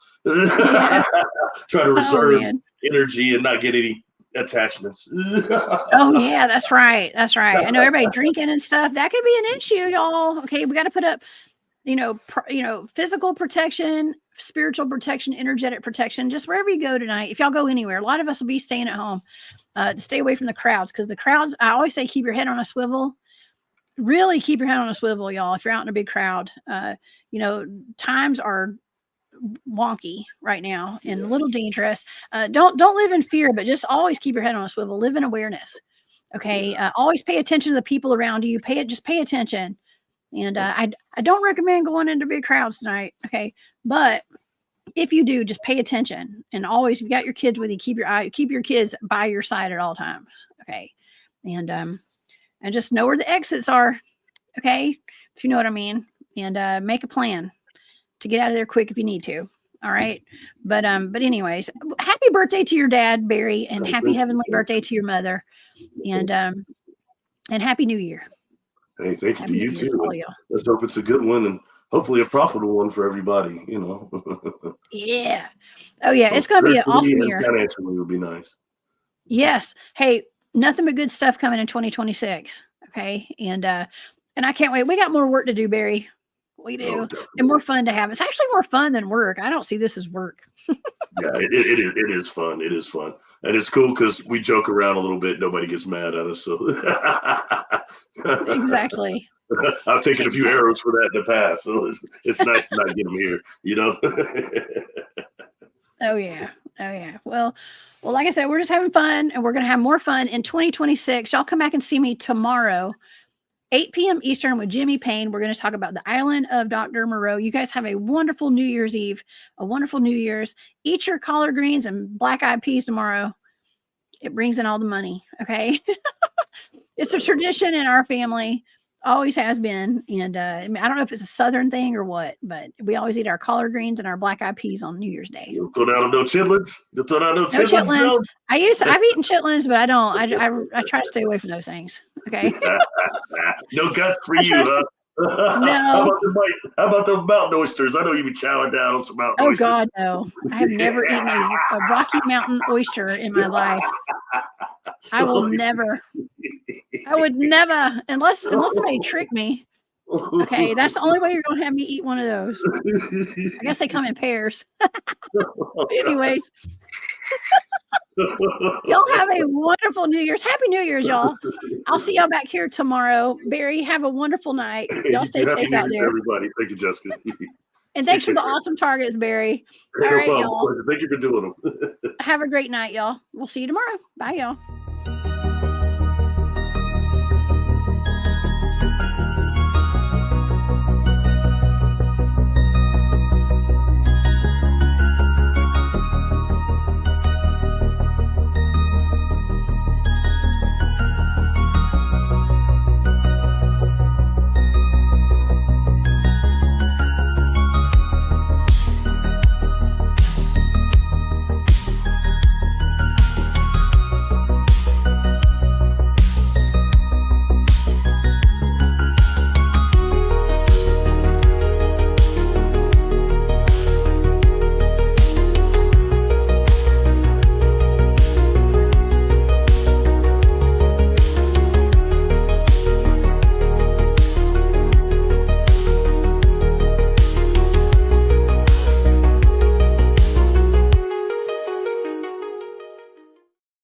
Try to reserve energy and not get any attachments. Oh yeah, that's right. I know everybody drinking and stuff. That could be an issue, y'all. Okay, we got to put up, physical protection, spiritual protection, energetic protection, just wherever you go tonight. If y'all go anywhere, a lot of us will be staying at home to stay away from the crowds, because the crowds, I always say, keep your head on a swivel. Really keep your head on a swivel, y'all. If you're out in a big crowd, times are wonky right now and a little dangerous. Don't live in fear, but just always keep your head on a swivel. Live in awareness. Okay. Always pay attention to the people around you. Just pay attention. And I don't recommend going into big crowds tonight. Okay. But if you do, just pay attention, and always, if you got your kids with you, keep your kids by your side at all times. Okay. And just know where the exits are. Okay. If you know what I mean, and make a plan to get out of there quick if you need to. All right. But anyways, happy birthday to your dad, Barry, and happy heavenly birthday to your mother. And happy New Year. Hey, thank you to you too. Let's hope it's a good one and hopefully a profitable one for everybody, you know. Yeah. Oh yeah, it's gonna be an awesome year. Financially would be nice. Yes. Hey, nothing but good stuff coming in 2026. Okay. And I can't wait. We got more work to do, Barry. We do. And more fun to have. It's actually more fun than work. I don't see this as work. Yeah, it is fun. It is fun. And it's cool because we joke around a little bit. Nobody gets mad at us. So exactly. I've taken a few arrows for that in the past. So it's nice to not get them here, you know? Oh, yeah. Oh, yeah. Well, like I said, we're just having fun, and we're going to have more fun in 2026. Y'all come back and see me tomorrow, 8 p.m. Eastern with Jimmy Payne. We're going to talk about the island of Dr. Moreau. You guys have a wonderful New Year's Eve, a wonderful New Year's. Eat your collard greens and black-eyed peas tomorrow. It brings in all the money, okay? It's a tradition in our family. Always has been. And I don't know if it's a Southern thing or what, but we always eat our collard greens and our black-eyed peas on New Year's Day. You throw down no chitlins? You throw down no chitlins? No? I've eaten chitlins, but I don't. I try to stay away from those things. Okay. No guts for you, huh? No. How about the mountain oysters? I know you've been chowing down on some mountain oysters. Oh God, no! I have never eaten a Rocky Mountain oyster in my life. I will never. I would never, unless somebody tricked me. Okay, that's the only way you're going to have me eat one of those. I guess they come in pairs. Anyways. Y'all have a wonderful New Year's. Happy New Year's, y'all. I'll see y'all back here tomorrow. Barry, have a wonderful night. Y'all stay safe out there. Everybody. Thank you, Jessica. And thanks for the awesome targets, Barry. All right, y'all. Thank you for doing them. Have a great night, y'all. We'll see you tomorrow. Bye, y'all.